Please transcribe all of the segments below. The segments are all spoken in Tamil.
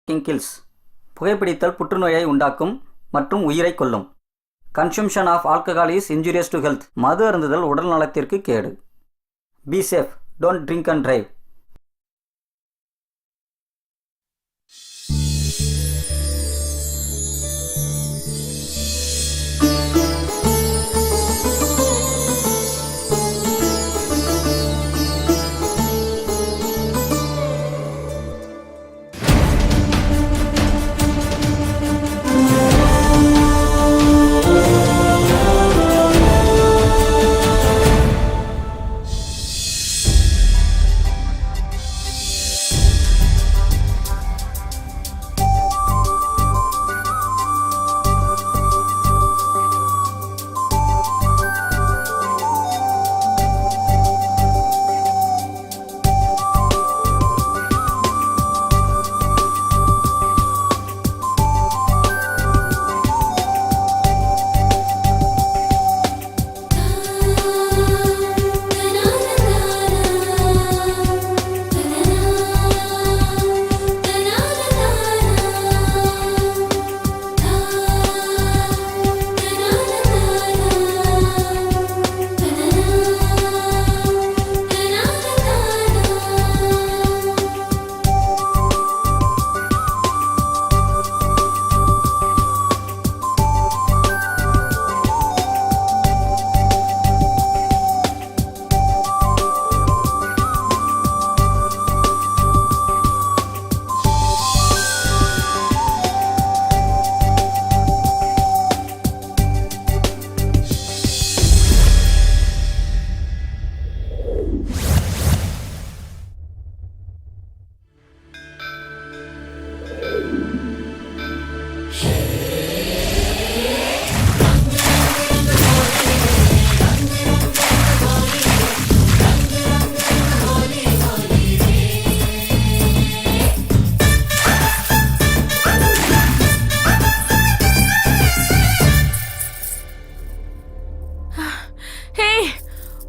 கில்ஸ் புகைப்பிடித்தல் புற்றுநோயை உண்டாக்கும் மற்றும் உயிரை கொல்லும். Consumption of alcohol is injurious to health. மது அருந்துதல் உடல் நலத்திற்கு கேடு. Be safe, don't drink and drive.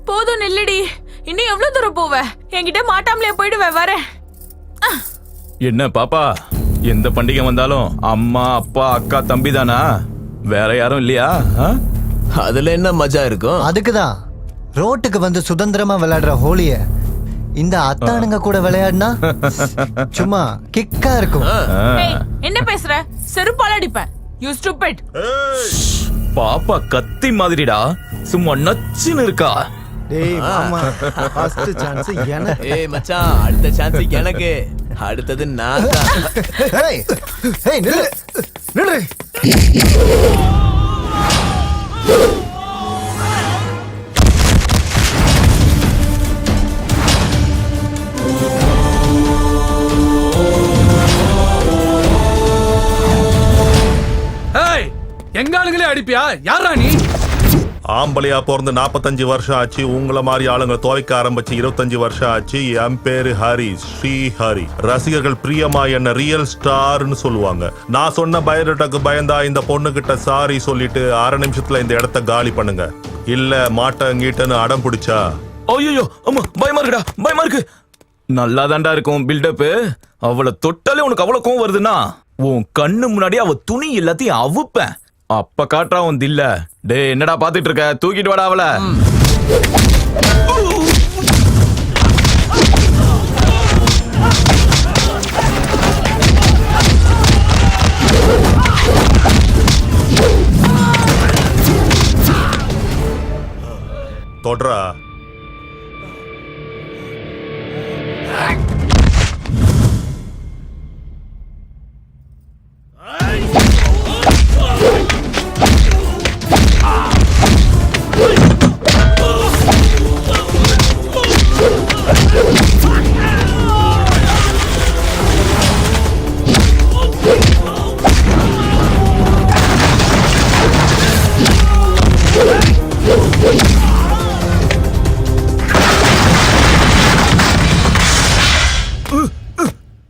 போதும் நில்லடி. இன்னும் எவ்வளவு தூரம் போவ? என்கிட்ட மாட்டாமலே போயிடுவேன். வரேன். என்ன பாப்பா, எந்த பண்டிகை வந்தாலும் அம்மா அப்பா அக்கா தம்பி தானா? வேற யாரும் இல்லையா? அதுல என்ன மஜா இருக்கும்? அதுக்குதான் ரோட்டுக்கு வந்து சுதந்திரமா விளையாடுற ஹோலிய இந்த அத்தானுங்க கூட விளையாடினா சும்மா கிக்கா இருக்கும். என்ன பேசுற? செருப்பால அடிப்பேன். You stupid. பாப்பா கத்தி மாதிரிடா, சும்மா நச்சுன்னு இருக்கா. டேய் மாமா, ஃபர்ஸ்ட் சான்ஸ் எனக்கு. ஏய் மச்சான், அடுத்த சான்ஸ் எனக்கு. அடுத்தது நான் தான். ஏய் ஏய் நில்லு நில்லு. ஏய், எங்க ஆளுங்களே அடிப்பியா? யாரா நீ? ஆம்பளையா பிறந்து 45 வருஷம் ஆச்சு. உங்களை மாதிரி ஆளுங்களை துவைக்க ஆரம்பிச்சு 25 வருஷம் ஆச்சு. என் பேரு ஹரி, ஸ்ரீ ஹரி. ரசிகர்கள் பிரியமா என்ன ரியல் ஸ்டார்னு சொல்லுவாங்க. நான் சொன்ன பயோடேட்டாக்கு பயந்தா இந்த பொண்ணு கிட்ட சாரி சொல்லிட்டு 1/2 நிமிஷத்துல இந்த இடத்த காலி பண்ணுங்க. இல்ல மாட்டங்கீட்டன்னு அடம் பிடிச்சா. ஐயோ அம்மா, பயமா இருக்குடா, பயமா இருக்கு. நல்லா தாண்டா இருக்கும் பில்டப். அவளை தொட்டாலே உனக்கு அவ்வளவு கோவம் வருதுன்னா உன் கண்ணு முன்னாடி அவ துணி எல்லாத்தையும் அவுப்பேன். அப்ப காட்டுறா உன் தில்ல. டே என்னடா பாத்துட்டு இருக்க? தூக்கிட்டு வாடா அவள. தொட்ரா.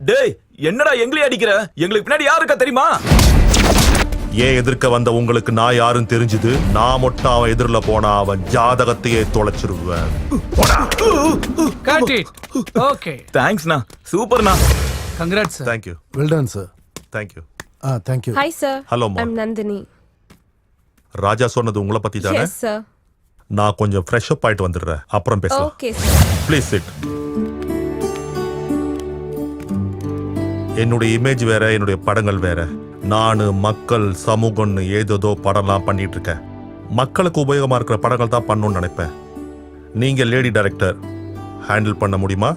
டேய் என்னடா எங்களே அடிக்கிற? எங்களுக்கு பின்னாடி யாரு இருக்கா தெரியுமா? ஏன் எதிர்க்க வந்த உங்களுக்கு நான் யாரும் தெரிஞ்சது? நான் மட்டும் அவன் எதிரில போனா அவன் ஜாதகத்தையே தொலைச்சிருவேன். Got it. Okay. தேங்க்ஸ்ண்ணா, சூப்பர்ண்ணா. Congrats, sir. Thank you. Well done, sir. Thank you. Thank you. Hi sir. Hello, ma. I'm Nandini. ராஜா சொன்னது உங்களை பத்தி தானே? Yes sir. நான் கொஞ்சம் ஃப்ரெஷ் அப் ஆயிட்டு வந்துடுறேன், அப்புறம் பேசலாம். Okay sir. Please sit. என்னுடைய இமேஜ் வேற, என்னுடைய படங்கள் வேற. நான் மக்கள் சமூகம்னு ஏதோ படம்லாம் பண்ணிட்டு இருக்கேன். மக்களுக்கு உபயோகமா இருக்கிற படங்கள் தான் பண்ணணும்னு நினைப்பேன். நீங்க லேடி டைரக்டர், ஹேண்டில் பண்ண முடியுமா?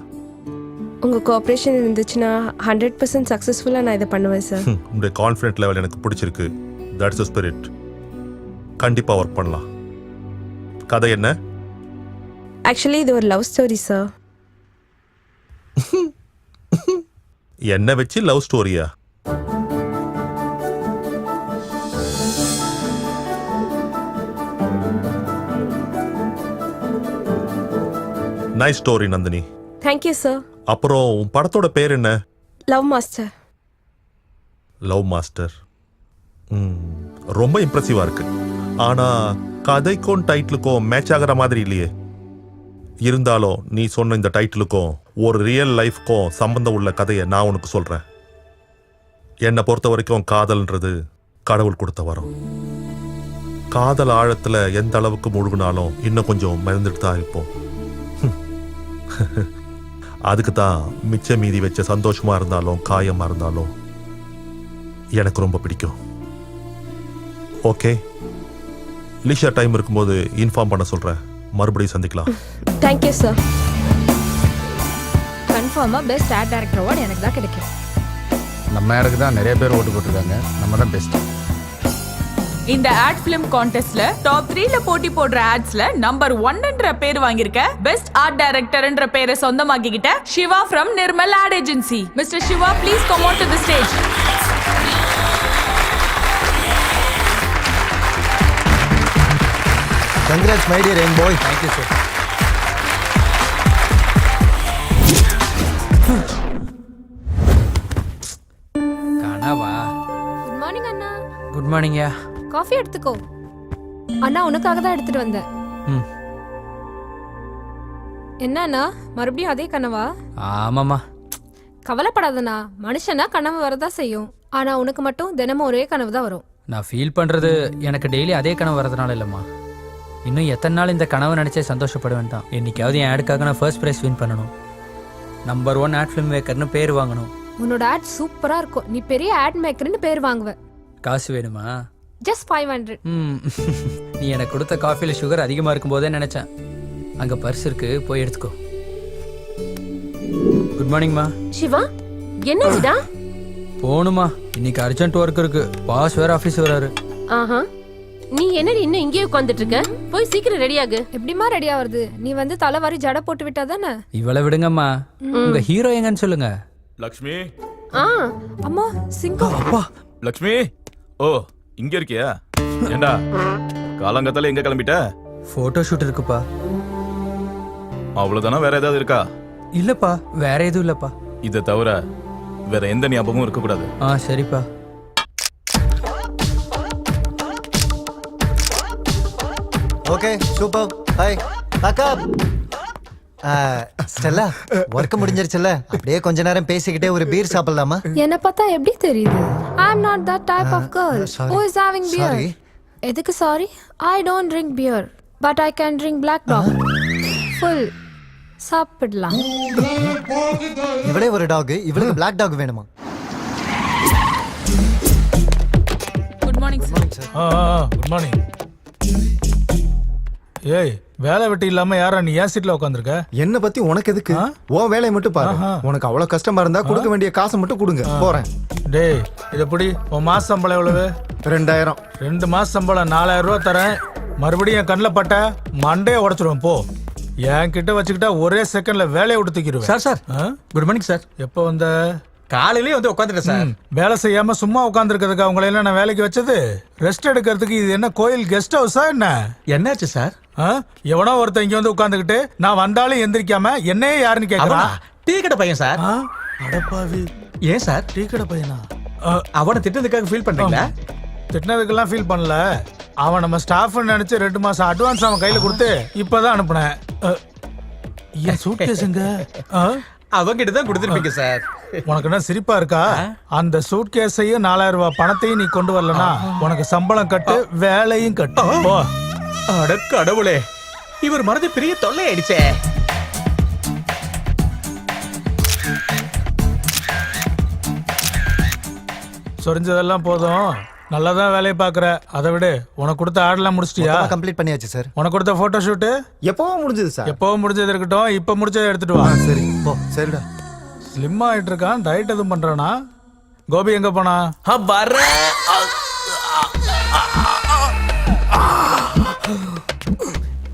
உங்க கோஆபரேஷன் இருந்துச்சுன்னா 100% சக்சஸ்ஃபுல்லா நான் இதை பண்ணுவேன் சார். உங்களுடைய கான்ஃபிடென்ட் லெவல் எனக்கு பிடிச்சிருக்கு. That's the spirit. கண்டிப்பா ஒர்க் பண்ணலாம். கதை என்ன? ஆக்சுவலி இது ஒரு லவ் ஸ்டோரி சார். என்ன வச்சு லவ் ஸ்டோரியா? Nice story Nandini. Thank you sir. அப்புறம் உன் படத்தோட பேர் என்ன? Love master. Love master. ரொம்ப இம்ப்ரெசிவா இருக்கு. ஆனா கதைக்கும் டைட்டிலுக்கும் மேட்ச் ஆகிற மாதிரி இல்லையே. இருந்தாலும் நீ சொன்ன இந்த டைட்டிலுக்கும் ஒரு ரியல் லைஃப்க்கும் சம்பந்தம் உள்ள கதையை நான் உனக்கு சொல்றேன். என்னை பொறுத்த வரைக்கும் காதல்ன்றது கடவுள் கொடுத்த வரம். காதல் ஆழத்துல எந்த அளவுக்கு முழுகினாலும் இன்னும் கொஞ்சம் மறந்துட்டு தான் இருப்போம். அதுக்கு தான் மிச்ச மீதி வச்ச சந்தோஷமா இருந்தாலும் காயமா இருந்தாலும் எனக்கு ரொம்ப பிடிக்கும். ஓகே, லிஷா டைம் இருக்கும்போது இன்ஃபார்ம் பண்ண சொல்றேன். மறுபடியும் சந்திக்கலாம். Thank you sir. கன்ஃபார்மா பெஸ்ட் ஆர்ட் டைரக்டர் அவார்ட் எனக்கு தான் கிடைக்கும். நம்ம யாருக்கு தான் நிறைய பேர் ஓட்டு போட்டிருக்காங்க, நம்ம தான் பெஸ்ட். இந்த ஆட் ஃபிலிம் கான்டெஸ்ட்ல டாப் 3ல போட்டி போடுற ஆட்ஸ்ல நம்பர் 1ன்ற பேர் வாங்கியிருக்க பெஸ்ட் ஆர்ட் டைரக்டர்ன்ற பேரை சொந்தமாக்கிக்கிட்ட Siva from Nirmal ad agency. Mister Siva, please come on to the stage. Congrats my dear young boy. Thank you sir. கனவா? குட் மார்னிங் அண்ணா. குட் மார்னிங்யா. காஃபி எடுத்துக்கோ. அண்ணா உனக்காக தான் எடுத்துட்டு வந்தேன். ம். என்னண்ணா மறுபடியும் அதே கனவா? ஆமாம்மா. கவலைப்படாதண்ணா, மனுஷனா கனவு வரதா செய்யும். ஆனா உனக்கு மட்டும் தினமும் ஒரே கனவு தான் வரும். நான் ஃபீல் பண்ணுறது எனக்கு டெய்லி அதே கனவு வரதுனால இல்லைம்மா. இன்னும் எத்தனை நாள் இந்த கனவை நினச்சே சந்தோஷப்படுவேன் தான். என்னைக்காவது என் ஆடுக்காக நான் ஃபர்ஸ்ட் ப்ரைஸ் வின் பண்ணணும். நம்பர் 1 ஆட் ஃபிலிம் மேக்கர்னு பேர் வாங்கணும். உன்னோட ஆட் சூப்பரா இருக்கும். நீ பெரிய ஆட் மேக்கர்னு பேர் வாங்குவ. காசு வேணுமா? ஜஸ்ட் 500. நீ எனக்கு கொடுத்த காஃபியில் சுகர் அதிகமாக இருக்கும் போதே நினச்சேன். அங்கே பர்ஸ் இருக்கு, போய் எடுத்துக்கோ. குட் மார்னிங்மா. சிவா, என்னடா? போகணுமா, இன்னைக்கு அர்ஜென்ட் ஒர்க் இருக்கு. பாஸ் வேற ஆஃபீஸ் வராரு. ஆஹா, நீ என்னடி இன்னும் இங்கேயே உட்கார்ந்துட்டு இருக்க? போய் சீக்கிரம் ரெடி ஆகு. எப்படிமா ரெடி ஆவறது? நீ வந்து தலைவாரி ஜடை போட்டு விட்டா தானே? இவளை விடுங்கம்மா. உங்க ஹீரோ எங்கன்னு சொல்லுங்க. லக்ஷ்மி. அம்மா சிங்கம். அப்பா லக்ஷ்மி. ஓ, இங்க இருக்கியா? ஏண்டா காலங்கத்தால எங்க கிளம்பிட்ட? போட்டோ ஷூட் இருக்குப்பா. அவ்வளவுதானா? வேற ஏதாவது இருக்கா? இல்லப்பா, வேற எதுவும் இல்லப்பா. இதை தவிர வேற எந்த ஞாபகமும் இருக்க கூடாது. சரிப்பா. Okay, super. Hi pack up. Stella, work முடிஞ்சிருச்சுல, அப்படியே கொஞ்ச நேரம் பேசிக்கிட்டே ஒரு பீர் சாப்பிடலாமா? என்ன பார்த்தா எப்படி தெரியுது? I am not that type of girl who is having beer. Sorry. எதுக்கு sorry? I don't drink beer, but I can drink black dog. Full. சாப்பிடலாம். இவளே ஒரு டாக், இவளுக்கு பிளாக் டாக் வேணுமா? Good morning sir. Good morning. ஏய், வேலை வெட்டி இல்லாம யாரா நீ ஏன் சீட்ல உட்காந்துருக்க? என்ன பத்தி உனக்கு எதுக்கு? உன் வேலையை மட்டும் பாரு. உனக்கு அவ்வளவு கஷ்டமா இருந்தா கொடுக்க வேண்டிய காசை மட்டும் கொடுங்க, போறேன். டேய், இது எப்படி? உன் மாச சம்பளம் எவ்வளவு? 2000. 2 மாச சம்பளம் 4000 ரூபாய் தரேன். மறுபடியும் என் கண்ணில் பட்ட மண்டையை உடைச்சிருவேன். போ. என் கிட்ட வச்சுக்கிட்டா ஒரே செகண்ட்ல வேலையை விட்டு தூக்கிடுவேன். Sir good morning sir. எப்போ வந்த? காலையிலேயே வந்து உட்காந்துட்டேன் சார். வேலை செய்யாம சும்மா உட்காந்துருக்கிறதுக்கு அவங்கள எல்லாம் நான் வேலைக்கு வச்சது? ரெஸ்ட் எடுக்கிறதுக்கு இது என்ன கோயில் கெஸ்ட் ஹவுஸா என்ன? என்னாச்சு சார்? எவனோ ஒருத்தன் இங்க வந்து உட்காந்துக்கிட்டு நான் வந்தாலும் எந்திரிக்காம என்னையே யாருன்னு கேக்குறான். டீ கடை பையன் சார். அடப்பாவி. ஏன் சார்? டீ கடை பையனா? அவனை திட்டதுக்காக ஃபீல் பண்றீங்களா? திட்டினதுக்கெல்லாம் ஃபீல் பண்ணல. அவன் நம்ம ஸ்டாஃப் நினைச்சு 2 மாசம் அட்வான்ஸ் அவன் கையில கொடுத்து இப்பதான் அனுப்புனேன். என் சூட்கேஸுங்க அவங்கிட்ட தான் கொடுத்துருப்பீங்க சார். உனக்கு என்ன சிரிப்பா இருக்கா? அந்த சூட் கேஸையும் 4000 ரூபாய் பணத்தையும் நீ கொண்டு வரலனா உனக்கு சம்பளம் கட்டு, வேலையும் கட்டு. போ. அட கடவுளே, இவர் மனது பெரிய தொல்லை ஆயிடுச்சே. சொரிஞ்சதெல்லாம் போதும், நல்லாதான் வேலையை பாக்குற. அதை விடு, உனக்கு கொடுத்த ஆடெல்லாம் முடிச்சிட்டியா? கம்ப்ளீட் பண்ணியாச்சு சார். உனக்கு கொடுத்த போட்டோ ஷூட்டு எப்பவோ முடிஞ்சது சார். எப்பவும் முடிஞ்சது இருக்கட்டும், இப்ப முடிச்சதை எடுத்துட்டு வா. சரி போ. சரிடா. ஸ்லிம் ஆயிட்டு இருக்கான், டயட் எதுவும் பண்றானா? கோபி எங்க போனா?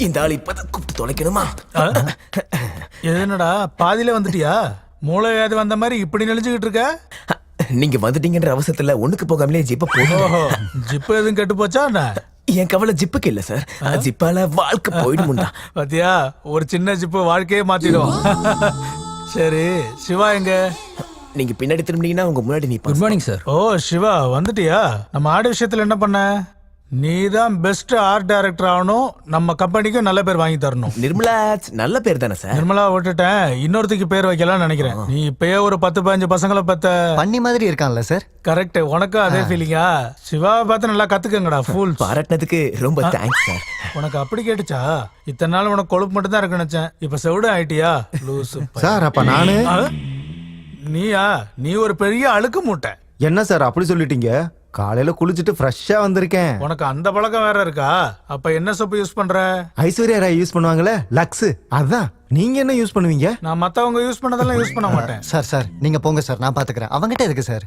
இந்த ஆள் இப்பதான் கூப்பிட்டு தொலைக்கணுமா? என்னடா பாதியில வந்துட்டியா? மூளை வியாதி வந்த மாதிரி இப்படி நெளிஞ்சுக்கிட்டு இருக்க? நீங்க வந்துட்டீங்கன்ற அவசரத்துல ஒண்ணுக்கு போகாமலே ஜிப்ப போட்டு. ஓஹோ, ஜிப்பு எதுவும் கெட்டு போச்சா என்ன? என் கவலை ஜிப்புக்கு இல்ல சார், ஜிப்பால வாழ்க்கை போயிடுமுண்டா. பாத்தியா, ஒரு சின்ன ஜிப்பு வாழ்க்கையே மாத்திடும். சரி, சிவா எங்க? நீங்க பின்னாடி திரும்பினீங்கன்னா உங்க முன்னாடி நீ. Good morning sir. ஓ சிவா, வந்துட்டியா? நம்ம ஆடு விஷயத்துல என்ன பண்ண? நீ தான் பெஸ்ட் ஆர்ட் டைரக்டர் ஆகணும், நம்ம கம்பெனிக்கும் நல்ல பேர் வாங்கி தரணும். நிர்மலா நல்ல பேர் தானே சார்? நிர்மலா விட்டுட்டேன், இன்னொருத்துக்கு பேர் வைக்கலாம்னு நினைக்கிறேன். நீ இப்பயே ஒரு 10-15 பசங்களை பத்த பண்ணி மாதிரி இருக்கான்ல சார்? கரெக்ட், உனக்கும் அதே ஃபீலிங்கா? சிவாவை பார்த்து நல்லா கத்துக்கங்கடா. ஃபூல் பாராட்டினதுக்கு ரொம்ப தேங்க்ஸ் சார். உனக்கு அப்படி கேட்டுச்சா? இத்தனை நாள் உனக்கு கொழுப்பு மட்டும் தான் இருக்கு நினைச்சேன், இப்ப செவிடு ஆயிட்டியா? லூசு பையன். சார் அப்ப நானு நீயா? நீ ஒரு பெரிய அழுக்கு மூட்டை. என்ன சார் அப்படி சொல்லிட்டீங்க? காலையில குளிச்சுட்டு ஃப்ரெஷ்ஷா வந்திருக்கேன். உனக்கு அந்த பழக்கம் வேற இருக்கா? அப்ப என்ன சோப்பு யூஸ் பண்ற? ஐஸ்வர்யா ராய் யூஸ் பண்ணுவாங்களே, லக்ஸ். அதான். நீங்க என்ன யூஸ் பண்ணுவீங்க? நான் மத்தவங்க யூஸ் பண்ணதெல்லாம் யூஸ் பண்ண மாட்டேன். சார் சார் நீங்க போங்க சார், நான் பாத்துக்கிறேன். அவங்கிட்ட இருக்கு சார்.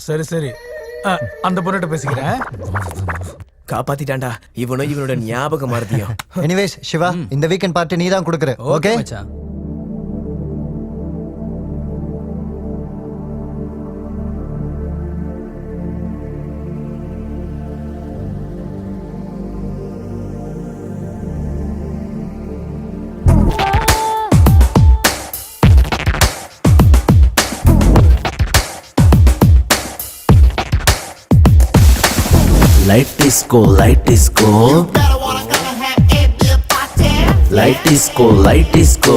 சரி சரி, அந்த பொண்ணுகிட்ட பேசிக்கிறேன். காப்பாத்திட்டான்டா இவனும் இவனோட ஞாபகம் மறதியும். எனிவேஸ் சிவா, இந்த வீக்கெண்ட் பார்ட்டி நீ தான் கொடுக்குற. ஓகே மச்சான். Light disco, light disco. Light disco, light disco.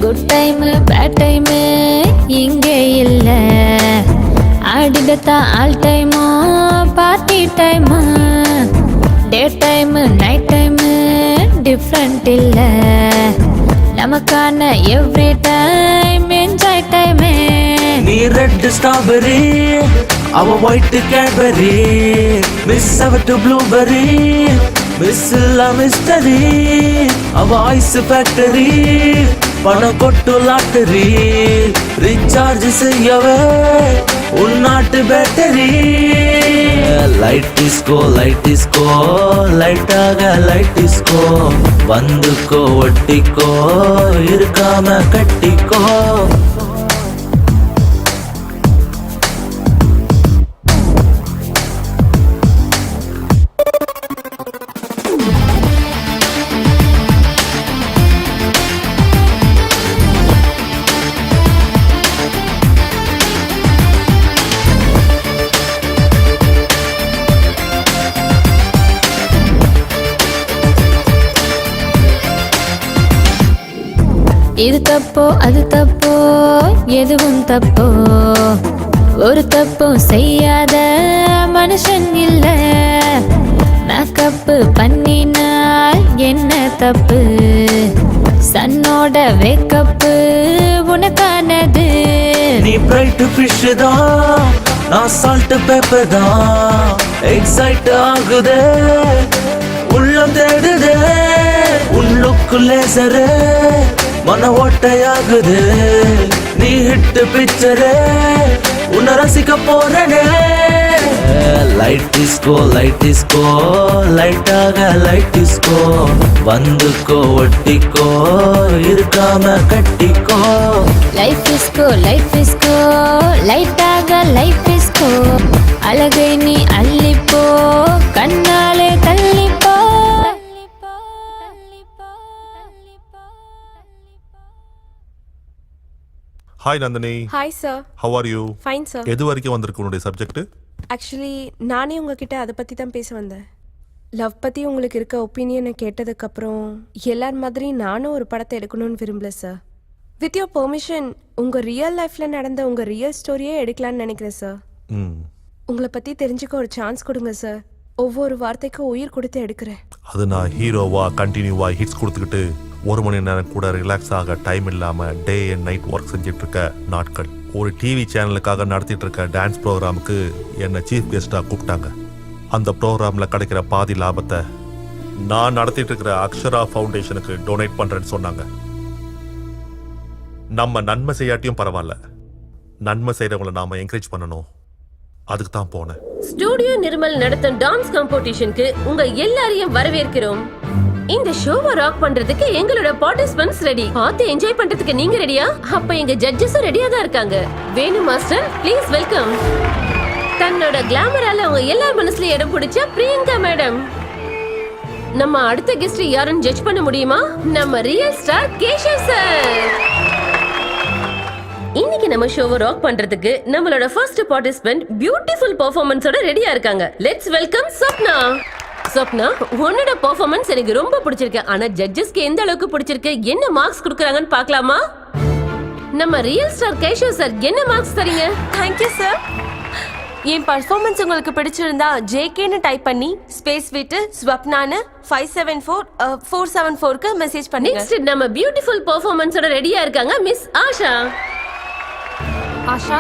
Good time bad time இங்கே இல்ல, ஆடிடத்தான் ஆல் டைமோ party time. Day time night time different இல்ல, நமக்கான எவ்ரி டைம் என்ஜாய் டைம். நீ ரெட் ஸ்ட்ராபெரி, அவ ஒயிட் கேட்பரி, மிஸ் அவட்டு ப்ளூபெரி, மிஸ் இல்ல மிஸ்டரி, அவ ஐஸ் ஃபேக்டரி, பணம் கொட்டு லாட்டரி, ரீசார்ஜ் செய்யவே உள்நாட்டு battery. Light disco, light disco, லைட்டாக லைட் டிஸ்கோ, வந்துக்கோ ஒட்டிக்கோ, இருக்காம கட்டிக்கோ. இது தப்போ அது தப்போ எதுவும் தப்போ, ஒரு தப்பும் செய்யாத மனுஷன் இல்ல. மேக்கப் பண்ணினால் என்ன தப்பு, சன்னோட வேக்கப்பு உனக்கானது. நீ பிரைட் ஃபிஷ் தான், நான் சால்ட் பேப்பர் தான், எக்ஸைட் ஆகுதே உள்ளம் தேடுதே, உள்ளுக்கு லேசரு மன ஓட்டையாகுது. நீ ஹிட் பிக்சரே, உன்னை ரசிக்க போறனே. லைட் டிஸ்கோ, லைட் டிஸ்கோ, லைட்டாக லைட் டிஸ்கோ, வந்துக்கோ ஒட்டிக்கோ, இருக்காம கட்டிக்கோ. லைஃப் இஸ்கோ, லைஃப் இஸ்கோ, லைட்டாக லைஃப் இஸ்கோ, அழகை நீ அள்ளிப்போ, கண்ணாலே தள்ளிப்போ. Hi Nandini. Hi sir. How are you? Fine sir. எது வரைக்கும் வந்திருக்கு உன்னுடைய சப்ஜெக்ட்? ஆக்சுவலி நானே உங்ககிட்ட அதை பற்றி தான் பேச வந்தேன். லவ் பற்றி உங்களுக்கு இருக்க ஒப்பீனியனை கேட்டதுக்கப்புறம் எல்லார் மாதிரி நானும் ஒரு படத்தை எடுக்கணும்னு விரும்பல சார். வித் யோர் பெர்மிஷன் உங்கள் ரியல் லைஃப்பில் நடந்த உங்கள் ரியல் ஸ்டோரியே எடுக்கலான்னு நினைக்கிறேன் சார். உங்களை பற்றி தெரிஞ்சுக்க ஒரு சான்ஸ் கொடுங்க சார். ஒவ்வொரு வார்த்தைக்கும் உயிர் கொடுத்து எடுக்கிறேன். அது நான் ஹீரோவா கண்டினியூவா ஹிட்ஸ் கொடுத்துக்கிட்டு 1 மணி நேரம் கூட ரிலாக்ஸ் ஆக டைம் இல்லாம டே அண்ட் நைட் ஒர்க் செஞ்சுட்டு இருக்க நாட்கள். ஒரு டிவி சேனலுக்காக நடத்திட்டு இருக்க டான்ஸ் ப்ரோக்ராமுக்கு என்னை சீஃப் கெஸ்டா கூப்பிட்டாங்க. அந்த ப்ரோக்ராம்ல கிடைக்கிற பாதி லாபத்தை நான் நடத்திட்டு இருக்கிற அக்ஷரா ஃபவுண்டேஷனுக்கு டொனேட் பண்றேன்னு சொன்னாங்க. நம்ம நன்மை செய்யாட்டியும் பரவாயில்ல, நன்மை செய்யறவங்களை நாம என்கரேஜ் பண்ணணும். அதுக்கு தான் போனேன். ஸ்டூடியோ நிர்மல் நடத்தும் டான்ஸ் காம்படிஷனுக்கு உங்க எல்லாரையும் வரவேற்கிறோம். இந்த ஷோவை ராக் பண்றதுக்கு எங்களோட பார்ட்டிசிபென்ட்ஸ் ரெடி. பார்த்து என்ஜாய் பண்றதுக்கு நீங்க ரெடியா? அப்ப எங்க ஜட்ஜஸும் ரெடியா தான் இருக்காங்க. வேணு மாஸ்டர் ப்ளீஸ் வெல்கம். தன்னோட கிளாமரால அவங்க எல்லார் மனசுலயும் இடம் பிடிச்ச பிரியங்கா மேடம். நம்ம அடுத்த கெஸ்ட் யாருன்னு ஜட்ஜ் பண்ண முடியுமா? நம்ம ரியல் ஸ்டார் கேஷவ் சார். இன்னைக்கு நம்ம ஷோவை ராக் பண்றதுக்கு நம்மளோட ஃபர்ஸ்ட் பார்ட்டிசிபென்ட் பியூட்டிஃபுல் பெர்ஃபார்மன்ஸோட ரெடியா இருக்காங்க. Let's welcome Swapna. ஸ்வப்னா, உன்னோட பெர்ஃபார்மன்ஸ் எனக்கு ரொம்ப பிடிச்சிருக்கு. ஆனா ஜட்ஜஸ்க்கு எந்த அளவுக்கு பிடிச்சிருக்கு, என்ன மார்க்ஸ் கொடுக்கறாங்கன்னு பார்க்கலாமா? நம்ம ரியல் ஸ்டார் கேஷவ் சார் என்ன மார்க்ஸ் தரீங்க? Thank you sir. என் பர்ஃபார்மன்ஸ் உங்களுக்கு பிடிச்சிருந்தா ஜேகேன்னு டைப் பண்ணி ஸ்பேஸ் விட்டு ஸ்வப்னான்னு 574-474க்கு மெசேஜ் பண்ணுங்க. நெக்ஸ்ட் நம்ம பியூட்டிஃபுல் பெர்ஃபார்மன்ஸோட ரெடியா இருக்காங்க மிஸ் ஆஷா. ஆஷா,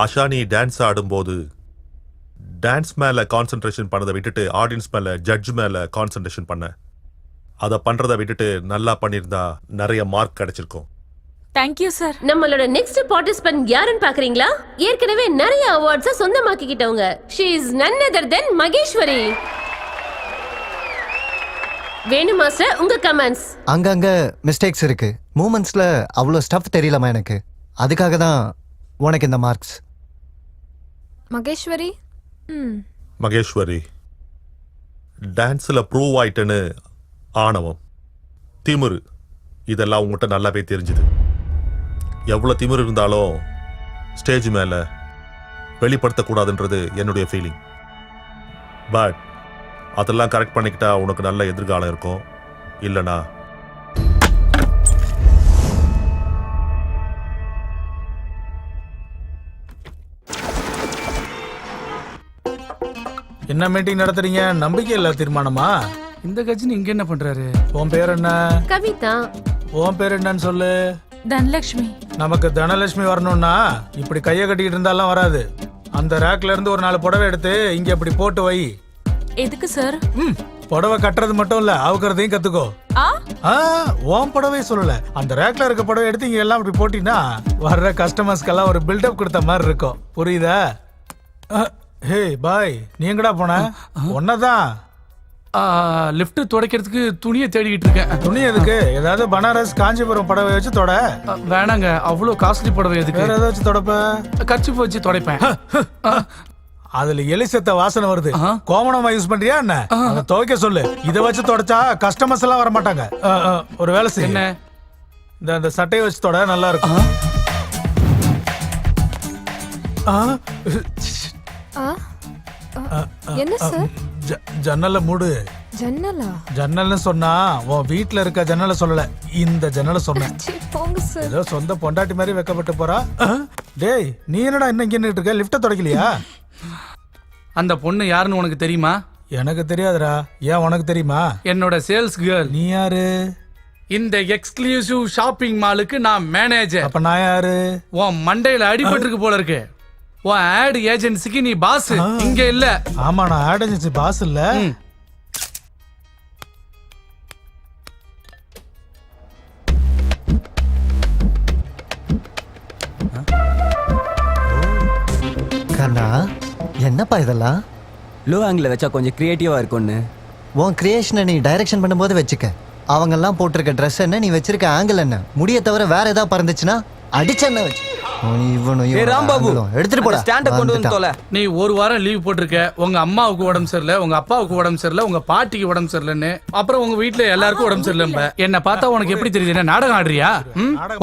ஆஷா, நீ டான்ஸ் ஆடும்போது டான்ஸ் மேல கான்சென்ட்ரேஷன் பண்ணதை விட்டுட்டு ஆடியன்ஸ் மேல ஜட்ஜ் மேல கான்சென்ட்ரேஷன் பண்ண. அதை பண்றதை விட்டுட்டு நல்லா பண்ணியிருந்தா நிறைய மார்க் கிடைச்சிருக்கும். Thank you sir. நம்மளோட நெக்ஸ்ட் பார்ட்டிசிபென்ட் யாருன்னு பாக்குறீங்களா? ஏற்கனவே நிறைய அவார்ட்ஸை சொந்தமாக்கிக்கிட்டவங்க. She is none other than Maheswari. Venu master, உங்க கமெண்ட்ஸ். அங்கங்க மிஸ்டேக்ஸ் இருக்கு. மூமெண்ட்ஸ்ல அவ்வளோ ஸ்டஃப் தெரியலமா எனக்கு. அதுக்காக தான் உனக்கு இந்த மார்க்ஸ். மகேஸ்வரி. மகேஸ்வரி, டான்ஸ்ல ப்ரூவ் ஆயிட்டேன்னு ஆணவம், திமிரு, இதெல்லாம் உங்ககிட்ட நல்லாவே தெரிஞ்சுது. எவ்வளோ திமிரு இருந்தாலும் ஸ்டேஜ் மேலே வெளிப்படுத்தக்கூடாதுன்றது என்னுடைய ஃபீலிங். பட் அதெல்லாம் கரெக்ட் பண்ணிக்கிட்டா உனக்கு நல்ல எதிர்காலம் இருக்கும். இல்லைனா என்ன மீட்டிங் நடத்துறீங்க? நம்பிக்கை இல்ல தீர்மானமா? இந்த கட்சி இங்க என்ன பண்றாரு? உன் பேர் என்ன? கவிதா. உன் பேர் என்னன்னு சொல்லு. தனலட்சுமி. நமக்கு தனலட்சுமி வரணும்னா இப்படி கையை கட்டிக்கிட்டு இருந்தாலாம் வராது. அந்த ரேக்ல இருந்து ஒரு 4 புடவை எடுத்து இங்க இப்படி போட்டு வை. எதுக்கு சார்? புடவை கட்டுறது மட்டும் இல்ல, அவுக்கிறதையும் கத்துக்கோ. உன் புடவை சொல்லல, அந்த ரேக்ல இருக்க புடவை எடுத்து இங்க எல்லாம் இப்படி போட்டீங்கன்னா வர்ற கஸ்டமர்ஸ்க்கெல்லாம் ஒரு பில்டப் கொடுத்த மாதிரி இருக்கும். புரியுதா? ஹே பாய், நீ எங்கடா போன? ஒன்னதான் லிஃப்ட் துடைக்கிறதுக்கு துணியை தேடிக்கிட்டு இருக்கேன். துணி எதுக்கு? ஏதாவது பனாரஸ் காஞ்சிபுரம் புடவை வச்சு தொட. வேணாங்க, அவ்வளோ காஸ்ட்லி புடவை எதுக்கு? வேற ஏதாவது வச்சு தொடப்ப? கர்ச்சீப் வச்சு துடைப்பேன். அதுல எலிசத்த வாசனை வருது. கோமணமா யூஸ் பண்றியா என்ன? அதை துவைக்க சொல்லு. இதை வச்சு தொடச்சா கஸ்டமர்ஸ் எல்லாம் வர மாட்டாங்க. ஒரு வேலை செய்ய. என்ன? இந்த சட்டையை வச்சு தொட, நல்லா இருக்கும். என்ன சார்? ஜன்னல மூடு. ஜன்னலா? ஜன்னல்னு சொன்னா உன் வீட்டுல இருக்க ஜன்னல சொல்லல, இந்த ஜன்னல சொன்னேன். போங்க சார். ஏதோ சொந்த பொண்டாட்டி மாதிரி வெக்கப்பட்டு போறா. டேய், நீ என்னடா இன்னும் இங்க நின்னுட்டு இருக்க? லிஃப்ட தொடக்கலையா? அந்த பொண்ணு யாருன்னு உனக்கு தெரியுமா? எனக்கு தெரியாதுடா. ஏன், உனக்கு தெரியுமா? என்னோட சேல்ஸ் கேர்ள். நீ யாரு? இந்த எக்ஸ்க்ளூசிவ் ஷாப்பிங் மாலுக்கு நான் மேனேஜர். அப்ப நான் யாரு? உன் மண்டையில அடிபட்டிருக்கு போல இருக்கு. உன் ஆட் ஏஜென்சிக்கு நீ பாஸ், இங்க இல்ல. ஆமா, நான் ஆட் ஏஜென்சி பாஸ் இல்ல. கண்ணா, என்னப்பா இதெல்லாம்? லோ ஆங்கிள் வச்சா கொஞ்சம் கிரியேட்டிவா இருக்கும்னு. உன் கிரியேஷனை நீ டைரக்ஷன் பண்ணும்போது வச்சுக்க. அவங்கெல்லாம் போட்டிருக்க ட்ரெஸ் என்ன, நீ வச்சிருக்க ஆங்கிள் என்ன, முடிய தவிர வேற ஏதாவது பறந்துச்சுன்னா அடிச்சென்ன வச்சு இவனையும் ஏய் ராம்பாபு எடுத்துட்டு போடா ஸ்டாண்ட கொண்டு வந்து தொலை. நீ ஒரு வாரம் லீவ் போட்டிருக்க. உங்க அம்மாவுக்கு உடம்பு சரியில்லை, உங்க அப்பாவுக்கு உடம்பு சரியில்லை, உங்க பாட்டிக்கு உடம்பு சரியில்லைன்னு, அப்புறம் உங்க வீட்டுல எல்லாருக்கும் உடம்பு சரியில்லை. என்ன பார்த்தா உனக்கு எப்படி தெரியுது? என்ன நாடகம் ஆடுறியா?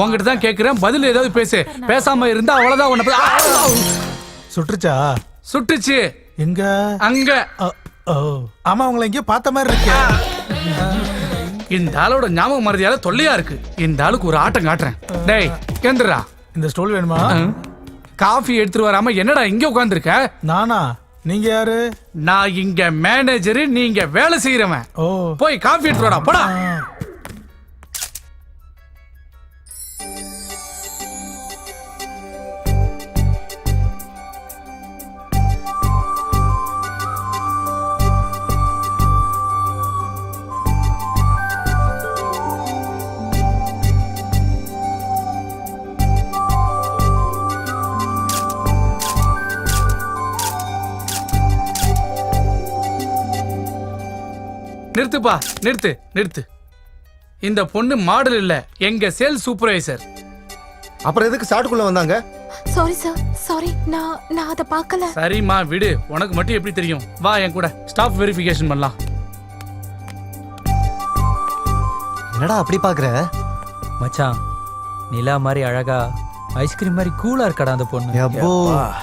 உங்ககிட்ட தான் கேக்குறேன், பதில் ஏதாவது பேசு. பேசாம இருந்தா அவ்வளவுதான். உன்னை சுட்டுச்சா? சுட்டுச்சு. எங்க? அங்க. ஆமா, உங்களை எங்கேயோ பார்த்த மாதிரி இருக்கு. இந்த ஆளோட ஞாபக மறதியால தொல்லையா இருக்கு. இந்த ஆளுக்கு ஒரு ஆட்டம் காட்டுறேன். டேய் கேந்துடா. இந்த ஸ்டோல் வேணுமா? காஃபி எடுத்துட்டு வராம என்னடா இங்க உட்கார்ந்திருக்க? நானா? நீங்க யாரு? நான் இங்க மேனேஜர், நீங்க வேலை செய்யறவன். போய் காஃபி எடுத்துட்டு வாடா, போடா. நிறுத்துப்பா, நிறுத்து. இந்த பொண்ணு மாடல் இல்ல, எங்க சேல் சூப்பர்வைசர். அப்புறம் எதுக்கு சாட்டுக்குள்ள வந்தாங்க? Sorry sir, sorry. நான் அதை பார்க்கல. சரிம்மா விடு, உனக்கு மட்டும் எப்படி தெரியும்? வா என் கூட ஸ்டாஃப் வெரிஃபிகேஷன் பண்ணலாம். என்னடா அப்படி பாக்குற? மச்சான், நிலா மாதிரி அழகா ஐஸ்கிரீம் மாதிரி கூலா இருக்கடா அந்த பொண்ணு. அப்போ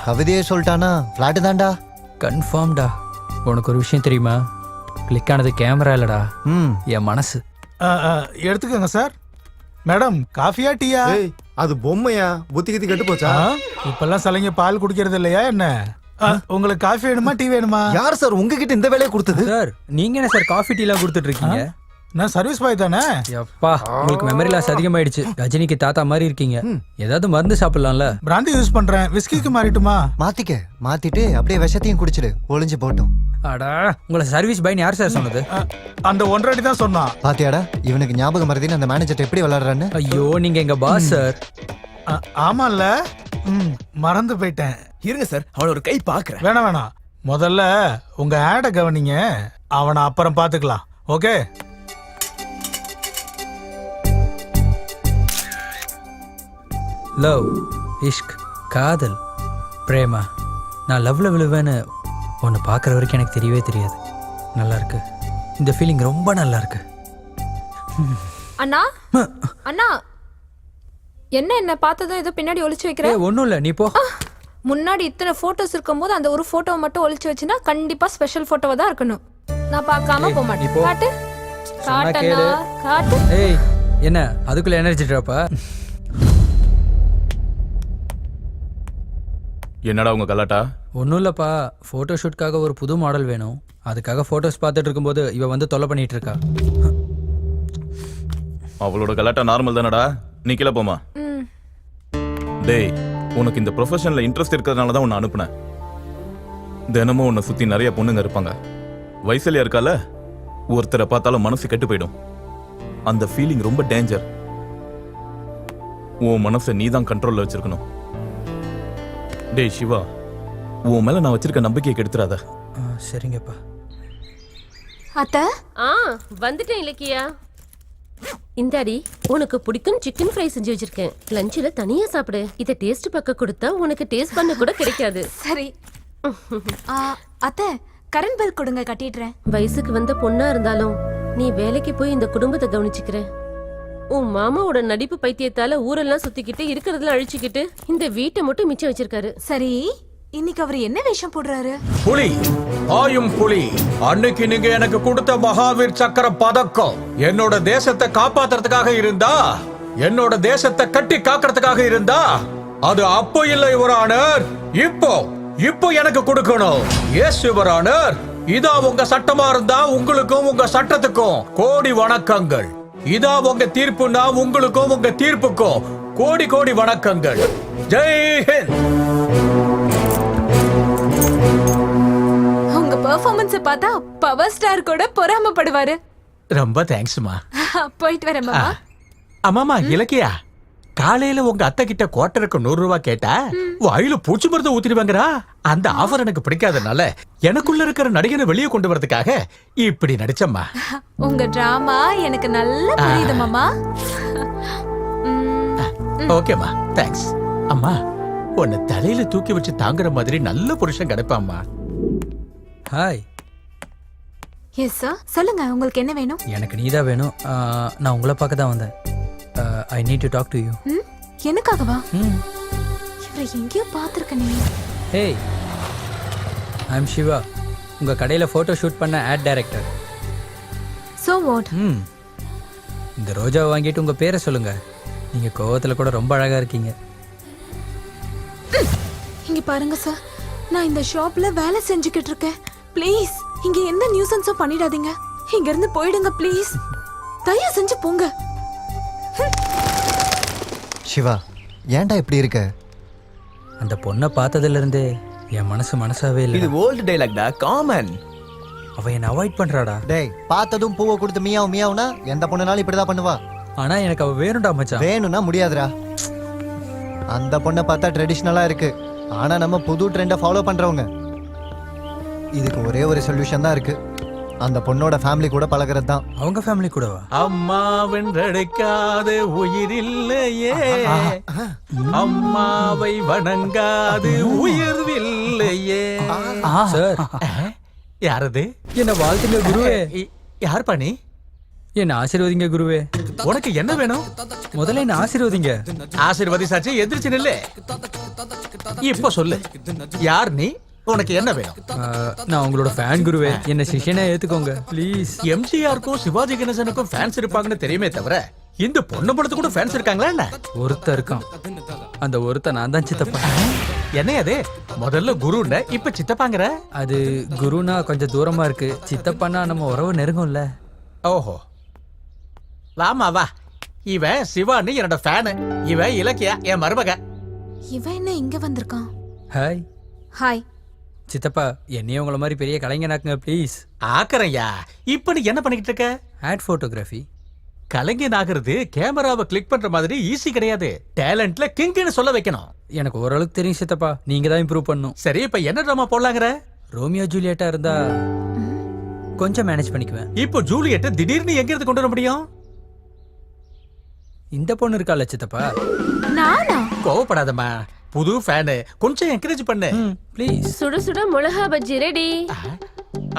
கவிதையே சொல்லிட்டானா? பிளாட் தான்டா. கன்ஃபார்ம்டா. உனக்கு ஒரு விஷயம் தெரியுமா? கிளிக் ஆனது கேமரா இல்லடா, என் மனசு. எடுத்துக்கோங்க சார். மேடம், காஃபியா டீயா? அது பொம்மையா? புத்தி கித்தி கெட்டு போச்சா? இப்பெல்லாம் சலைங்க பால் குடிக்கிறது இல்லையா என்ன? உங்களுக்கு காஃபி வேணுமா டீ வேணுமா? யார் சார் உங்ககிட்ட இந்த வேலையை கொடுத்தது? சார் நீங்க என்ன சார் காஃபி டீ எல்லாம் கொடுத்துட்டு இருக்கீங்க? நான் சர்வீஸ் பாய் தானே. அப்பா, உங்களுக்கு மெமரி லாஸ் அதிகமாயிடுச்சு. ரஜினிக்கு தாத்தா மாதிரி இருக்கீங்க. ஏதாவது மருந்து சாப்பிடலாம்ல? பிராந்தி யூஸ் பண்றேன். விஸ்கிக்கு மாறிட்டுமா? மாத்திட்டு அப்படியே விஷத்தையும் குடிச்சிடு, ஒளிஞ்சு போட்டும். அடா, உங்களை சர்வீஸ் பாய்னு யார் சார் சொன்னது? அந்த ஒன்றரை தான் சொன்னான். பாத்தியாடா, இவனுக்கு ஞாபகம் மறதின்னு அந்த மேனேஜர் எப்படி விளையாடுறான்னு. ஐயோ, நீங்க எங்க பாஸ் சார். ஆமால, மறந்து போயிட்டேன். இருங்க சார், அவள ஒரு கை பாக்குறேன். வேணாம், முதல்ல உங்க ஆட கவனிங்க, அவனை அப்புறம் பாத்துக்கலாம். ஓகே? லவ், இஷ்க், காதல், பிரேமா. நான் லவ்ல விழுவேன்னு ஒன்று பார்க்குற வரைக்கும் எனக்கு தெரியவே தெரியாது. நல்லா இருக்கு, இந்த ஃபீலிங் ரொம்ப நல்லா இருக்கு. அண்ணா, அண்ணா, என்ன பார்த்ததும் ஏதோ பின்னாடி ஒளிச்சு வைக்கிற? ஒன்றும் இல்லை, நீ போ. முன்னாடி இத்தனை போட்டோஸ் இருக்கும்போது அந்த ஒரு போட்டோவை மட்டும் ஒளிச்சு வச்சுன்னா கண்டிப்பா ஸ்பெஷல் போட்டோவா தான் இருக்கணும். நான் பார்க்காம போக மாட்டேன். காட்டு காட்டனா, காட்டு. ஏய், என்ன அதுக்குள்ள எனர்ஜி ட்ராப்பா? என்னடா உங்க கலாட்டா? ஒன்றும் இல்லைப்பா, ஃபோட்டோ ஷூட்காக ஒரு புது மாடல் வேணும். அதுக்காக ஃபோட்டோஸ் பார்த்துட்டு இருக்கும்போது இவ வந்து தொல்லை பண்ணிட்டு இருக்கா. அவளோட கலாட்டா நார்மல் தானடா. நீ கீழே போமா. டேய், உனக்கு இந்த ப்ரொஃபஷன்ல இன்ட்ரெஸ்ட் இருக்கிறதுனால தான் உன்னை அனுப்புனேன். தினமும் உன்னை சுத்தி நிறைய பொண்ணுங்க இருப்பாங்க. வயசுலயா இருக்கால, ஒருத்தரை பார்த்தாலும் மனசு கெட்டு போயிடும். அந்த ஃபீலிங் ரொம்ப டேஞ்சர். உன் மனசை நீ தான் கண்ட்ரோல்ல வச்சிருக்கணும். டேய் சிவா, உன் மேல நான் வச்சிருக்க நம்பிக்கையை கெடுத்துறாத. சரிங்கப்பா. அத்தை, வந்துட்டேன் இலக்கியா. இந்தாடி, உனக்கு பிடிக்கும் சிக்கன் ஃப்ரை செஞ்சு வச்சிருக்கேன். லஞ்சில தனியா சாப்பிடு. இதை டேஸ்ட் பக்க கொடுத்தா உனக்கு டேஸ்ட் பண்ண கூட கிடைக்காது. சரி. அத்தை, கரண்ட் பில் கொடுங்க, கட்டிடுறேன். வயசுக்கு வந்த பொண்ணா இருந்தாலும் நீ வேலைக்கு போய் இந்த குடும்பத்தை கவனிச்சுக்கிற. உன் மாமாவோட நடிப்பு பைத்தியத்தால ஊரெல்லாம் சுத்திக்கிட்டு இருக்கிறதுல அழிச்சுக்கிட்டு இந்த வீட்டை மட்டும் மிச்சம் வச்சிருக்காரு. சரி, இன்னைக்கு அவர் என்ன வேஷம் போடுறாரு? புலி, ஆயும் புலி. அன்னைக்கு நீங்க எனக்கு கொடுத்த மகாவீர் சக்கர பதக்கம் என்னோட தேசத்தை காப்பாத்துறதுக்காக இருந்தா, என்னோட தேசத்தை கட்டி காக்கிறதுக்காக இருந்தா, அது அப்போ இல்லை யுவர் ஆனர். இப்போ எனக்கு கொடுக்கணும். Yes your honour. இதா உங்க சட்டமா இருந்தா உங்களுக்கும் உங்க சட்டத்துக்கும் கோடி வணக்கங்கள். இதா உங்க தீர்ப்புனா உங்களுக்கும் உங்க தீர்ப்புக்கும் கோடி கோடி வணக்கங்கள். ஜெய் ஹிந்த். உங்க பெர்ஃபார்மன்ஸ் பார்த்தா பவர் ஸ்டார் கூட பொறாமப்படுவாரு. ரொம்ப தேங்க்ஸ்மா. போயிட்டு வரேன் மாமா. அம்மாமா இலக்கியா, காலையில உங்க அத்தை கிட்ட குவார்டருக்கு 100 ரூபாய் கேட்டா வாயில பூச்சி மருந்து ஊத்திடுவாங்கடா. அந்த ஆஃபர் எனக்கு பிடிக்காதனால எனக்குள்ள இருக்கிற நடிகனை வெளியே கொண்டு வரதுக்காக இப்படி நடிச்சம்மா. உங்க டிராமா எனக்கு நல்லா புரியுது மாமா. ஓகேமா, தேங்க்ஸ். அம்மா உன்னை தலையில தூக்கி வச்சு தாங்குற மாதிரி நல்ல புருஷன் கிடைப்பாம்மா. ஹாய். எஸ் சார், சொல்லுங்க உங்களுக்கு என்ன வேணும்? எனக்கு நீதான் வேணும். நான் உங்களை பார்க்க தான் வந்தேன். I need to talk to you. எனக்காகவா? இவரை எங்கேயோ பார்த்துருக்கனே. Hey, I am Siva. உங்கள் கடையில் ஃபோட்டோ ஷூட் பண்ண ஆட் டைரக்டர். So what? இந்த ரோஜாவை வாங்கிட்டு உங்கள் பேரை சொல்லுங்கள். நீங்கள் கோவத்தில் கூட ரொம்ப அழகாக இருக்கீங்க. இங்க பாருங்க சார், நான் இந்த ஷாப்ல வேலை செஞ்சுக்கிட்டு இருக்கேன். ப்ளீஸ் இங்க எந்த நியூசன்ஸும் பண்ணிடாதீங்க. இங்க இருந்து போயிடுங்க ப்ளீஸ். தயவு செஞ்சு போங்க. சிவா, ஏன்டா இப்படி இருக்க? அந்த பொண்ணை பார்த்ததுலேருந்தே என் மனசாவே இல்லை. இது ஓல்டு டைலாக்டா, காமன். அவ என்னை அவாய்ட் பண்றாடா. டேய், பார்த்ததும் பூவை கொடுத்து மியாவும் மியாவுனா எந்த பொண்ணுனாலும் இப்படிதான் பண்ணுவா. ஆனா எனக்கு அவ வேணும்டா மச்சான். வேணும்னா முடியாதுடா. அந்த பொண்ணை பார்த்தா ட்ரெடிஷ்னலா இருக்கு, ஆனா நம்ம புது ட்ரெண்டை ஃபாலோ பண்றவங்க. இதுக்கு ஒரே ஒரு சொல்யூஷன் தான் இருக்கு, அந்த பொண்ணோட ஃபேமிலி கூட பழகிறது தான். அவங்க ஃபேமிலி கூடவா? அம்மாவென்றழைக்காத உயிரில்லையே, அம்மாவை வணங்காது உயர்வில்லையே. சார், யாரது? என்ன வாழ்த்துங்க குருவே. யார் பண்ணி? என்ன ஆசீர்வதிங்க குருவே. உனக்கு என்ன வேணும்? முதல்ல என்ன ஆசீர்வதிங்க. ஆசீர்வதிசாச்சு, எந்திரிச்சு நில்லு. இப்ப சொல்லு, யார் நீ? உனக்கு என்ன வேணும்? நான் உங்களோட ஃபேன் குருவே. என்ன சிஷ்யனா ஏத்துக்கோங்க ப்ளீஸ். எம்ஜிஆருக்கும் சிவாஜி கணேசனுக்கும் ஃபேன்ஸ் இருப்பாங்கன்னு தெரியுமே தவிர இந்த பொண்ணு படத்து கூட ஃபேன்ஸ் இருக்காங்களா என்ன? ஒருத்தன் இருக்கான். அந்த ஒருத்தன் நான் தான் சித்தப்பா. என்ன அது? முதல்ல குருன்னு இப்ப சித்தப்பாங்கற? அது குருனா கொஞ்சம் தூரமா இருக்கு, சித்தப்பானா நம்ம உறவு நெருங்கும்ல. ஓஹோ, வாமா வா. இவன் சிவானி என்னோட ஃபேனு. இவன் இலக்கியா என் மருமக. இவன் என்ன இங்க வந்திருக்கான்? ஹாய். ஹாய். சித்தப்பா, என்னையும் உங்களை மாதிரி பெரிய கலைஞனாக்குங்க ப்ளீஸ். ஆக்கறையா? இப்ப நீ என்ன பண்ணிக்கிட்டு இருக்க? Ad photography. கலைஞன் ஆகிறது கேமராவை கிளிக் பண்ற மாதிரி ஈஸி கிடையாது. டேலண்ட்ல கிங்னு சொல்ல வைக்கணும். எனக்கு ஓரளவுக்கு தெரியும் சித்தப்பா, நீங்க தான் இம்ப்ரூவ் பண்ணும். சரி, இப்ப என்ன ட்ராமா போடலாங்கற? ரோமியோ ஜூலியட்டா இருந்தா கொஞ்சம் மேனேஜ் பண்ணிக்குவேன். இப்போ ஜூலியட்டை திடீர்னு எங்க இருந்து கொண்டு வர முடியும்? இந்த பொண்ணு இருக்கால சித்தப்பா. நானா? கோவப்படாதம்மா, புது ஃபேனு, கொஞ்சம் என்கரேஜ் பண்ணு ப்ளீஸ். சுட சுட மிளகா பஜ்ஜி ரெடி.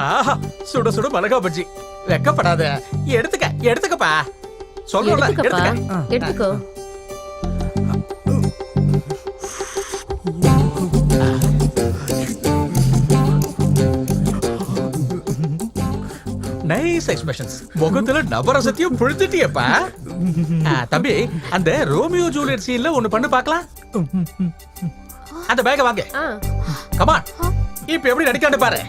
ஆஹா, சுட சுட மிளகா பஜ்ஜி. வெக்கப்படாத, எடுத்துக்கப்பா. சொல்றல, எடுத்துக்கோ. Nice expressions. முகத்துல நவரசத்தையும் புழுத்திட்டியப்பா. தம்பி, அந்த ரோமியோ ஜூலியட் சீன்ல ஒன்னு பண்ணு பார்க்கலாம். அந்த பேக்க வாங்க. கமான், இப்ப எப்படி நடிக்கான்னு பாரு.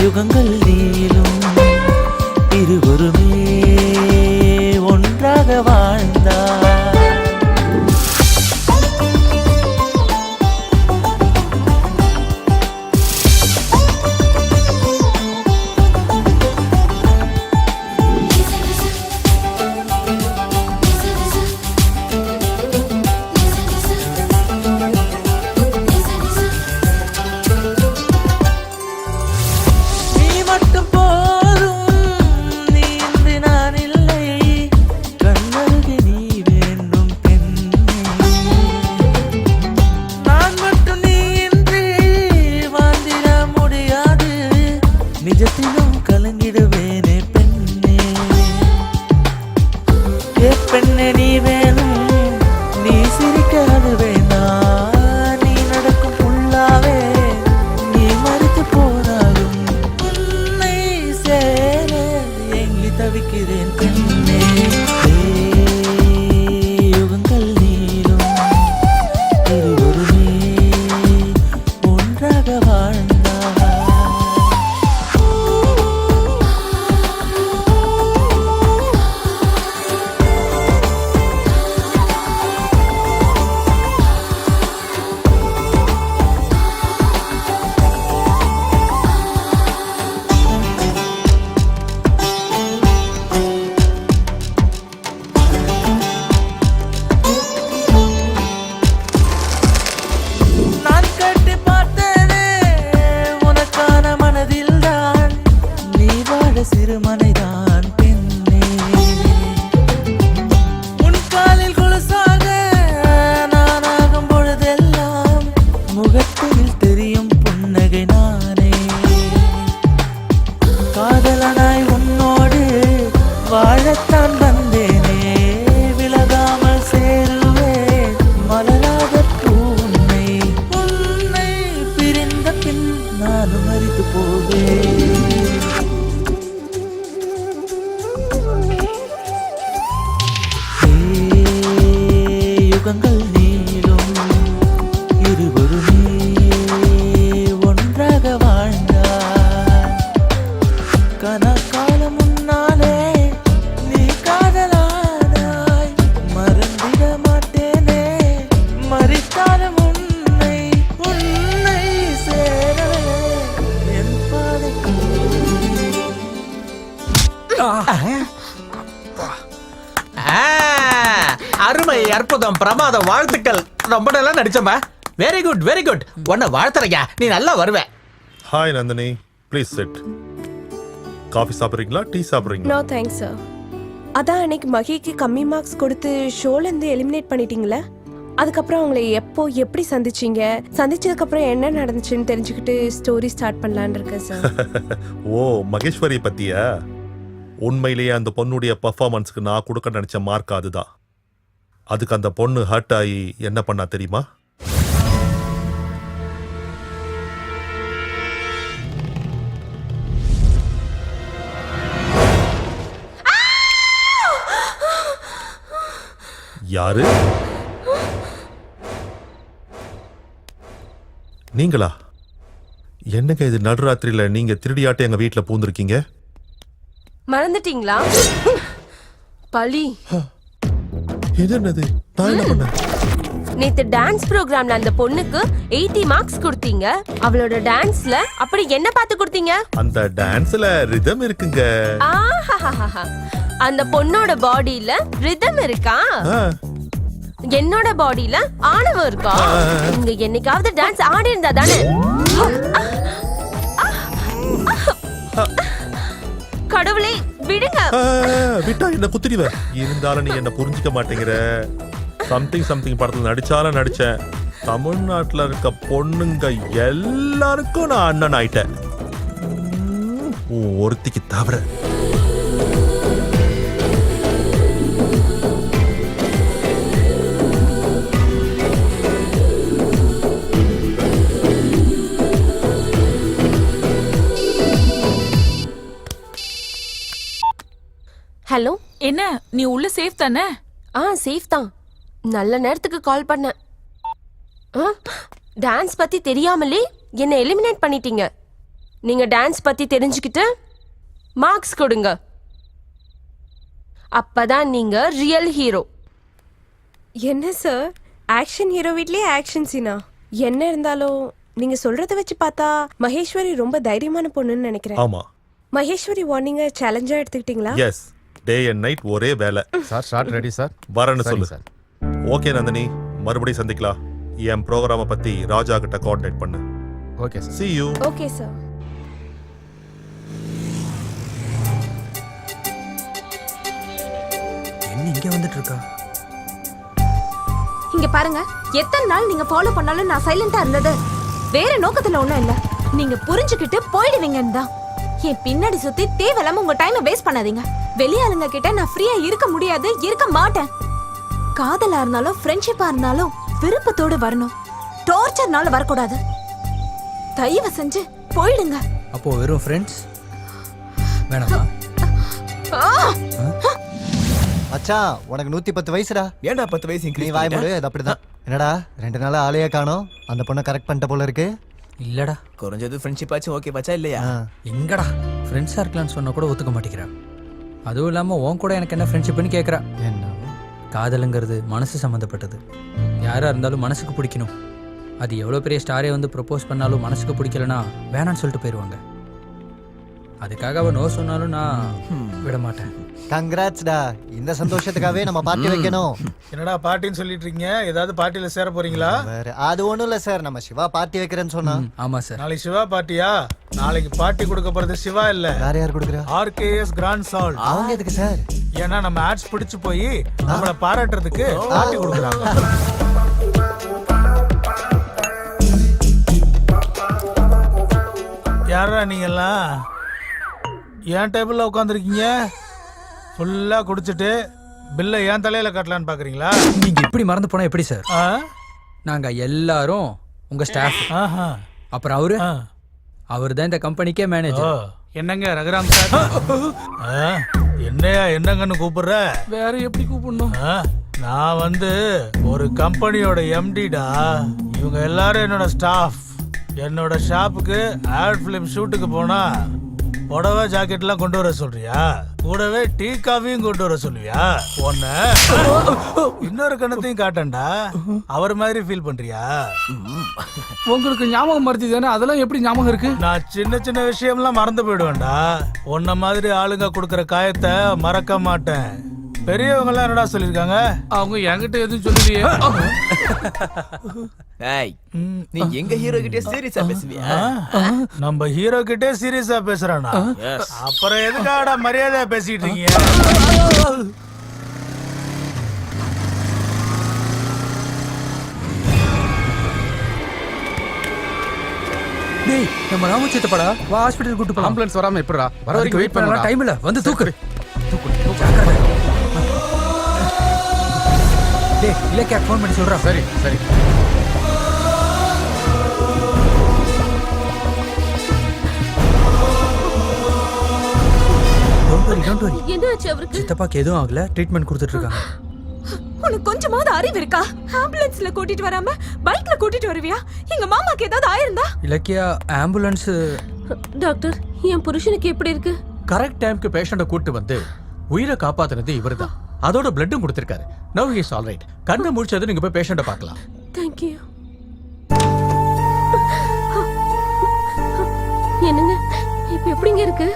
யுகங்கள் நீளும் இருவருமே ஒன்றாக வாழ்ந்தார். நீ மட்டும் வாழ்ந்தாய். நான் கட்டி பார்த்தேனே உனக்கான மனதில்தான், நீ வாழ சிறுமனைதான் பெண்ணே. உன் காலில் கொலுசாக நானாகும் பொழுதெல்லாம் முகத்தில் தெரியும் புன்னகை நானே. காதலனாய் உன்னோடு வாழத்தான் வந்தேனே, விலகாமல் சேருவேன் மலராக பூனை. உன்னை பிரிந்த பின் நானும் மரித்து போவேன். யுகங்கள் நீளும் இருவருமே ஒன்றாக வாழ்ந்தார். கனகாலம் முன்னாலே நீ காதலானாய், மறந்திட மாட்டேனே மறித்தாலும் உன்னை உன்னை சேரவே என் பாதை. அருமை, அற்புதம், பிரமாதம், வாழ்த்துக்கள். ரொம்ப நல்லா நடிச்சமா. Very good, very good. உன்னை வாழ்த்துறையா, நீ நல்லா வருவ. Hi Nandini, please sit. Coffee சாப்பிட்றீங்களா, டீ சாப்பிட்றீங்களா? No thanks sir. அதான் அன்னைக்கு மகிக்கு கம்மி மார்க்ஸ் கொடுத்து ஷோலேருந்து எலிமினேட் பண்ணிட்டீங்களே, அதுக்கப்புறம் அவங்களை எப்போ எப்படி சந்திச்சீங்க, சந்திச்சதுக்கப்புறம் என்ன நடந்துச்சுன்னு தெரிஞ்சுக்கிட்டு ஸ்டோரி ஸ்டார்ட் பண்ணலான்னு இருக்கேன் சார். ஓ, மகேஸ்வரி பத்தியா? உண்மையிலேயே அந்த பொண்ணுடைய பர்ஃபார்மன்ஸ்க்கு நான் கொடுக்க நினைச்ச மார்க் அதுதான். அதுக்கு அந்த பொண்ணு ஹர்ட் ஆகி என்ன பண்ணா தெரியுமா? யாரு? நீங்களா? என்னங்க இது, நடுராத்திரியில நீங்க திருடியாட்ட எங்க வீட்டுல பூந்திருக்கீங்க? மறந்துட்டீங்களா? பழி. இது என்னது? நான் என்ன பண்ணேன்? நேத்து டான்ஸ் ப்ரோக்ராம்ல அந்த பொண்ணுக்கு 80 மார்க்ஸ் கொடுத்தீங்க. அவளோட டான்ஸ்ல அப்படி என்ன பார்த்து கொடுத்தீங்க? அந்த டான்ஸ்ல ரிதம் இருக்குங்க. ஆஹாஹாஹா. அந்த பொண்ணோட பாடியில ரிதம் இருக்கா? என்னோட பாடியில ஆணவம் இருக்கா? நீங்க என்னைக்காவது டான்ஸ் ஆடி இருந்தா தானே? கடவுளே விடுங்க. விட்டா என்ன குத்திடுவ. இருந்தாலும் நீ என்ன புரிஞ்சுக்க மாட்டேங்கிற. சம்திங் படத்துல நடிச்சாலும் நடிச்சேன். தமிழ்நாட்டுல இருக்க பொண்ணுங்க எல்லாருக்கும் நான் அண்ணன் ஆயிட்டேன், ஒருத்திக்கு தவிர. ஹலோ, என்ன நீ உள்ள சேஃப் தானே? சேஃப் தான். நல்ல நேரத்துக்கு கால் பண்ணேன். டான்ஸ் பத்தி தெரியாமலே என்ன எலிமினேட் பண்ணிட்டீங்க. நீங்க டான்ஸ் பத்தி தெரிஞ்சுக்கிட்டு மார்க்ஸ் கொடுங்க. அப்பதான் நீங்க ரியல் ஹீரோ. என்ன சார், ஆக்ஷன் ஹீரோ வீட்லயே ஆக்ஷன் சீனா? என்ன இருந்தாலும் நீங்க சொல்றத வச்சு பார்த்தா மகேஸ்வரி ரொம்ப தைரியமான பொண்ணுன்னு நினைக்கிறேன். ஆமா. மகேஸ்வரி வார்னிங்க சேலஞ்சா எடுத்துக்கிட்டீங்களா? எஸ், டே அண்ட் நைட் ஒரே வேலை. Sir shot ready sir. வரேன்னு சொல்லு சார். ஓகே நந்தினி, மறுபடியும் சந்திக்கலாம். என் ப்ரோக்ராம பத்தி ராஜா கிட்ட கோஆர்டினேட் பண்ணு. Okay sir. See you. Okay sir. என்ன இங்கே வந்துட்டு இருக்கா? இங்க பாருங்க, எத்தனை நாள் நீங்க ஃபாலோ பண்ணாலும் நான் சைலண்டா இருந்தது வேற நோக்கத்துல ஒண்ணும் இல்ல. நீங்க புரிஞ்சுக்கிட்டு போயிடுவீங்கன்னு தான். என் பின்னாடி சுத்தி தேவையில்லாம உங்க டைமை வேஸ்ட் பண்ணாதீங்க. வெளியாளுங்க கிட்ட நான் ஃப்ரீயா இருக்க முடியாது, இருக்க மாட்டேன். காதலா இருந்தாலும் ஃப்ரெண்ட்ஷிப்பா இருந்தாலும் விருப்பத்தோடு வரணும், டார்ச்சர்னால வரக்கூடாது. தயவு செஞ்சு போயிடுங்க. அப்போ வெறும் ஃப்ரெண்ட்ஸ் வேணாமா? மச்சான், உனக்கு 110 வயசுடா. ஏன்டா 10 வயசு நீ வாய் மூடு. அது அப்படிதான். என்னடா 2 நாளா ஆளையே காணோம்? அந்த பொண்ணை கரெக்ட் பண்ணிட்ட போல இருக்கு. இல்லடா. குறைஞ்சது ஃப்ரெண்ட்ஷிப் ஆச்சு ஓகே பச்சா இல்லையா? எங்கடா ஃப்ரெண்ட்ஸாக இருக்கலாம்னு சொன்னா கூட ஒத்துக்க மாட்டேங்கிறா. அதுவும் இல்லாமல் உன் கூட எனக்கு என்ன ஃப்ரெண்ட்ஷிப்னு கேட்குறா. என்ன காதலுங்கிறது மனசு சம்மந்தப்பட்டது. யாராக இருந்தாலும் மனசுக்கு பிடிக்கணும். அது எவ்வளோ பெரிய ஸ்டாரே வந்து ப்ரப்போஸ் பண்ணாலும் மனசுக்கு பிடிக்கலனா வேணான்னு சொல்லிட்டு போயிடுவாங்க. அதுக்காக அவள் நோ சொன்னாலும் நான் விட மாட்டேன். கங்க்ராட்ஸ்டா. இந்த சந்தோஷத்துக்காகவே நம்ம பார்ட்டி வைக்கணும். என்னடா பார்ட்டின்னு சொல்லிட்டு இருக்கீங்க? ஏதாவது பார்ட்டியில சேர போறீங்களா? வேற அது ஒண்ணும் இல்ல சார், நம்ம சிவா பார்ட்டி வைக்கிறேன்னு சொன்னா. ஆமாம் சார். நாளைக்கு சிவா பார்ட்டியா? நாளைக்கு பார்ட்டி கொடுக்க போறது சிவா இல்ல, வேற யார் கொடுக்குறா? RKS grand salt. அவங்க எதுக்கு சார்? ஏன்னா நம்ம ஆட்ஸ் பிடிச்சு போய் நம்மள பாராட்டுறதுக்கு பார்ட்டி கொடுக்குறாங்க. யாரா நீங்கெல்லாம் என் டேபிள்ல உட்காந்துருக்கீங்க? ஃபுல்லா குடிச்சிட்டு பில்லை என் தலையில கட்டலான்னு பாக்குறீங்களா? நீங்க இப்படி மறந்து போனா எப்படி சார்? ஆ? நாங்க எல்லாரும் உங்க ஸ்டாஃப். ஆஹா. அப்புறம் அவர் தான் இந்த கம்பெனிக்கே ஓ, மேனேஜர். என்னங்க ரகுராம் சார்? என்னையா என்னங்கன்னு கூப்பிடுற? வேற எப்படி கூப்பிடணும்? நான் வந்து ஒரு கம்பெனியோட MDடா. இவங்க எல்லாரும் என்னோட ஸ்டாஃப். என்னோட ஷாப்புக்கு ஆட் ஃபிலிம் ஷூட்டுக்கு போனா புடவை ஜாக்கெட்லாம் கொண்டு வர சொல்றியா? கூடவே டீ காஃபியும் கொண்டு வர சொல்லுவியா? ஒன்னு இன்னொரு கணத்தையும் காட்டண்டா. அவர் மாதிரி ஃபீல் பண்றியா? உங்களுக்கு ஞாபகம் மறதி தானே, அதெல்லாம் எப்படி ஞாபகம் இருக்கு? நான் சின்ன சின்ன விஷயம்லாம் மறந்து போயிடுவேன்டா. உன்ன மாதிரி ஆளுங்க கொடுக்கற காயத்தை மறக்க மாட்டேன். பெரியவங்க எல்லாம் என்னடா சொல்லிருக்காங்க? அவங்க என்கிட்ட எதுவும் சொல்லலையே. ஏய், நீ எங்க ஹீரோ கிட்டே சீரியஸா பேசுவியா? நம்ம ஹீரோ கிட்டே சீரியஸா பேசுறானா? அப்புறம் எதுக்காடா மரியாதையா பேசிட்டு இருக்கீங்க? டேய், நம்ம ராமு சித்தப்படா, வா ஹாஸ்பிடல் கூட்டி போலாம். ஆம்புலன்ஸ் வராம எப்படிடா? வர வரைக்கும் வெயிட் பண்ணலாம். டைம் இல்ல, வந்து தூக்கு. டேய், இலக்கியா ஃபோன் பண்ணி சொல்றா. சரி சரி. Don't worry. என்னாச்சு அவருக்கு? சித்தப்பாக்கு எதுவும் ஆகல, ட்ரீட்மெண்ட் கொடுத்துட்டு இருக்காங்க. உனக்கு கொஞ்சமாவது அறிவு இருக்கா? ஆம்புலன்ஸ்ல கூட்டிட்டு வராம பைக்ல கூட்டிட்டு வருவியா? எங்க மாமாக்கு ஏதாவது ஆயிருந்தா? இலக்கியா, ஆம்புலன்ஸ். டாக்டர், என் புருஷனுக்கு எப்படி இருக்கு? கரெக்ட் டைம்க்கு பேஷண்ட கூட்டி வந்து உயிரை காப்பாத்துனது இவர்தான். அதோட பிளட்டும் கொடுத்திருக்காரு. Now he is all right. கண்ணை முடிச்சது நீங்க போய் பேஷண்ட பார்க்கலாம். Thank you. என்னங்க இப்ப எப்படிங்க இருக்கு?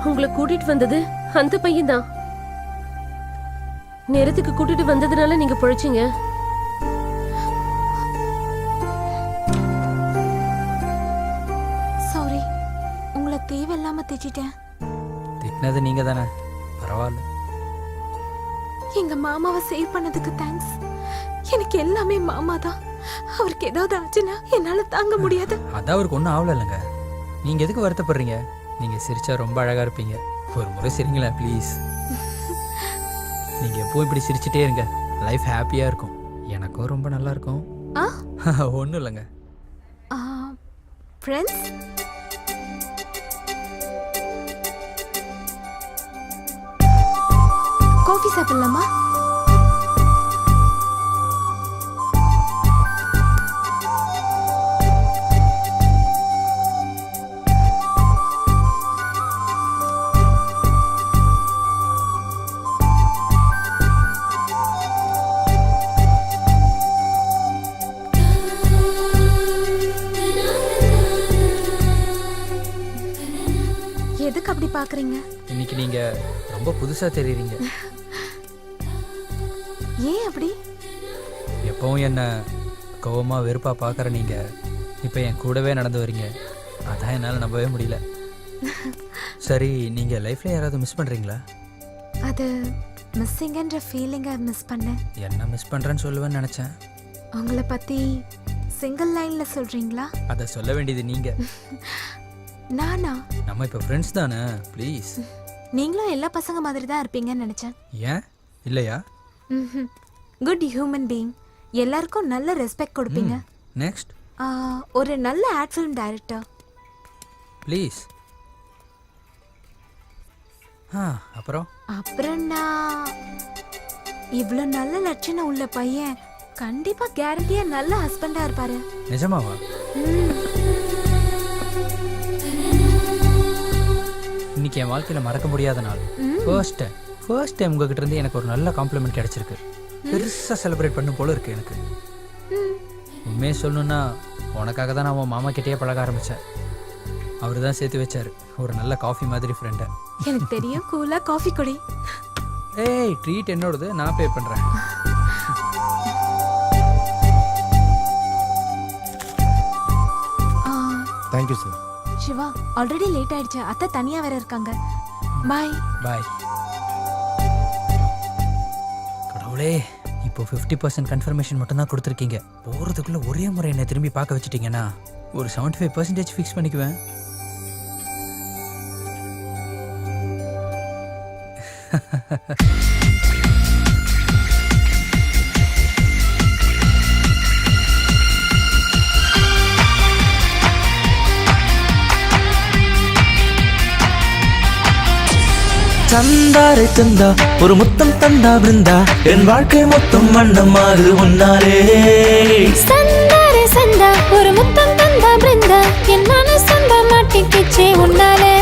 உங்களை கூட்டிட்டு வந்தது அந்த பையன் தான். நேரத்துக்கு கூட்டிட்டு வந்ததுனால நீங்க பொழைச்சீங்க. சாரி, உங்களை தேவையில்லாம திட்டிட்டேன். திட்டினது நீங்க தானே, பரவாயில்ல. எங்க மாமாவை சேவ் பண்ணதுக்கு தேங்க்ஸ். எனக்கு எல்லாமே மாமா தான். அவருக்கு ஏதாவது ஆச்சுன்னா என்னால தாங்க முடியாது. அதான் அவருக்கு ஒன்றும் ஆகல இல்லைங்க. நீங்க எதுக்கு வருத்தப்படுறீங்க? நீங்க சிரிச்சா ரொம்ப அழகா இருப்பீங்க. ஒரு முறை சிரிங்களேன் ப்ளீஸ். நீங்க எப்பவும் இப்படி சிரிச்சிட்டே இருங்க, லைஃப் ஹாப்பியா இருக்கும். எனக்கும் ரொம்ப நல்லா இருக்கும். ஒன்றும் இல்லைங்க. ஃப்ரெண்ட்ஸ், காஃபி சாப்பிடலாமா? எதுக்கு அப்படி பாக்குறீங்க? இன்னைக்கு நீங்க ரொம்ப புதுசா தெரியுறீங்க. ஏன் அப்படி? எப்பவும் என்ன கோவமா வெறுப்பா பார்க்குற நீங்க இப்போ என் கூடவே நடந்து வரீங்க. அதான் என்னால் நம்பவே முடியல. சரி, நீங்க லைஃப்ல யாராவது மிஸ் பண்றீங்களா? அது மிஸ்ஸிங்கன்ற ஃபீலிங்கை மிஸ் பண்ணேன். என்ன மிஸ் பண்றேன்னு சொல்லுவேன்னு நினைச்சேன். உங்களை பத்தி சிங்கிள் லைன்ல சொல்றீங்களா? அதை சொல்ல வேண்டியது நீங்க. நானா? நம்ம இப்போ ஃப்ரெண்ட்ஸ் தானே, ப்ளீஸ். நீங்களும் எல்லா பசங்க மாதிரி தான் இருப்பீங்கன்னு நினைச்சேன். ஏன் இல்லையா? Good human being. எல்லாருக்கும் நல்ல ரெஸ்பெக்ட் கொடுப்பீங்க. நெக்ஸ்ட், ஒரு நல்ல ஆட் ஃபிலிம் டைரக்டர். ப்ளீஸ். அப்புறம் நான் இவ்வளோ நல்ல லட்சணம் உள்ள பையன் கண்டிப்பா கேரண்டியா நல்ல ஹஸ்பண்டா இருப்பாரு. நிஜமாவா? இன்னைக்கு என் வாழ்க்கையில மறக்க முடியாத நாள். ஃபர்ஸ்ட் டைம் உங்ககிட்ட இருந்து எனக்கு ஒரு நல்ல காம்ப்ளிமெண்ட் கிடைச்சிருக்கு. பெருசா செலிப்ரேட் பண்ணும் போல இருக்கு எனக்கு. உண்மையை சொல்லணும்னா உனக்காக தான் நான் உன் மாமா கிட்டேயே பழக ஆரம்பித்தேன். அவர் தான் சேர்த்து வச்சார் ஒரு நல்ல காஃபி மாதிரி ஃப்ரெண்டை. எனக்கு தெரியும், கூலா காஃபி குடி. ஏய், ட்ரீட் என்னோடது, நான் பே பண்ணுறேன். Thank you sir. Shiva, already late ஆயிடுச்சு. அத்தை தனியா வேற இருக்காங்க. பாய். பாய். கடவுளே, இப்போ 50% கன்ஃபர்மேஷன் மட்டும் தான் கொடுத்துருக்கீங்க. போகிறதுக்குள்ளே ஒரே முறை என்னை திரும்பி பார்க்க வச்சுட்டீங்கன்னா ஒரு 75% ஃபிக்ஸ் பண்ணிக்குவேன். சந்தாரை தந்தா ஒரு முத்தம் தந்தா பிருந்தா என் வாழ்க்கை மொத்தம் வண்ணமாகுது உன்னாலே. சந்தாரே சந்தா ஒரு முத்தம் தந்தா பிருந்தா என் மனசந்த மாட்டிக்கிச்சே உன்னாலே.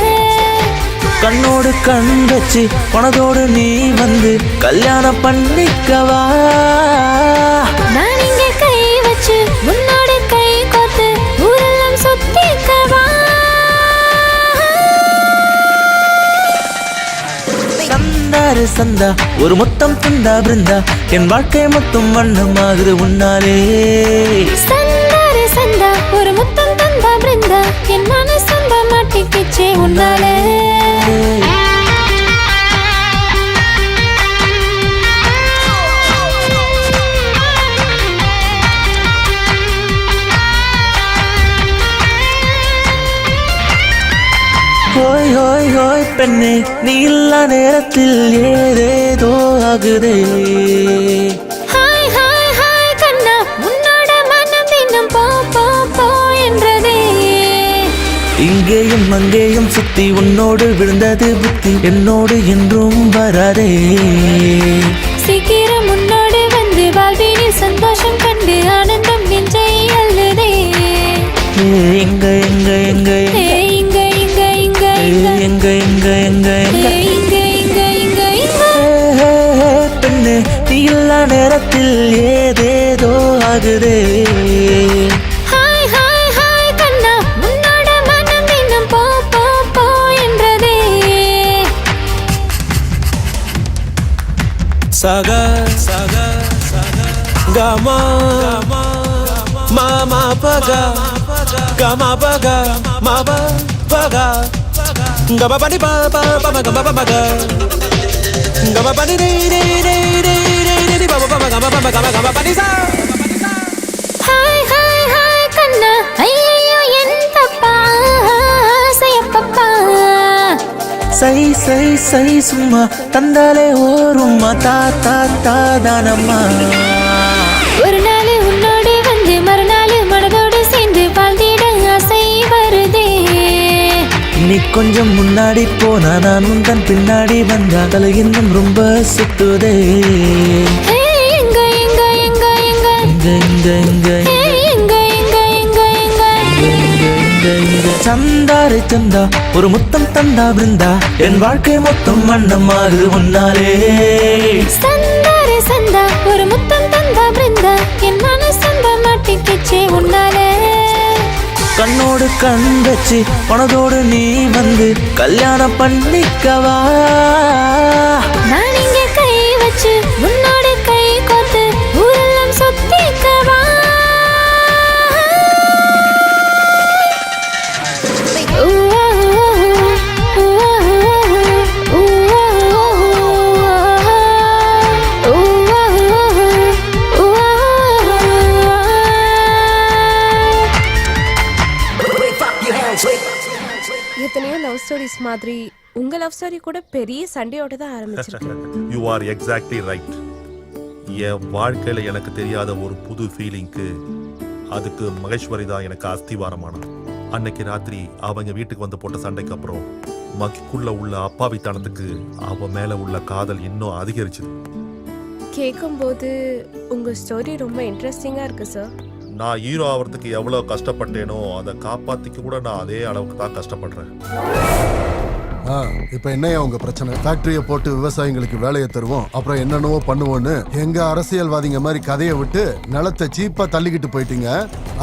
கண்ணோடு கண் வச்சு பணத்தோடு நீ வந்து கல்யாணம் பண்ணிக்கவா. நான் இங்கே கை வச்சு முன்னோடு கை கோத்து ஊரெல்லாம் சுத்திக்கவா. சந்தாரு சந்தா ஒரு முத்தம் தந்தா பிருந்தா என் வாழ்க்கை மொத்தம் வண்ணமாகுது உன்னாலே. சந்தாரே சந்தா ஒரு முத்தம் தந்தா பிருந்தா என் மனசந்த மாட்டிக்கிச்சே உன்னாலே. ஹோய் ஹோய் ஹோய் பெண்ணே, நீ இல்லா நேரத்தில் ஏதேதோ ஆகுதே. ஹாய் ஹாய் ஹாய் கண்ணா, உன்னோட மனம் தினம் போ போ போ என்றதே. இங்கேயும் அங்கேயும் சுத்தி உன்னோடு விழுந்தது புத்தி, என்னோடு என்றும் வராதே. சீக்கிரம் உன்னோடு வந்து வாழ்வினில் சந்தோஷம் கண்டு ஆனந்தம் நெஞ்சை அள்ளுதே. எங்க எங்க எங்க இங்க இங்க இங்க எங்க எங்க எங்க இங்க இங்க இங்க இங்க. பெண்ணே, நீ இல்லா நேரத்தில் ஏதேதோ ஆகுதே. ஹாய் ஹாய் ஹாய் கண்ணா, உன்னோட மனம் தினம் போ போ போ என்றதே. சக சக கமா மாமா பக கமா பக மாப பக கப பனி ப ப ப கப ப பக கப பனி ரே ரே ரே ரே ரே ரே பப பப கப பப கப கப பனி சா. ஹாய் ஹாய் ஹாய் கண்ணா, ஐயோ என் தப்பா செய்யப்பப்பா. சை சை சை சும்மா தந்தாலே ஓரும்மா தா தா தா தானம்மா. ஒரு நாள் உன்னோடு வந்து மறுநாள் மனதோடு சேர்ந்து வாழ்ந்திட ஆசை வருதே. நீ கொஞ்சம் முன்னாடி போனா நான் உந்தன் பின்னாடி வந்தா தலை இன்னும் ரொம்ப சுத்துதே. எங்க எங்க எங்க எங்க இங்க இங்க இங்க எங்க எங்க எங்க எங்க. சந்தாரை தந்தா ஒரு முத்தம் தந்தா பிருந்தா என் வாழ்க்கை மொத்தம் வண்ணமாகுது உன்னாலே. சந்தாரே சந்தா ஒரு முத்தம் தந்தா பிருந்தா என் மனசந்த மாட்டிக்கிச்சே உன்னாலே. கண்ணோடு கண் வச்சு பணத்தோடு நீ வந்து கல்யாணம் பண்ணிக்கவா. நான் இங்கே கை வச்சு முன்னோடு கை கோத்து ஊரெல்லாம் சுத்திக்கவா. எத்தனையோ லவ் ஸ்டோரிஸ் மாதிரி உங்க லவ் ஸ்டோரி கூட பெரிய சண்டையோட தான் ஆரம்பிச்சிருக்கு. You are exactly right. என் வாழ்க்கையில எனக்கு தெரியாத ஒரு புது ஃபீலிங்க்கு அதுக்கு மகேஸ்வரி தான் எனக்கு அஸ்திவாரமானா. அன்னைக்கு ராத்திரி அவங்க வீட்டுக்கு வந்து போட்ட சண்டைக்கு அப்புறம் மகிக்குள்ள உள்ள அப்பாவித்தனத்துக்கு அவ மேல உள்ள காதல் இன்னும் அதிகரிச்சது. கேட்கும்போது உங்கள் ஸ்டோரி ரொம்ப இன்ட்ரெஸ்டிங்காக இருக்குது சார். நான் ஹீரோ ஆகிறதுக்கு எவ்வளவு கஷ்டப்பட்டேனோ அதை காப்பாத்திக்க கூட நான் அதே அளவுக்கு தான் கஷ்டப்படுறேன். இப்ப என்னையா உங்க பிரச்சனை? ஃபேக்டரியை போட்டு விவசாயிகளுக்கு வேலையை தருவோம், அப்புறம் என்னென்னவோ பண்ணுவோன்னு எங்க அரசியல்வாதிங்க மாதிரி கதையை விட்டு நிலத்தை சீப்பா தள்ளிக்கிட்டு போயிட்டீங்க.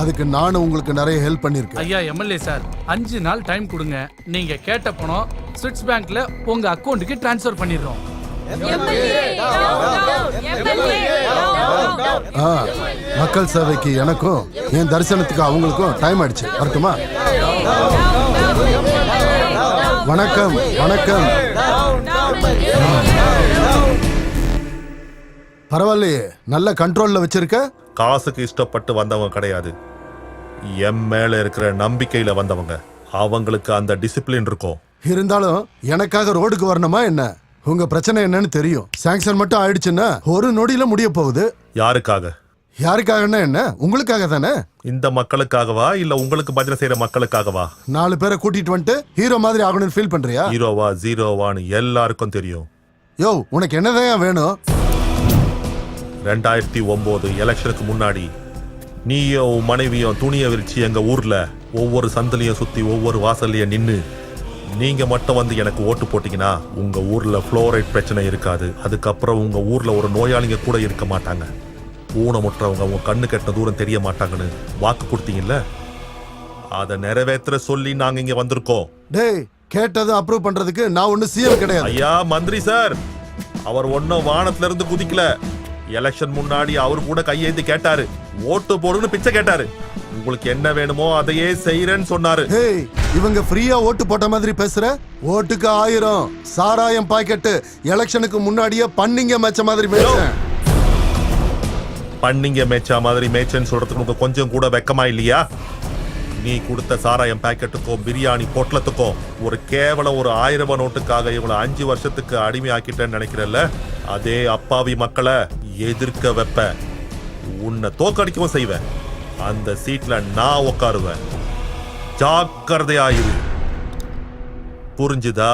அதுக்கு நானும் உங்களுக்கு நிறைய ஹெல்ப் பண்ணிருக்கேன். ஐயா எம்எல்ஏ சார், 5 நாள் டைம் கொடுங்க. நீங்க கேட்ட பணம் ஸ்விட்ச் பேங்க்ல உங்க அக்கௌண்ட்டுக்கு டிரான்ஸ்ஃபர் பண்ணிடுறோம். மக்கள் சேவைக்கு எனக்கும் என் தரிசனத்துக்கு அவங்களுக்கும் டைம் ஆயிடுச்சு. வரட்டுமா? வணக்கம் வணக்கம். பரவாயில்லையே, நல்ல கண்ட்ரோல்ல வச்சிருக்க. காசுக்கு இஷ்டப்பட்டு வந்தவங்க கிடையாது, என் மேல இருக்கிற நம்பிக்கையில வந்தவங்க. அவங்களுக்கு அந்த டிசிப்ளின் இருக்கும். இருந்தாலும் எனக்காக ரோடுக்கு வரணுமா என்ன? உங்க பிரச்சனை என்னன்னு தெரியும். சாங்ஷன் மட்டும் ஆயிடுச்சுன்னா ஒரு நொடியில முடிய போகுது. யாருக்காக? யாருக்காகன்னா என்ன? உங்களுக்காக தானே. இந்த மக்களுக்காகவா இல்ல உங்களுக்கு பஜனை செய்யற மக்களுக்காகவா? 4 பேரை கூட்டிட்டு வந்துட்டு ஹீரோ மாதிரி ஆகணும்னு ஃபீல் பண்றியா? ஹீரோவா ஜீரோவான்னு எல்லாருக்கும் தெரியும். யோ, உனக்கு என்னதான் வேணும்? 2009 எலெக்ஷனுக்கு முன்னாடி நீயும் உன் மனைவியும் துணியை விரிச்சு எங்க ஊர்ல ஒவ்வொரு சந்தலையும் சுத்தி ஒவ்வொரு வாசல்லையும் நின்னு நீங்க மட்டும் வந்து எனக்கு ஓட்டு போட்டீங்கன்னா உங்க ஊர்ல புளோரைட் பிரச்சனை இருக்காது. அதுக்கப்புறம் உங்க ஊர்ல ஒரு நோயாளிங்க கூட இருக்க மாட்டாங்க. ஊனமுற்றவங்க உங்க கண்ணு கெட்ட தூரம் தெரிய மாட்டாங்கன்னு வாக்கு கொடுத்தீங்கல்ல, அதை நிறைவேற்ற சொல்லி நாங்க இங்க வந்திருக்கோம். டேய், கேட்டது அப்ரூவ் பண்றதுக்கு நான் ஒண்ணு சிஎம் கிடையாது. ஐயா மந்திரி சார், அவர் ஒன்னும் வானத்துல இருந்து குதிக்கல. எலெக்ஷன் முன்னாடி அவர் கூட கையேந்தி கேட்டாரு, ஓட்டு போடுன்னு பிச்சை கேட்டாரு. உங்களுக்கு என்ன வேணுமோ அதையே செய்யறேன்னு சொன்னாரு. ஹேய், இவங்க ஃப்ரீயா ஓட்டு போட்ட மாதிரி பேசுற. ஓட்டுக்கு 1000 சாராயம் பாக்கெட்டு எலெக்ஷனுக்கு முன்னாடியே பண்ணிங்க மேட்ச மாதிரி மேய்ச்சேன். பண்ணிங்க மேய்ச்சா மாதிரி மேய்ச்சேன்னு சொல்றதுக்கு உங்களுக்கு கொஞ்சம் கூட வெக்கமா இல்லையா? நீ கொடுத்த சாராயம் பாக்கெட்டுக்கும் பிரியாணி பொட்டலத்துக்கும் ஒரு கேவலம் ஒரு 1000 ரூபாய் நோட்டுக்காக இவ்வளவு 5 வருஷத்துக்கு அடிமை ஆக்கிட்டேன்னு நினைக்கிறல்ல, அதே அப்பாவி மக்களை எதிர்க்க வைப்ப, உன்னை தோக்கடிக்கவும் செய்வேன். அந்த சீட்ல நான் உட்காருவேன். ஜாக்கிரதையாயிரு, புரிஞ்சுதா?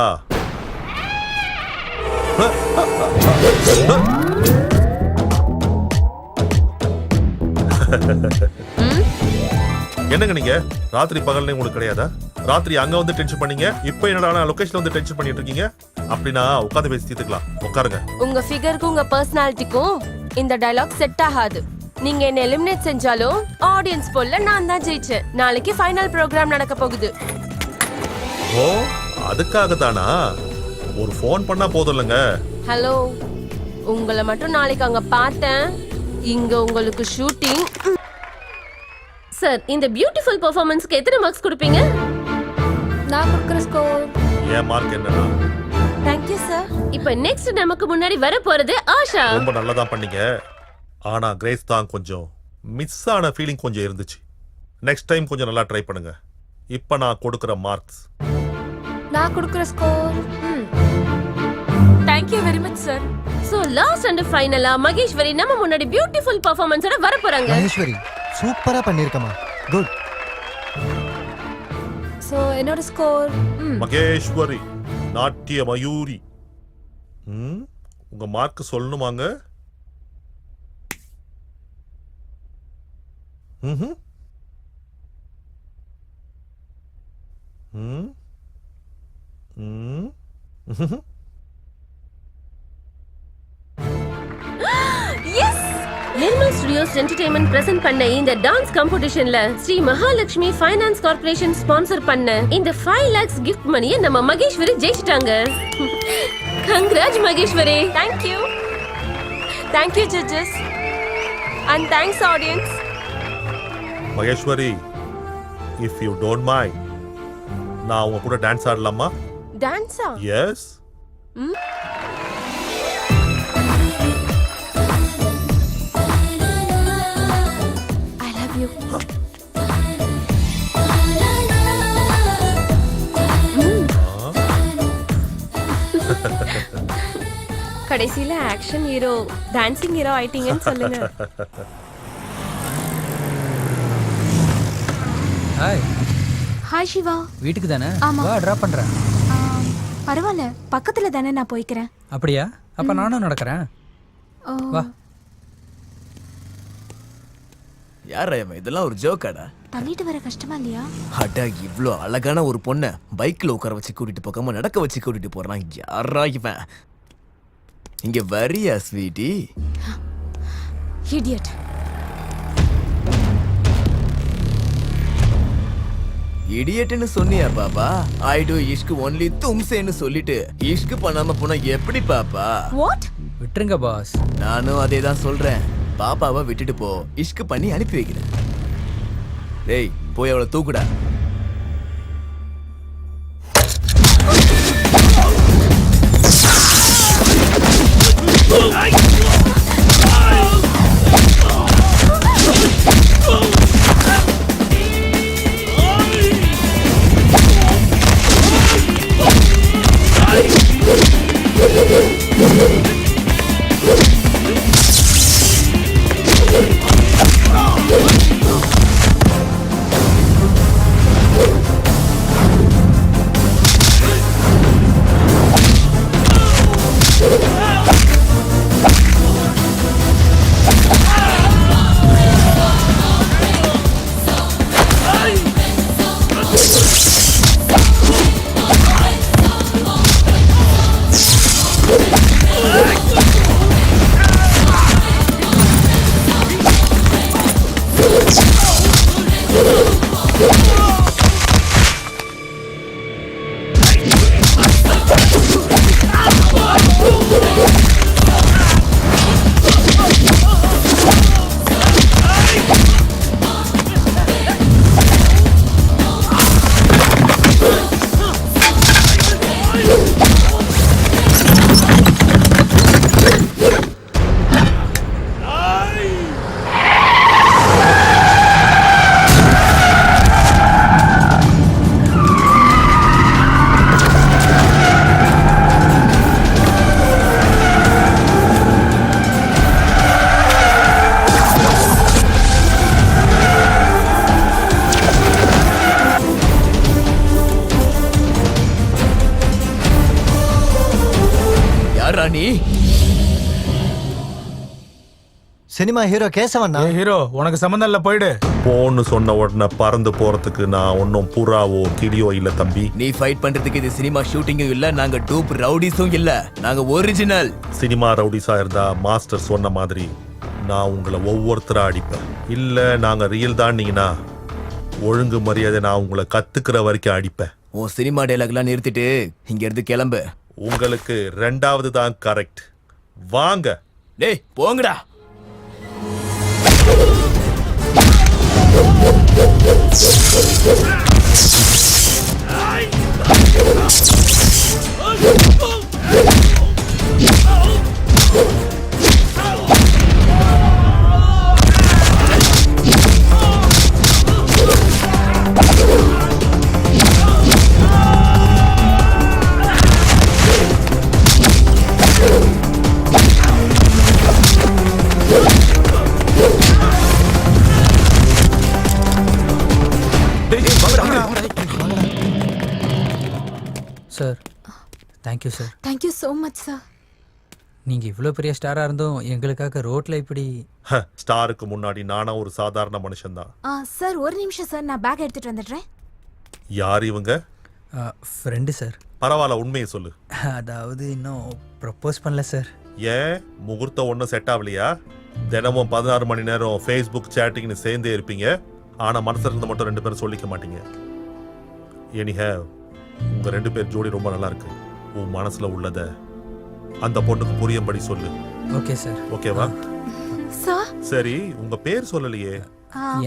என்னங்க நீங்க ராத்திரி பகல்னே உங்களுக்கு கிடையாதா? ராத்திரி அங்க வந்து டென்ஷன் பண்ணீங்க, இப்போ என்னடா லொகேஷன்ல வந்து டென்ஷன் பண்ணிட்டு இருக்கீங்க? அப்படின்னா உட்காந்து பேசி தீர்த்துக்கலாம். உட்காருங்க. உங்க ஃபிகருக்கும் உங்க பர்சனாலிட்டிக்கும் இந்த டயலாக் செட் ஆகாது. நீங்க என்ன எலிமினேட் செஞ்சாலும் ஆடியன்ஸ் போல்ல நான் தான் ஜெயிச்சேன். நாளைக்கு ஃபைனல் ப்ரோக்ராம் நடக்க போகுது. ஓ, அதுக்காக தானா? ஒரு ஃபோன் பண்ணா போதும் இல்லங்க. ஹலோ, உங்களை மட்டும் நாளைக்கு அங்க பார்த்தேன். இங்க உங்களுக்கு ஷூட்டிங். சார், இந்த பியூட்டிஃபுல் பெர்ஃபார்மன்ஸ்க்கு எத்தனை மார்க்ஸ் கொடுப்பீங்க? நான் கொடுக்குற ஸ்கோர். என் மார்க் என்னன்னா? Thank you sir. இப்போ நெக்ஸ்ட் நமக்கு முன்னாடி வர போறது ஆஷா. ரொம்ப நல்லதா பண்ணீங்க. ஆனா கிரேஸ் தான் கொஞ்சம் மிஸ் ஆன ஃபீலிங் கொஞ்சம் இருந்துச்சு. நெக்ஸ்ட் டைம் கொஞ்சம் நல்லா ட்ரை பண்ணுங்க. இப்போ நான் கொடுக்குற மார்க்ஸ். நான் கொடுக்குற score. Thank you very much sir. So last and ஃபைனலா மகேஸ்வரி நம்ம முன்னாடி பியூட்டிஃபுல் பெர்ஃபார்மன்ஸோட வர போறாங்க. மகேஸ்வரி சூப்பரா பண்ணிருக்கமா. குட். சோ என்னோட ஸ்கோர் மகேஸ்வரி நாட்டிய மயூரி. உங்க மார்க் சொல்லணுமாங்க? நிர்மல் ஸ்டுடியோஸ் என்டர்டெயின்மெண்ட் பிரசன்ட் பண்ண இந்த டான்ஸ் காம்படிஷன்ல Sri Mahalakshmi finance corporation sponsor பண்ண இந்த 5 lakhs gift மணியை நம்ம மகேஸ்வரி ஜெயிச்சிட்டாங்க. Congrats Maheswari. Thank you. Thank you judges and thanks audience. Maheswari, if you don't mind, நான் உங்க கூட டான்ஸ் ஆடலாமா? டான்ஸா? எஸ். கடைசியில ஆக்ஷன் ஹீரோ டான்சிங் ஹீரோ ஆயிட்டீங்கன்னு சொல்லுங்க. ஹாய். ஹாய் சிவா. வீட்டுக்கு தானே? ஆமா. வா, டிராப் பண்றேன். பரவாயில்ல, பக்கத்துல தானே, நான் போய்க்கிறேன். அப்படியா? அப்ப நானும் நடக்கிறேன். வா. யாரா இவன்? இதெல்லாம் ஒரு ஜோக்காடா? தள்ளிட்டு வர கஷ்டமா இல்லையா? அடா, இவ்ளோ அழகான ஒரு பொண்ண பைக்ல உட்கார வச்சு கூட்டிட்டு போகாம நடக்க வச்சு கூட்டிட்டு போறான். யாரா இவன்? இங்க வரியா ஸ்வீட்டி? இடியட். இடியட்னு சொன்னியா பாப்பா? ஐ டு இஷ்க் ஒன்லி தும்சேன்னு சொல்லிட்டு இஷ்க் பண்ணாம போனா எப்படி பாப்பா? வாட்? விட்டுருங்க பாஸ். நானும் அதே தான் சொல்றேன். பாப்பாவை விட்டுட்டு போ, இஷ்க் பண்ணி அனுப்பி வைக்கிறேன். டேய், போய் அவளை தூக்குடா. ராணி, சினிமா ஹீரோ கேசவன். ஹீரோ உனக்கு சம்பந்தம் இல்ல, போயிடு. போன்னு சொன்ன உடனே பறந்து போறதுக்கு நான் ஒன்னும் புறாவோ கிளியோ இல்ல தம்பி. நீ ஃபைட் பண்றதுக்கு இது சினிமா ஷூட்டிங்கும் இல்ல, நாங்க டூப் ரவுடிஸும் இல்ல, நாங்க ஒரிஜினல். சினிமா ரவுடிஸா இருந்தா மாஸ்டர் சொன்ன மாதிரி நான் உங்களை ஒவ்வொருத்தரா அடிப்பேன். இல்ல நாங்க ரியல் தான்னீங்கன்னா ஒழுங்கு மரியாதை நான் உங்களை கத்துக்கிற வரைக்கும் அடிப்பேன். உன் சினிமா டைலாக்லாம் நிறுத்திட்டு இங்க இருந்து கிளம்பு. உங்களுக்கு ரெண்டாவது தான் கரெக்ட். வாங்க. டேய் போங்கடா. Sir, thank you sir. Thank you so much sir. நீங்கள் இவ்வளோ பெரிய ஸ்டாராக இருந்தும் எங்களுக்காக ரோட்டில் இப்படி. ஸ்டாருக்கு முன்னாடி நானா ஒரு சாதாரண மனுஷன்தான். சார் ஒரு நிமிஷம் சார், நான் பேக் எடுத்துட்டு வந்துடுறேன். யார் இவங்க? Friend sir. பரவாயில்ல, உண்மையை சொல்லு. அதாவது இன்னும் ப்ரப்போஸ் பண்ணல சார். ஏன் முகூர்த்தம் ஒன்றும் செட் ஆகலையா? தினமும் 16 மணி நேரம் ஃபேஸ்புக் சேட்டிங்னு சேர்ந்தே இருப்பீங்க, ஆனால் மனசுல இருந்து மட்டும் 2 பேரும் சொல்லிக்க மாட்டீங்க. எனிஹேவ், உங்க 2 பேர் ஜோடி ரொம்ப நல்லா இருக்கு. உன் மனசுல உள்ளத அந்த பொண்ணுக்கு புரியும்படி சொல்லு. Okay sir. ஓகேவா? சார் சரி, உங்க பேர் சொல்லலையே.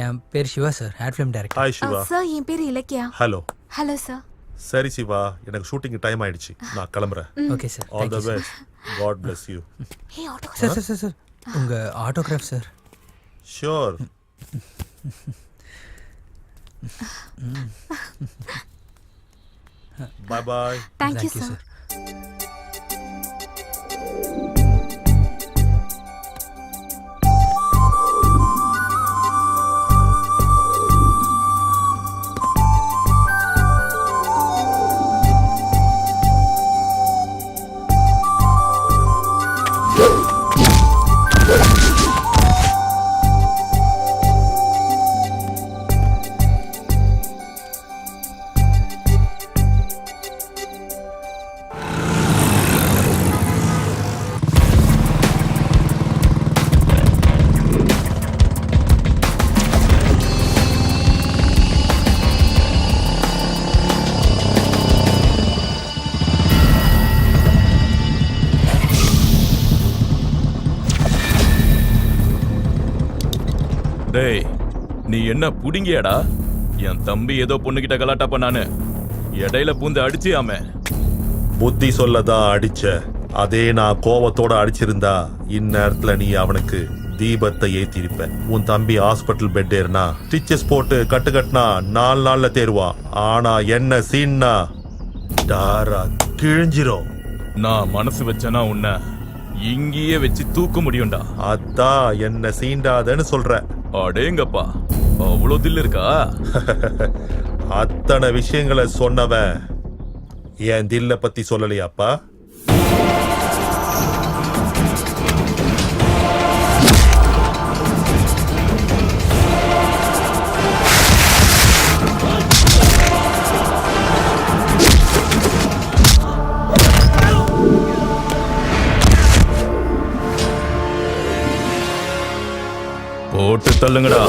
என் பேர் Siva sir, ad film director. Hi Siva. Sir என் பேர் இலக்கியா. ஹலோ. Hello sir. சரி சிவா, எனக்கு ஷூட்டிங் டைம் ஆயிடுச்சு, நான் கிளம்புறேன். Okay sir. All the best. God bless you. Sir sir sir sir, உங்க autograph sir. Sure. Bye bye. Thank you, sir. என்ன புடிங்கியாடா? என் தம்பி ஏதோ பொண்ணுகிட்ட கலாட்டா பண்ணானு இடையில பூந்து அடிச்சியாமே. புத்தி சொல்லதான் அடிச்ச. அதே நான் கோவத்தோட அடிச்சிருந்தா இந்நேரத்துல நீ அவனுக்கு தீபத்தை ஏத்திருப்ப. உன் தம்பி ஹாஸ்பிட்டல் பெட் ஏறினா ஸ்டிச்சஸ் போட்டு கட்டுனா 4 நாள்ல தேருவான். ஆனா என்ன சீன்னா டாரா கிழிஞ்சிரும். நான் மனசு வச்சனா உன்னை இங்கேயே வச்சு தூக்க முடியும்டா. அதான் என்ன சீண்டாதன்னு சொல்ற. அடேங்கப்பா, அவ்வளோ தில் இருக்கா? அத்தனை விஷயங்களை சொன்னவன் என் தில்ல பத்தி சொல்லலையாப்பா? போட்டு தள்ளுங்கடா.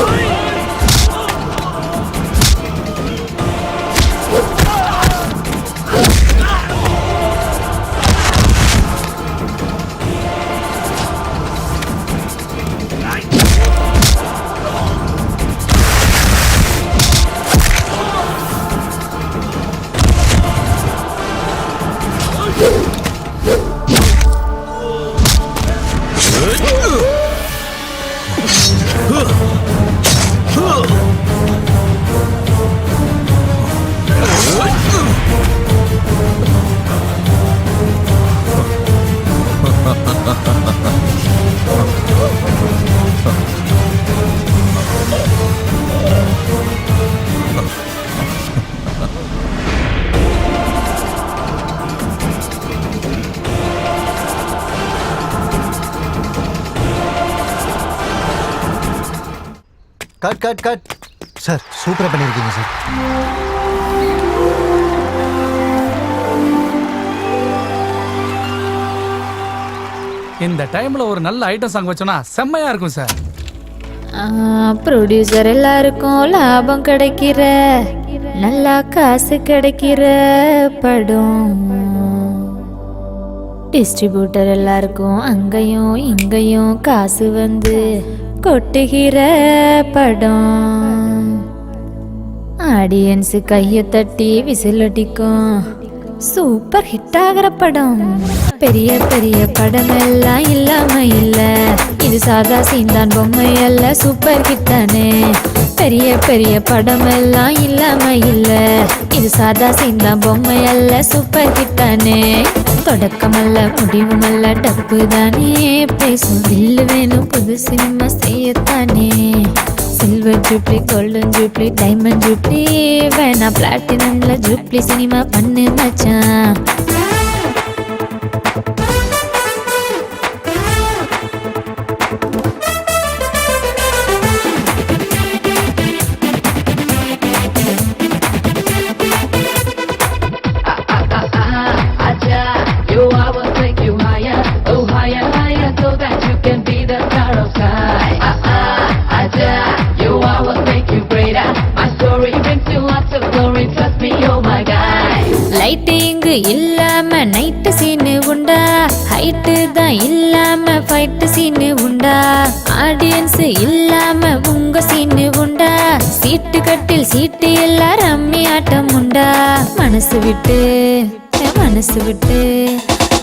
கட் கட் கட் சார், சூப்பராக பண்ணியிருக்கீங்க சார். இந்த டைம்ல ஒரு நல்ல ஐட்டம் சாங் வச்சோன்னா செம்மையா இருக்கும் சார். ப்ரொடியூசர் எல்லாருக்கும் லாபம் கிடைக்கிற நல்லா காசு கிடைக்கிற படம். டிஸ்ட்ரிபியூட்டர் எல்லாருக்கும் அங்கேயும் இங்கேயும் காசு வந்து கொட்டுகிற படம். ஆடியன்ஸ் கையை தட்டி விசில் அடிக்கும் சூப்பர் ஹிட் ஆகிற படம். பெரிய பெரிய படம் எல்லாம் இல்லாம இல்ல, இது சாதா சீந்தான் பொம்மை அல்ல, சூப்பர் ஹிட் தானே. பெரிய பெரிய படம் எல்லாம் இல்லாம இல்ல, இது சாதா சீந்தான் பொம்மை அல்ல, சூப்பர் ஹிட் தானே. தொடக்கமல்ல முடிவுமல்ல டப்பு தானே, பேசும் வில்லு வேணும் புது சினிமா செய்யத்தானே. Silver jubilee, golden jubilee, diamond jubilee வேணா, பிளாட்டினம்ல ஜூப்ளி சினிமா பண்ணு மச்சான். லைட்டிங்கு இல்லாம நைட்டு சீனு உண்டா, ஹைட்டு தான் இல்லாம ஃபைட்டு சீனு உண்டா, ஆடியன்ஸ் இல்லாம உங்க சீனு உண்டா, சீட்டு கட்டில் சீட்டு எல்லாம் ரம்மி ஆட்டம் உண்டா. மனசு விட்டு மனசு விட்டு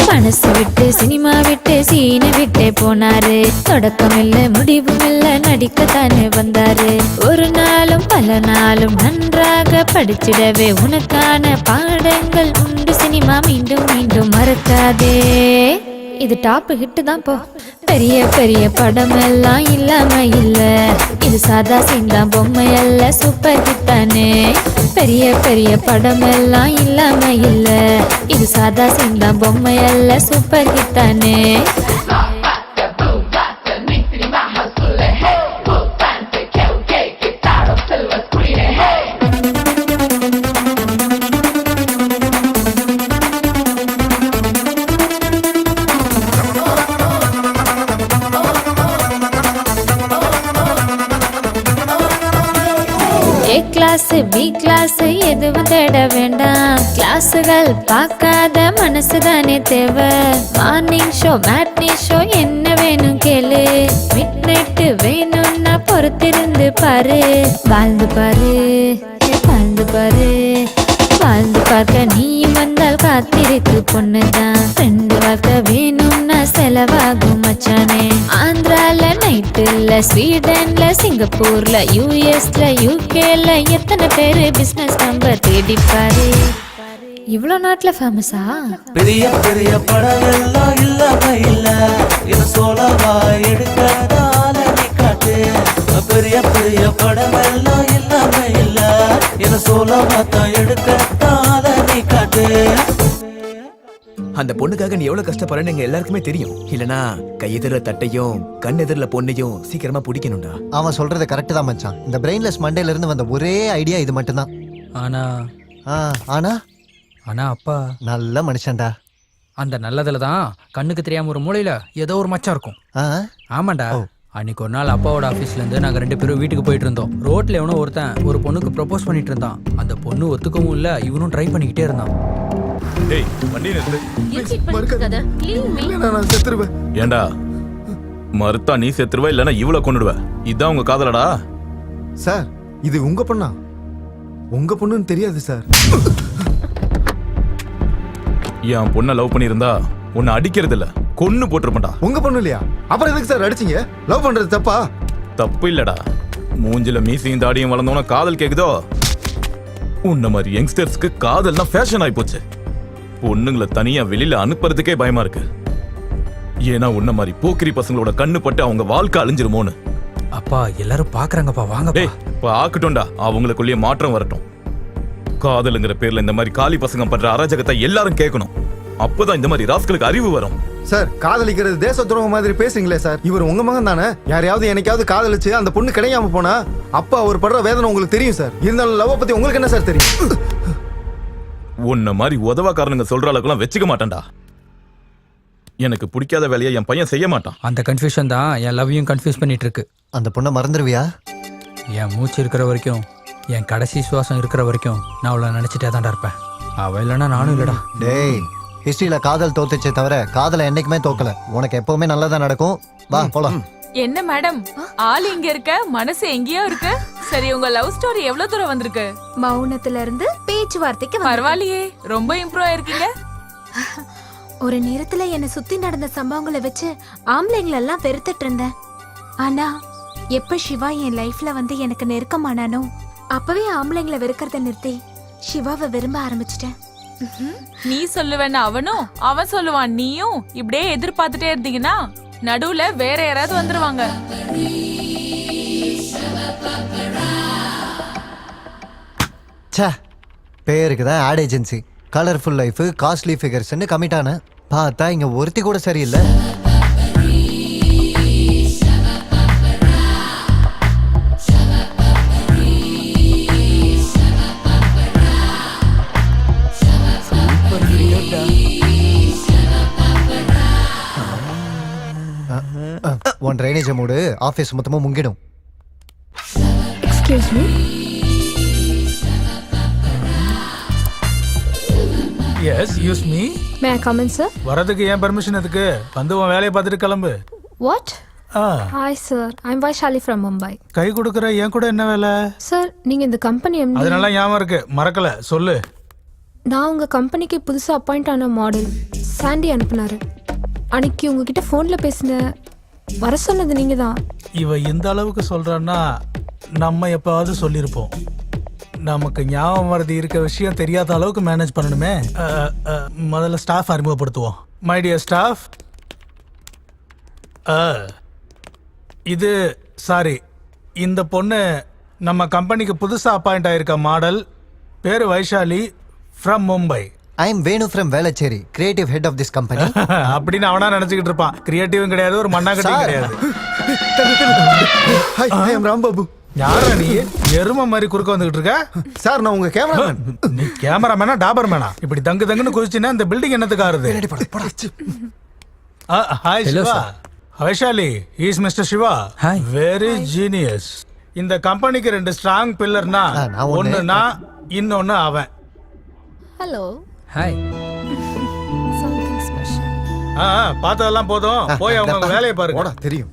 மனசு விட்டு சினிமா விட்டு சீனை விட்டே போனாரு. தொடக்கம் இல்ல முடிவும் இல்ல நடிக்கத்தானே வந்தாரு. ஒரு நாளும் பல நாளும் நன்றாக படிச்சிடவே உனக்கான பாடங்கள் உண்டு சினிமா, மீண்டும் மீண்டும் மறக்காதே. இது டாப் ஹிட் தான் போ. பெரிய பெரிய படம் எல்லாம் இல்லாம இல்ல, இது சாதா சீந்தான் பொம்மை அல்ல, சூப்பர் ஹிட் தானே. பெரிய பெரிய படம் எல்லாம் இல்லாம இல்ல, இது சாதா சீந்தான் பொம்மை அல்ல, சூப்பர் ஹிட் தானே. ஏ கிளாஸ் பி கிளாஸ் எதுவும் தேட வேண்டாம், கிளாஸுகள் பார்க்காத மனசு தானே தேவை. மார்னிங் ஷோ மேட்னி ஷோ என்ன வேணும் கேளு, மிட் நைட்டு வேணும்னா பொறுத்திருந்து பாரு, வாழ்ந்து பாரு, வாழ்ந்து பாரு, வாழ்ந்து பார்க்க நீ வந்தால் காத்திருக்கு பொண்ணுதான். ரெண்டு வார்த்தை வேணும்னா செலவாகும் மச்சானே. ஆந்திரால நைட்டுல, ஸ்வீடன்ல, சிங்கப்பூர்ல, யூஎஸ்ல, யூகேல எத்தனை பேரு பிசினஸ் நம்பர் தேடி பாரு. இவ்வளோ நாட்டுல ஃபேமஸா? பெரிய பெரிய படம் எல்லாம் இல்லாம இல்ல, இது சோழவா எடுக்காதால நீ காட்டு. பெரிய பெரிய படம் எல்லாம் இல்லாம இல்ல, இது சோழவா தான் எடுக்காதால நீ காட்டு. அந்த பொண்ணுக்காக நீ எவ்வளவு கஷ்டப்படுறன்னு எங்க எல்லாருக்குமே தெரியும். இல்லனா கையெதிர தட்டையும் கண் எதிரில பொண்ணையும் சீக்கிரமா பிடிக்கணும்டா. அவன் சொல்றது கரெக்ட் தான் மச்சான். இந்த பிரெயின்லெஸ் மண்டையில இருந்து வந்த ஒரே ஐடியா இது மட்டும்தான். ஆனா ஆனா ஆனா அப்பா நல்ல மனுஷன்டா. அந்த நல்லதுல தான் கண்ணுக்கு தெரியாம ஒரு மூலையில ஏதோ ஒரு மச்சம் இருக்கும். ஆமாண்டா. அன்னைக்கு ஒரு நாள் அப்பாவோட ஆஃபீஸ்ல இருந்து நாங்க 2 பேரும் வீட்டுக்கு போயிட்டு இருந்தோம். ரோட்ல எவனோ ஒருத்தன் ஒரு பொண்ணுக்கு ப்ரப்போஸ் பண்ணிட்டு இருந்தான். அந்த பொண்ணு ஒத்துக்கவும் இல்ல, இவனும் ட்ரை பண்ணிக்கிட்டே இருந்தான். டேய் வண்டி நிறுத்து. நான் செத்துருவேன். ஏண்டா மறுத்தா நீ செத்துருவ, இல்லனா இவள கொன்னுடுவ. இதான் உங்க காதலடா? சார் இது உங்க பொண்ணா? உங்க பொண்ணுன்னு தெரியாது சார். என் பொண்ணை லவ் பண்ணியிருந்தா உன்னை அடிக்கிறது இல்ல, கொன்னு போட்டிருப்பா. உங்க பொண்ணு இல்லையா? அப்புறம் எதுக்கு சார் அடிச்சீங்க? லவ் பண்றது தப்பா? தப்பு இல்லடா. மூஞ்சில மீசையும் தாடியும் வளர்ந்தோன்னா காதல் கேக்குதோ? உன்ன மாதிரி யங்ஸ்டர்ஸ்க்கு காதல்னா ஃபேஷன் ஆகி போச்சு. பொண்ணுங்களை தனியா வெளியில அனுப்புறதுக்கே பயமா இருக்கு. ஏன்னா உன்ன மாதிரி போக்கிரி பசங்களோட கண்ணு பட்டு அவங்க வாழ்க்கை அழிஞ்சிருமோன்னு. அப்பா எல்லாரும் பாக்குறாங்கப்பா, வாங்க. டேய் பாக்கட்டும்டா, அவங்களுக்குள்ளேயே மாற்றம் வரட்டும். காதலுங்கிற பேர்ல இந்த மாதிரி காலி பசங்க பண்ற அராஜகத்தை எல்லாரும் கேட்கணும். அப்பதான் இந்த மாதிரி ராஸ்களுக்கு அறிவு வரும். சார் காதலிக்கிறது தேச துரோகம் மாதிரி பேசுறீங்களே சார். இவர் உங்க மகன் தானே? யாரையாவது என்னைக்காவது காதலிச்சு அந்த பொண்ணு கிடைக்காம போனா அப்பா அவர் படுற வேதனை உங்களுக்கு தெரியும் சார். இருந்தாலும் லவ் பத்தி உங்களுக்கு என்ன சார் தெரியும்? உன்ன மாதிரி உதவாக்காரனுங்க சொல்ற அளவுக்குலாம் வச்சுக்க மாட்டேன்டா. எனக்கு பிடிக்காத வேலையை என் பையன் செய்ய மாட்டான். அந்த கன்ஃபியூஷன் தான் என் லவ்வையும் கன்ஃபியூஸ் பண்ணிட்டு இருக்கு. அந்த பொண்ணை மறந்துடுவியா? என் மூச்சு இருக்கிற வரைக்கும், என் கடைசி சுவாசம் இருக்கிற வரைக்கும் நான் அவளை நினைச்சிட்டே தான்டா இருப்பேன். அவ இல்லைன்னா நானும் இல்லடா. டேய் ஹிஸ்டரியில காதல் தோத்துச்சே தவிர காதலை என்னைக்குமே தோக்கல. உனக்கு எப்பவுமே நல்லதா நடக்கும். வா போலாம். என்ன மேடம், ஆள் இங்க இருக்க, மனசு எங்கேயோ இருக்கு. சரி, உங்க லவ் ஸ்டோரி எவ்வளவு தூரம் வந்திருக்கு? மௌனத்துல இருந்து பேச்சுவார்த்தைக்கு பரவாயில்லையே, ரொம்ப இம்ப்ரூவ் ஆயிருக்கீங்க. ஒரு நேரத்துல என்ன சுத்தி நடந்த சம்பவங்களை வச்சு ஆம்பளைங்களை எல்லாம் வெறுத்துட்டு இருந்தேன். ஆனா எப்ப சிவா என் லைஃப்ல வந்து எனக்கு நெருக்கமானானோ அப்பவே ஆம்பளைங்களை வெறுக்கிறத நிறுத்தி சிவாவை விரும்ப ஆரம்பிச்சிட்டேன். நீ சொல்லுவேன்னு அவனும், அவன் சொல்லுவான் நீயும். இப்படியே எதிர்பார்த்துட்டே இருந்தீங்கன்னா நடுவுல வேற யாராவது வந்துருவாங்க. ச்சே, பேருக்கு தான் ad agency, colourful life, costly ஃபிகர்ஸ்ன்னு கமிட் ஆன பார்த்தா இங்க ஒருத்தி கூட சரியில்லை. ஒன் ட்ரைனேஜ் மூடு ஆஃபீஸ் மொத்தமா முங்கிடும். Excuse me. எஸ் யூஸ் me. May I come in sir? வரதுக்கு ஏன் பெர்மிஷன் எதுக்கு? வந்து உன் வேலையை பார்த்துட்டு கிளம்பு. What? Hi sir, I am Vaishali from Mumbai. கை கொடுக்குற என் கூட என்ன வேலை? சார் நீங்க இந்த கம்பெனி எம்டி. அதனால ஞாபகம் இருக்கு, மறக்கல, சொல்லு. நான் உங்க கம்பெனிக்கு புதுசா அப்பாயிண்ட் ஆன மாடல் சாண்டி அனுப்புனாரு. அன்னைக்கு உங்ககிட்ட ஃபோன்ல பேசின, வர சொன்னது நீங்க தான். இவ இந்த அளவுக்கு சொல்றான்னா நம்ம எப்பாவது சொல்லியிருப்போம். நமக்கு ஞாபகம் மறதி இருக்க விஷயம் தெரியாத அளவுக்கு மேனேஜ் பண்ணணுமே. முதல்ல ஸ்டாஃப் அறிமுகப்படுத்துவோம். மை டியர் ஸ்டாஃப், இது சாரி, இந்த பொண்ணு நம்ம கம்பெனிக்கு புதுசா அப்பாயிண்ட் ஆயிருக்க மாடல். பேரு Vaishali, from Mumbai. I am Venu from Velachery, creative head of this company. அப்படின்னு அவனா நினைச்சுக்கிட்டு இருப்பான். கிரியேட்டிவும் கிடையாது, ஒரு மண்ணாங்கட்டியும் கிடையாது. Hi, I am Rambabu. யாரா நீ? எரும மாதிரி குறுக்க வந்துகிட்டு இருக்க? சார் நான் உங்க கேமராமேன். நீ கேமராமேனா டாபர் மேனா? இப்படி தங்கு தங்குன்னு குதிச்சுன்னா இந்த பில்டிங் என்னத்துக்கு ஆறுது? Hi Shiva. Vaishali, he is Mr. Shiva. Hi. Very genius. இந்த கம்பெனிக்கு 2 ஸ்ட்ராங் பில்லர்னா, ஒன்னு நான், இன்னொன்னு அவன். ஹலோ. ஹாய். Something special. பார்த்ததெல்லாம் போதும், போய் அவங்க வேலையை பாருங்க. தெரியும்.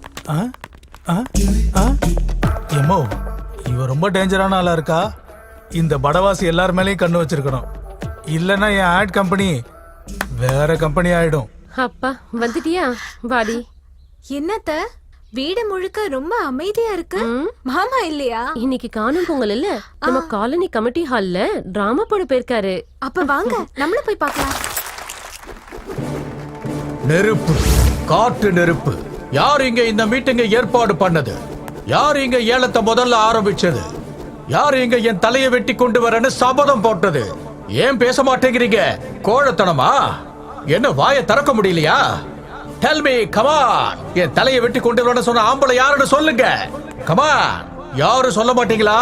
எம்மோ இவ ரொம்ப டேஞ்சரான ஆளா இருக்கா. இந்த படவாசி எல்லார் மேலேயும் கண்ணு வச்சிருக்கணும். இல்லைன்னா என் ஆட் கம்பெனி வேற கம்பெனி ஆயிடும். அப்பா வந்துட்டியா? வாடி. என்னத்த வீடு முழுக்க ரொம்ப அமைதியா இருக்கு. மாமா இல்லையா? இன்னைக்கு காணும் பொங்கல் இல்ல, நம்ம காலனி கமிட்டி ஹால்ல டிராமா போட போயிருக்காரு. அப்ப வாங்க நம்மளும் போய் பார்க்கலாம். நெருப்பு, காட்டு நெருப்பு. யார் இங்க இந்த மீட்டிங்கை ஏற்பாடு பண்ணது? யார் இங்க ஏலத்தை முதல்ல ஆரம்பிச்சது? யார் இங்க என் தலையை வெட்டி கொண்டு வரேன்னு சபதம் போட்டது? ஏன் பேச மாட்டேங்கிறீங்க? கோழத்தனமா? என்ன வாயை திறக்க முடியலையா? Tell me, come on. என் தலையை வெட்டி கொண்டு வரேன்னு சொன்ன ஆம்பளை யாருன்னு சொல்லுங்க. கமான். யாரும் சொல்ல மாட்டீங்களா?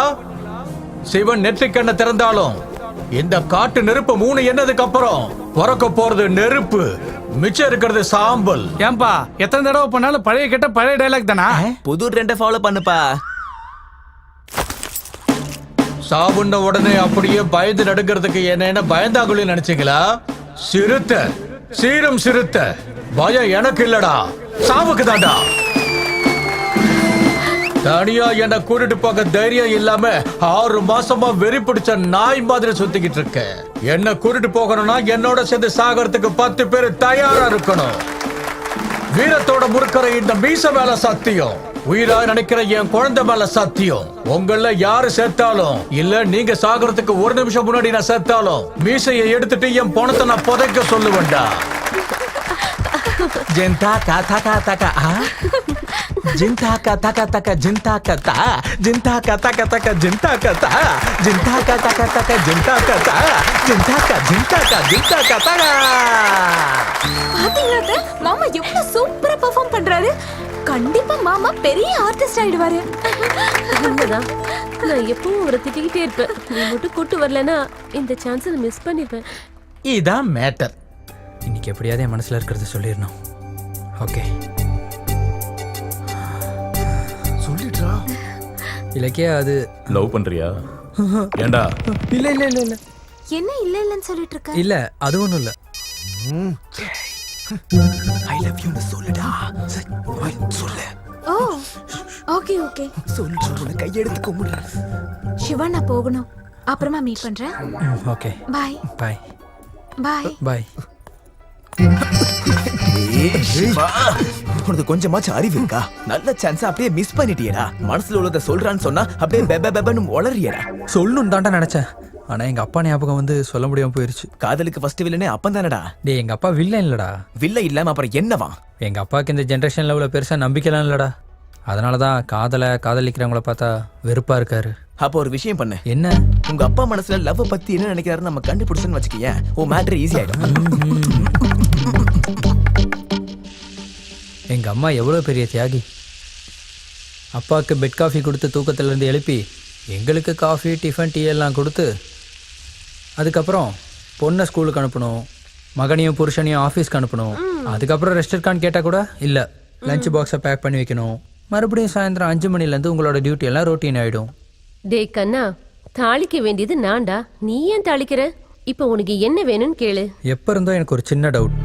சிவன் நெற்றிக்கண்ணை திறந்தாலும் இந்த காட்டு நெருப்பு 3 என்னதுக்கு அப்புறம் பிறக்க போறது நெருப்பு, மிச்சம் இருக்கிறது சாம்பல். ஏன்பா எத்தனை தடவை பண்ணாலும் பழைய கேட்ட பழைய டைலாக் தானா? புது ட்ரெண்டை ஃபாலோ பண்ணுப்பா. சாவுண்ட உடனே அப்படியே பயந்து நடுங்கிறதுக்கு என்ன பயந்தாங்குழி நினைச்சீங்களா? சிறுத்த, சீரும் சிறுத்த. பயம் எனக்கு இல்லடா, சாவுக்கு தாண்டா. தனியா என்ன கூட்டிட்டு போக தைரியம் இல்லாம 6 மாசமா வெறி பிடிச்ச நாய் மாதிரி சுத்திக்கிட்டு இருக்க. என்ன கூட்டிட்டு போகணும்னா என்னோட சேர்ந்து சாகறதுக்கு 10 பேர் தயாரா இருக்கணும். வீரத்தோட முறுக்கிற இந்த மீச மேல சத்தியம், உயிரா நினைக்கிற என் குழந்தை மேல சத்தியம். உங்கள யாரு சேர்த்தாலும் இல்ல நீங்க சாகறதுக்கு 1 நிமிஷம் முன்னாடி நான் சேர்த்தாலும் மீசையை எடுத்துட்டு என் பணத்தை நான் புதைக்க சொல்லுவேன்டா. ஜென்தா காத்தா காத்தா ஜிந்தா கதா கதா ஜிந்தா கதா ஜிந்தா கதா கதா ஜிந்தா கதா ஜிந்தா கதா கதா ஜிந்தா கதா ஜிந்தா கா ஜிந்தா கா ஜிந்தா கதா. பாத்தீங்களா மாமா எவ்வளவு சூப்பரா பெர்ஃபார்ம் பண்றாரு. கண்டிப்பா மாமா பெரிய ஆர்டிஸ்ட் ஆயிடுவாரு. உண்மைதான். நான் எப்பவும் அவரை திட்டிக்கிட்டே இருப்பேன். நீ மட்டும் கூட்டு வரலன்னா இந்த சான்ஸை மிஸ் பண்ணிப்பேன். இதான் மேட்டர். இன்னைக்கு எப்படியாவது என் மனசுல இருக்கிறத சொல்லிடணும். ஓகே சொல்லிடுறா. இலக்கியா, அது லவ் பண்றியா? ஏண்டா? இல்ல இல்ல இல்ல இல்ல என்ன இல்ல இல்லன்னு சொல்லிட்டு இருக்க? இல்ல, அது ஒண்ணும் இல்ல. ஐ லவ் யூ சொல்லுடா. சொல்லு. ஓ ஓகே ஓகே சொல்லு. கையெடுத்து கும்பிடு. சிவா நான் போகணும். அப்புறமா மீட் பண்றேன். ஓகே பாய் பாய் பாய் பாய். உனக்கு கொஞ்சமாச்சும் அறிவு இருக்கா? நல்ல சான்ஸ் அப்படியே மிஸ் பண்ணிட்டியடா. மனசுல உள்ளத சொல்றான்னு சொன்னா அப்படியே பெப பெபன்னு உளறியடா. சொல்லணும் தாண்டா நினைச்சேன். ஆனா எங்க அப்பா ஞாபகம் வந்து சொல்ல முடியாம போயிருச்சு. காதலுக்கு ஃபர்ஸ்ட் வில்லனே அப்பன் தானடா. டேய், எங்க அப்பா வில்லன் இல்லடா. வில்ல இல்லாம அப்புறம் என்னவா? எங்க அப்பாவுக்கு இந்த ஜென்ரேஷன் லெவல பெருசா நம்பிக்கைலாம் இல்லடா. அதனாலதான் காதலிக்கிறவங்கள பார்த்தா வெறுப்பா இருக்காரு. அப்போ ஒரு விஷயம் பண்ணு. என்ன? உங்க அப்பா மனசுல லவ் பத்தி என்ன நினைக்கிறாரு நம்ம கண்டுபிடிச்சோன்னு வச்சுக்கீங்க, ஓ மேட்டர் ஈஸி ஆயிடும். எங்க அம்மா எவ்வளவு பெரிய தியாகி. அப்பாவுக்கு பெட் காஃபி கொடுத்து தூக்கத்திலேருந்து எழுப்பி எங்களுக்கு காஃபி டிஃபன் டீ எல்லாம் கொடுத்து அதுக்கப்புறம் பொண்ணை ஸ்கூலுக்கு அனுப்பணும், மகனையும் புருஷனையும் ஆஃபீஸ்க்கு அனுப்பணும். அதுக்கப்புறம் ரெஸ்ட் இருக்கான்னு கேட்டால் கூட இல்லை, லஞ்ச் பாக்ஸை பேக் பண்ணி வைக்கணும். மறுபடியும் சாயந்தரம் 5 மணிலேருந்து உங்களோட டியூட்டி எல்லாம் ரொட்டீன் ஆகிடும். டே கண்ணா, தாளிக்க வேண்டியது நான்டா, நீ ஏன் தாளிக்கிற? இப்போ உனக்கு என்ன வேணும்னு கேளு. எப்போ இருந்தோ எனக்கு ஒரு சின்ன டவுட்.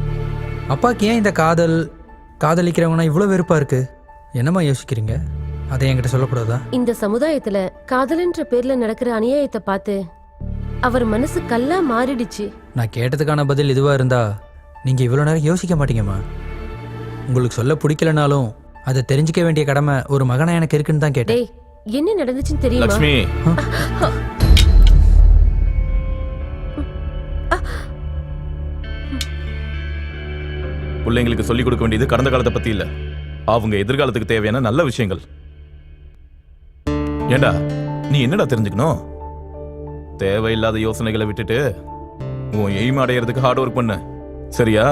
அப்பாவுக்கு ஏன் இந்த காதலிக்கிறவங்கன்னா இவ்வளோ வெறுப்பாக இருக்கு? என்னம்மா யோசிக்கிறீங்க? அதை என்கிட்ட சொல்லக்கூடாதா? இந்த சமுதாயத்துல காதலன்ற பேர்ல நடக்கிற அநியாயத்தை பார்த்து அவர் மனசு கல்லா மாறிடுச்சு. நான் கேட்டதுக்கான பதில் இதுவாக இருந்தா நீங்கள் இவ்வளோ நேரம் யோசிக்க மாட்டீங்கம்மா. உங்களுக்கு சொல்ல பிடிக்கலனாலும் அதை தெரிஞ்சுக்க வேண்டிய கடமை ஒரு மகனா எனக்கு இருக்குன்னு தான் கேட்டேன். டேய், என்ன நடந்துச்சுன்னு தெரியுமா? லக்ஷ்மி, பிள்ளைங்களுக்கு சொல்லிக் கொடுக்க வேண்டியது கடந்த காலத்தை பத்தி இல்ல, அவங்க எதிர்காலத்துக்கு தேவையான நல்ல விஷயங்கள். ஏண்டா, நீ என்னடா தெரிஞ்சுக்கணும்? தேவையில்லாத யோசனைகளை விட்டுட்டு உன் எய்ம் அடையிறதுக்கு ஹார்ட் ஒர்க் பண்ணு, சரியா?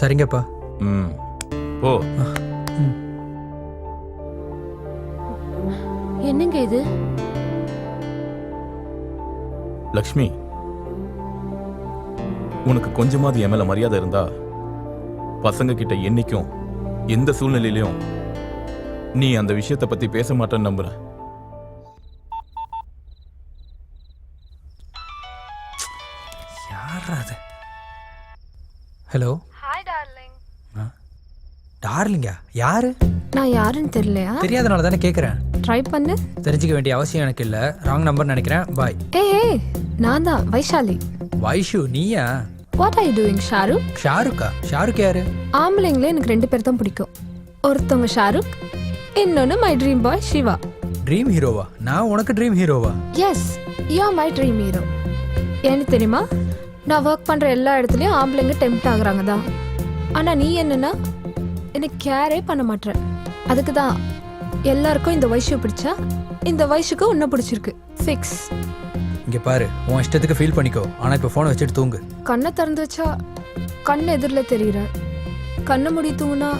சரிங்கப்பா. ம், ஓ. என்னங்க இது? லக்ஷ்மி, உனக்கு கொஞ்சமாவது என் மேல மரியாதை இருந்தா பசங்க கிட்ட என்னைக்கும் எந்த சூழ்நிலையிலும் நீ அந்த விஷயத்தை பத்தி பேச மாட்டேன்னு நம்புற. ஹலோ. Hi darling. டார்லிங்கா? யாரு? நான் யாருன்னு தெரியலையா? தெரியாதனால தானே கேட்குறேன். ட்ரை பண்ணு. தெரிஞ்சுக்க வேண்டிய அவசியம் எனக்கு இல்லை. ராங் நம்பர் நினைக்கிறேன். பாய். ஏய் நான் தான் வைஷாலி. வைஷு நீயா? What are you doing Shahrukh? ஷாருக்கா? ஷாருக் யாரு? ஆம்பளைங்களே எனக்கு 2 பேர் தான் பிடிக்கும். ஒருத்தவங்க ஷாருக், இன்னொன்னு my dream boy Shiva. Dream ஹீரோவா? நான் உனக்கு ட்ரீம் ஹீரோவா? Yes, you are my dream hero. ஏன்னு தெரியுமா, நான் ஒர்க் பண்ணுற எல்லா இடத்துலையும் ஆம்பளைங்க டெம்ப்ட் ஆகுறாங்க தான். ஆனால் நீ என்னன்னா எனக்கு கேரே பண்ண மாட்டேற. அதுக்கு தான் எல்லாருக்கும் இந்த வயசு பிடிச்சா இந்த வயசுக்கு உன்னை பிடிச்சிருக்கு. ஃபிக்ஸ். இங்கே பாரு, உன் இஷ்டத்துக்கு ஃபீல் பண்ணிக்கோ. ஆனால் இப்போ ஃபோனை வச்சுட்டு தூங்கு. கண்ணை திறந்து வச்சா கண் எதிரில் தெரியுற, கண்ணை முடி தூங்குனா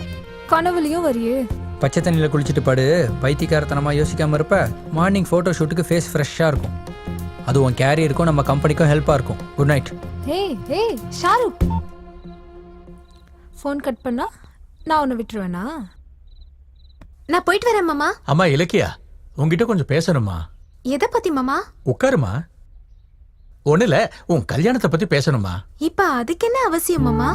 கனவுலையும் வரியே. பச்சை தண்ணியில் குளிச்சுட்டு படு. பைத்தியக்காரத்தனமாக யோசிக்காமல் இருப்ப. மார்னிங் ஃபோட்டோ ஷூட்டுக்கு ஃபேஸ் ஃப்ரெஷ்ஷாக இருக்கும். அது உன் கேரியருக்கும் நம்ம கம்பெனிக்கும் ஹெல்ப்பாக இருக்கும். Good night. ஏய் ஷாருக், ஃபோன் கட் பண்ணா நான் உன்னை விட்டுருவேனா? நான் போயிட்டு வரேன் மாமா. அம்மா இலக்கியா, உன்கிட்ட கொஞ்சம் பேசணுமா? எதை பத்தி மாமா? உட்காருமா. ஒண்ணுல உன் கல்யாணத்தை பத்தி பேசணுமா? இப்ப அதுக்கு என்ன அவசியம் மாமா?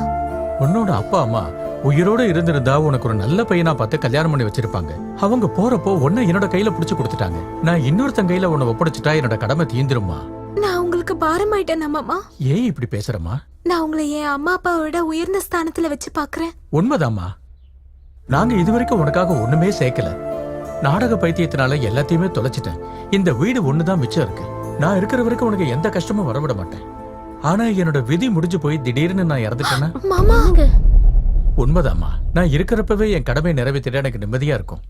உன்னோட அப்பா அம்மா உயிரோட இருந்திருந்தா உனக்கு ஒரு நல்ல பையனா பார்த்து கல்யாணம் பண்ணி வச்சிருப்பாங்க. அவங்க போறப்போ உன்னை என்னோட கையில புடிச்சு கொடுத்துட்டாங்க. நான் இன்னொருத்தன் கையில உன்னை ஒப்படைச்சிட்டா என்னோட கடமை தீந்துருமா? நான் உங்களுக்கு பாரமாயிட்டேன் மாமா. ஏன் இப்படி பேசுறமா? நான் உங்களை என் அம்மா அப்பாவோட உயர்ந்த ஸ்தானத்துல வச்சு பாக்குறேன். உண்மைதாம்மா. நாங்க இதுவரைக்கும் உனக்காக ஒண்ணுமே சேர்க்கல. நாடக பைத்தியத்தினால எல்லாத்தையுமே தொலைச்சிட்டேன். இந்த வீடு ஒண்ணுதான் மிச்சம் இருக்கு. நான் இருக்கிற வரைக்கும் உனக்கு எந்த கஷ்டமும் வரவிட மாட்டேன். ஆனா என்னோட விதி முடிஞ்சு போய் திடீர்னு நான் இறந்துட்டேன்னா? மாமா உண்மைதாம்மா. நான் இருக்கிறப்பவே என் கடமையை நிறைவேற்றிட எனக்கு நிம்மதியா இருக்கும்.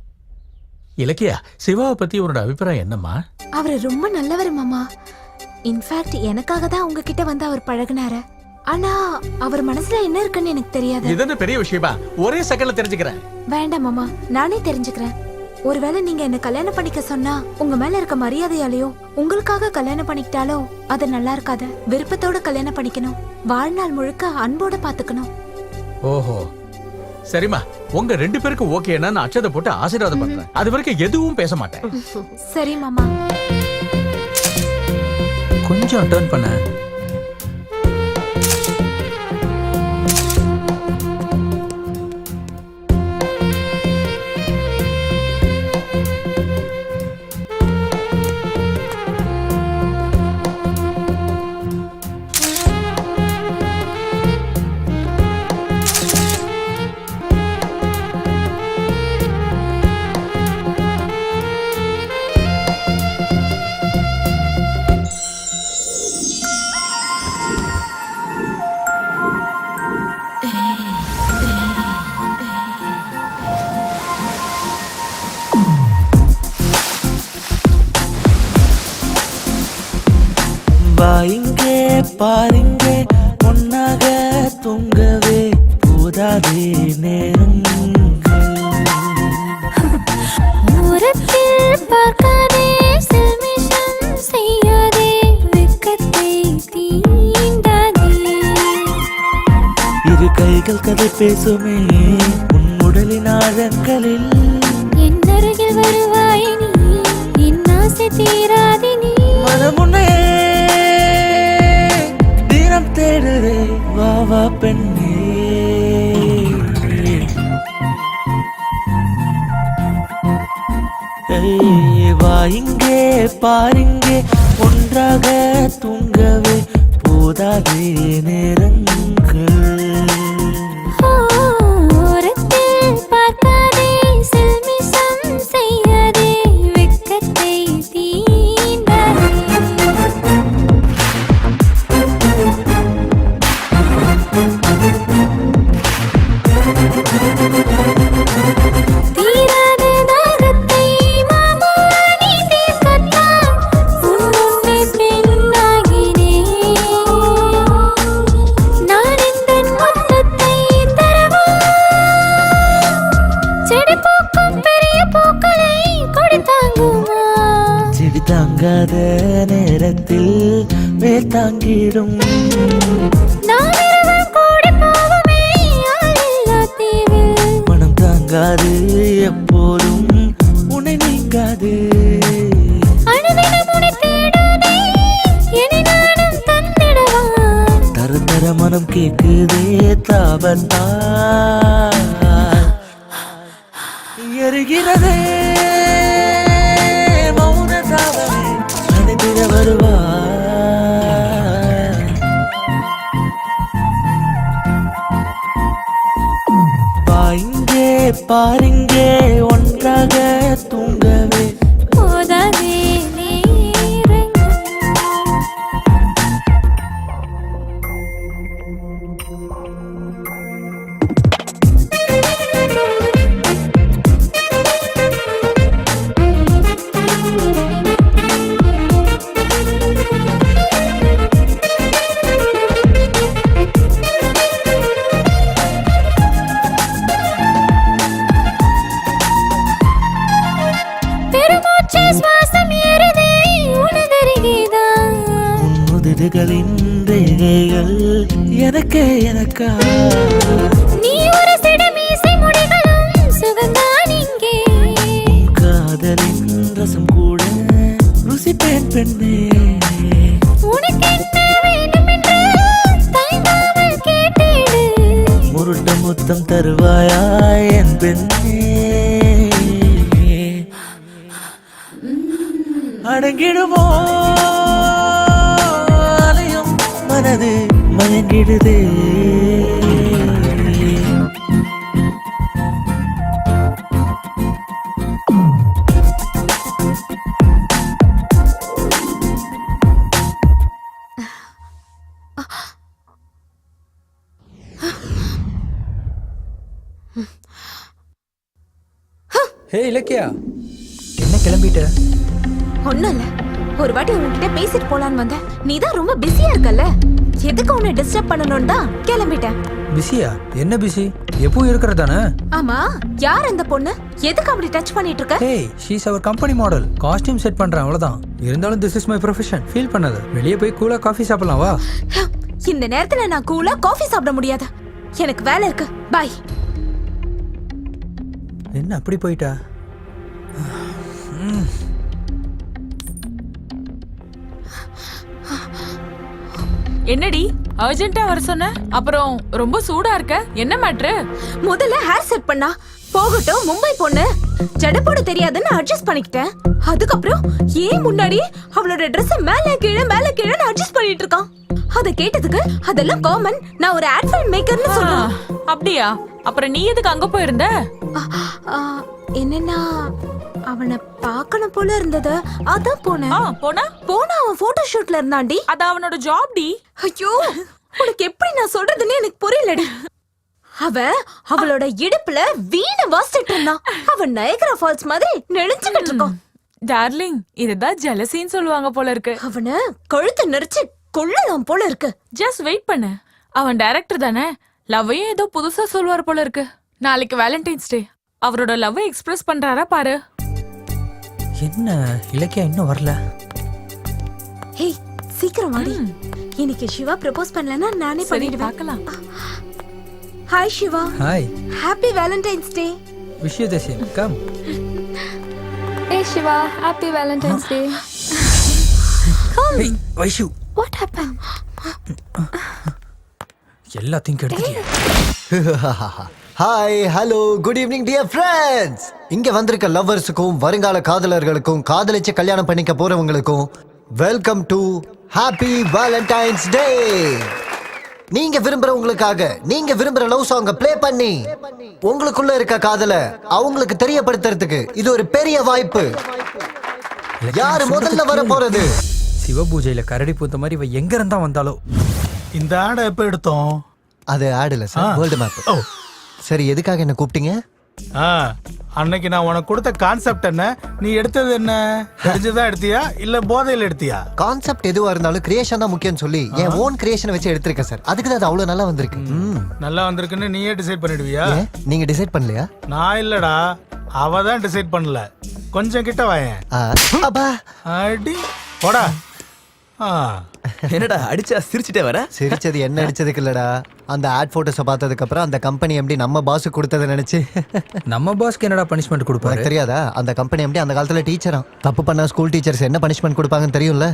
இலக்கியா, சிவாவை பத்தி உன்னோட அபிப்பிராயம் என்னம்மா? அவரு ரொம்ப நல்லவர் மாமா. இன்ஃபேக்ட் எனக்காக தான் உங்ககிட்ட வந்து அவர் பழகுனாரு. ஆனா அவர் மனசுல என்ன இருக்குன்னு எனக்கு தெரியாது. இது என்ன பெரிய விஷயமா? ஒரே செகண்ட்ல தெரிஞ்சுக்கிறேன். வேண்டாம் மாமா, நானே தெரிஞ்சுக்கிறேன். ஒருவேளை நீங்க என்ன கல்யாணம் பண்ணிக்க சொன்னா உங்க மேல இருக்க மரியாதையாலேயோ உங்களுக்காக கல்யாணம் பண்ணிக்கிட்டாலோ அது நல்லா இருக்காது. விருப்பத்தோட கல்யாணம் பண்ணிக்கணும். வாழ்நாள் முழுக்க அன்போட பாத்துக்கணும். ஓஹோ, சரிம்மா. உங்க 2 பேருக்கு ஓகேன்னா நான் அச்சதை போட்டு ஆசீர்வாதம் பண்றேன். அது வரைக்கும் எதுவும் பேச மாட்டேன். சரி மாமா. கொஞ்சம் டர்ன் பண்ண. இங்கே பாருங்க, ஒன்னாக தூங்கவே போதாதே நேரங்கள். தூரத்தில் பார்க்காதே, செல்மிஷம் செய்யாதே, வெட்கத்தை தீண்டாதே. இரு கைகள் கதை பேசுமே உன் உடலின் ஆழங்களில். என் அருகில் வருவாய் நீ, என் ஆசை தீராதே நீ. மனமுன்னே தினம் தேடுதே, வா வா பெண்ணே. வா இங்கே பாருங்கே, ஒன்றாக தூங்கவே போதாதே நேரங்கள். ஓரத்தில் பார்க்காதே, செல்மிஷம் செய்யாதே, வெட்கத்தை தீண்டாதே. தீராத தாகத்தை மாமா நீ தீர்க்கத்தான் உன் முன்னே பெண்ணாகினேன். நான் இந்த மொத்தத்தை தரவா, செடி பூக்கும் பெரிய பூக்களை கொடி தாங்குமா. செடி தாங்காத நேரத்தில் வேர் தாங்கிடும். நான் இரவல் கூடி போவோமே ஆளில்லா தீவில். மனம் தாங்காது எப்போதும் உன்னை நீங்காது. அணுதினம் உன்னை தேடாதே, என்னை நானும் தந்திடவா. தர தர மனம் கேக்குதே தாபத்தா எரிகிறதே. பாருங்கே ஒன்றாக தூங்கவே போதாதே நேரங்கள். பெருமூச்சு சுவாசம் ஏறுதே உனதருகேதான். உன்னுதடுகளின் ரேகைகள் எனக்கே எனக்கா நீ ஒரு சிடமீசை முடிகளும் சுகந்தான் இங்கே. காதலின் ரசம் கூட ருசிப்பேன் பெண்ணே உனக்கு என்ன வேண்டும் என்று தயங்காமல் கேட்டேடு. முருட்ட முத்தம் தருவாயா என் பெண்ணே அடங்கிடுமோ அலையும் மனது மயங்கிடுதே ஹே இலக்கியா, என்ன கிளம்பிட்ட? ஒண்ணும் இல்ல, ஒரு வாட்டி உன்கிட்ட பேசிட்டு போலான்னு வந்தேன். நீ தான் ரொம்ப பிஸியா இருக்கல்ல, எதுக்கு உன்னை டிஸ்டர்ப் பண்ணணும்னு தான் கிளம்பிட்டேன். பிஸியா? என்ன பிஸி? எப்பவும் இருக்கிறதானே? ஆமா, யார் அந்த பொண்ணு? எதுக்கு அப்படி டச் பண்ணிட்டு இருக்க? ஹே, she's our company model. Costume set பண்றேன், அவ்வளவுதான். இருந்தாலும் this is my profession. Feel பண்ணாத. வெளியே போய் கூலா காஃபி சாப்பிடலாம் வா. இந்த நேரத்துல நான் கூலா காஃபி சாப்பிட முடியாது, எனக்கு வேலை இருக்கு. பை. என்ன அப்படி போயிட்டா? என்னடி அர்ஜென்ட்டா வர சொன்ன? அப்புறம் ரொம்ப சூடா இருக்க, என்ன மேட்ரு? முதல்ல ஹேர் செட் பண்ணா போகட்டும், மும்பை பொண்ணு ஜடை போட தெரியாதுன்னு அட்ஜஸ்ட் பண்ணிக்கிட்டேன். அதுக்கப்புறம் ஏன் முன்னாடி அவளோட ட்ரெஸ் மேல கீழே அட்ஜஸ்ட் பண்ணிட்டு இருக்கான். அத கேட்டதுக்கு அதெல்லாம் காமன், நான் ஒரு ஆட் ஃபில்ம் மேக்கர்னு சொல்றேன். அப்படியா? அப்புறம் நீ எதுக்கு அங்க போயிருந்த? என்னன்னா அவனை பார்க்கணும் போல இருந்தது, அதான் போனேன். போனா அவன் போட்டோ ஷூட்ல இருந்தாண்டி. அது அவனோட ஜாப் டி. ஐயோ, உனக்கு எப்படி நான் சொல்றதுன்னு எனக்கு புரியலடி. அவளோட இடுப்புல வீண வாசிட்டு இருந்தான். அவன் நயகரா ஃபால்ஸ் மாதிரி நெளிஞ்சுக்கிட்டு இருக்கான். டார்லிங், இதுதான் ஜெலசின்னு சொல்லுவாங்க போல இருக்கு. அவனை கழுத்தை நெரிச்சு கொள்ளலாம் போல இருக்கு. ஜஸ்ட் வெயிட் பண்ணு, அவன் டைரக்டர் தானே, லவ்வையும் ஏதோ புதுசா சொல்லுவார் போல இருக்கு. நாளைக்கு வேலண்டைன்ஸ் டே, அவரோட லவ்வை எக்ஸ்பிரஸ் பண்றாரா பாரு. என்ன இலக்கியா இன்னும் வரல? ஹே, சீக்கிரம் வாடி. இன்னைக்கு சிவா ப்ரப்போஸ் பண்ணலனா நானே பண்ணிடுவேன். பார்க்கலாம். Hi Shiva. Hi. Happy Valentine's day. Wish you the same. Come. Hey Shiva, happy Valentine's Day. Come. Hey, Vaishu. What happened? எல்லாத்தையும் கெடுத்துட்டியா? Hi, hello, good evening dear friends. இங்க வந்திருக்க லவ்வர்ஸுக்கும் வருங்கால காதலர்களுக்கும் காதலிச்சு கல்யாணம் பண்ணிக்க போறவங்களுக்கும் welcome to happy Valentine's day. நீங்க விரும்புறவங்களுக்காக நீங்க விரும்புற லவ் சாங்க ப்ளே பண்ணி உங்களுக்குள்ள இருக்க காதல அவங்களுக்கு தெரியப்படுத்துறதுக்கு இது ஒரு பெரிய வாய்ப்பு. யாரு முதல்ல வர போறது? சிவபூஜையில கரடி பூத்த மாதிரி இவ எங்க இருந்தா வந்தாலோ. இந்த ஆடை எப்ப எடுத்தோம்? அது ஆட் இல்ல சார், வேர்ல்டு மேப். சரி, எதுக்காக என்ன கூப்பிட்டீங்க? அன்னைக்கு நான் உனக்கு கொடுத்த கான்செப்ட் என்ன, நீ எடுத்தது என்ன? தெரிஞ்சுதான் எடுத்தியா இல்ல போதையில எடுத்தியா? கான்செப்ட் எதுவா இருந்தாலும் கிரியேஷன் தான் முக்கியம்னு சொல்லி என் ஓன் கிரியேஷனை வச்சு எடுத்திருக்கேன் சார். அதுக்கு தான் அது அவ்வளவு நல்லா வந்திருக்கு. நல்லா வந்திருக்குன்னு நீயே டிசைட் பண்ணிடுவியா? நீங்க டிசைட் பண்ணலையா? நான் இல்லடா, அவ தான் டிசைட் பண்ணல. கொஞ்சம் கிட்ட வாயேன். அடி போடா. என்னடா அடிச்சா சிரிச்சிட்டே வர? சிரிச்சது என்ன அடிச்சதுக்கு இல்லடா, அந்த ஆட் போட்டோஸை பார்த்ததுக்கு அப்புறம் அந்த கம்பெனி எப்படி நம்ம பாஸ் கொடுத்ததை நினைச்சு. நம்ம பாஸ்க்கு என்னடா பனிஷ்மெண்ட் கொடுப்பாரு? தெரியாதா? அந்த கம்பெனி எப்படி அந்த காலத்துல டீச்சரா தப்பு பண்ண ஸ்கூல் டீச்சர்ஸ் என்ன பனிஷ்மெண்ட் கொடுப்பாங்கன்னு தெரியும்ல.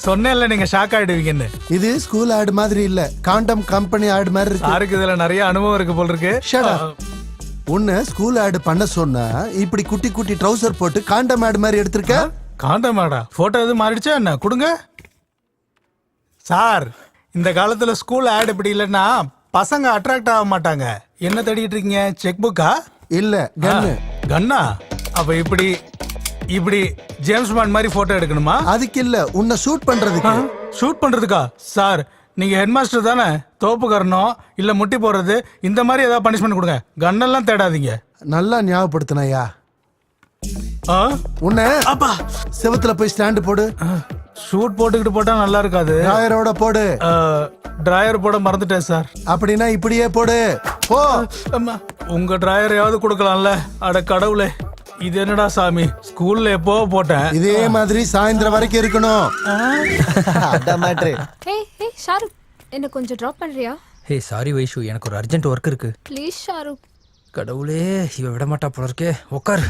சொன்னேன்ல நீங்க ஷாக் ஆயிடுவீங்கன்னு. இது ஸ்கூல் ஆட் மாதிரி இல்ல, காண்டம் கம்பெனி ஆட் மாதிரி இருக்கு. யாருக்கு இதுல நிறைய அனுபவம் இருக்கு போல இருக்கு. உன்னை ஸ்கூல் ஆட் பண்ண சொன்னா இப்படி குட்டி குட்டி ட்ரவுசர் போட்டு காண்டம் ஆட் மாதிரி எடுத்திருக்க. காண்டம் ஆடா? போட்டோ எதுவும் மாறிடுச்சா என்ன? கொடுங்க. சார் இந்த காலத்துல ஸ்கூல் ஆட் இப்படி இல்லைன்னா பசங்க அட்ராக்ட் ஆக மாட்டாங்க. என்ன தேடிட்டு இருக்கீங்க? செக் புக்கா? இல்ல கன்னு. கன்னா? அப்ப இப்படி இப்படி ஜேம்ஸ் பாண்ட் மாதிரி போட்டோ எடுக்கணுமா? அதுக்கு இல்ல, உன்னை ஷூட் பண்றதுக்கு. ஷூட் பண்றதுக்கா? சார் நீங்க ஹெட் மாஸ்டர் தானே? தோப்புக்கறணும் இல்ல முட்டி போடுறது இந்த மாதிரி ஏதாவது பனிஷ்மெண்ட் கொடுங்க. கன்னெல்லாம் தேடாதீங்க. நல்லா ஞாபகப்படுத்தினயா. உன்ன அப்பா செவத்துல போய் ஸ்டாண்ட் போடு. ஷூட் போட்டுக்கிட்டு போட்டா நல்லா இருக்காது. டிராயரோட போடு. டிராயர் போட மறந்துட்டேன் சார். அப்படின்னா இப்படியே போடு. போ. உங்க டிராயரையாவது கொடுக்கலாம்ல. அட கடவுளே, இது என்னடா சாமி, ஸ்கூல்ல எப்போ போட்டேன். இதே மாதிரி சாயந்தரம் வரைக்கும் இருக்கணும். அதான் மேட்ரு. ஹே ஷாருக், என்ன கொஞ்சம் டிராப் பண்றியா? ஹே சாரி வைஷு, எனக்கு ஒரு அர்ஜென்ட் ஒர்க் இருக்கு. ப்ளீஸ் ஷாருக். கடவுளே, இவ விட மாட்டா போல இருக்கே. உட்கார்.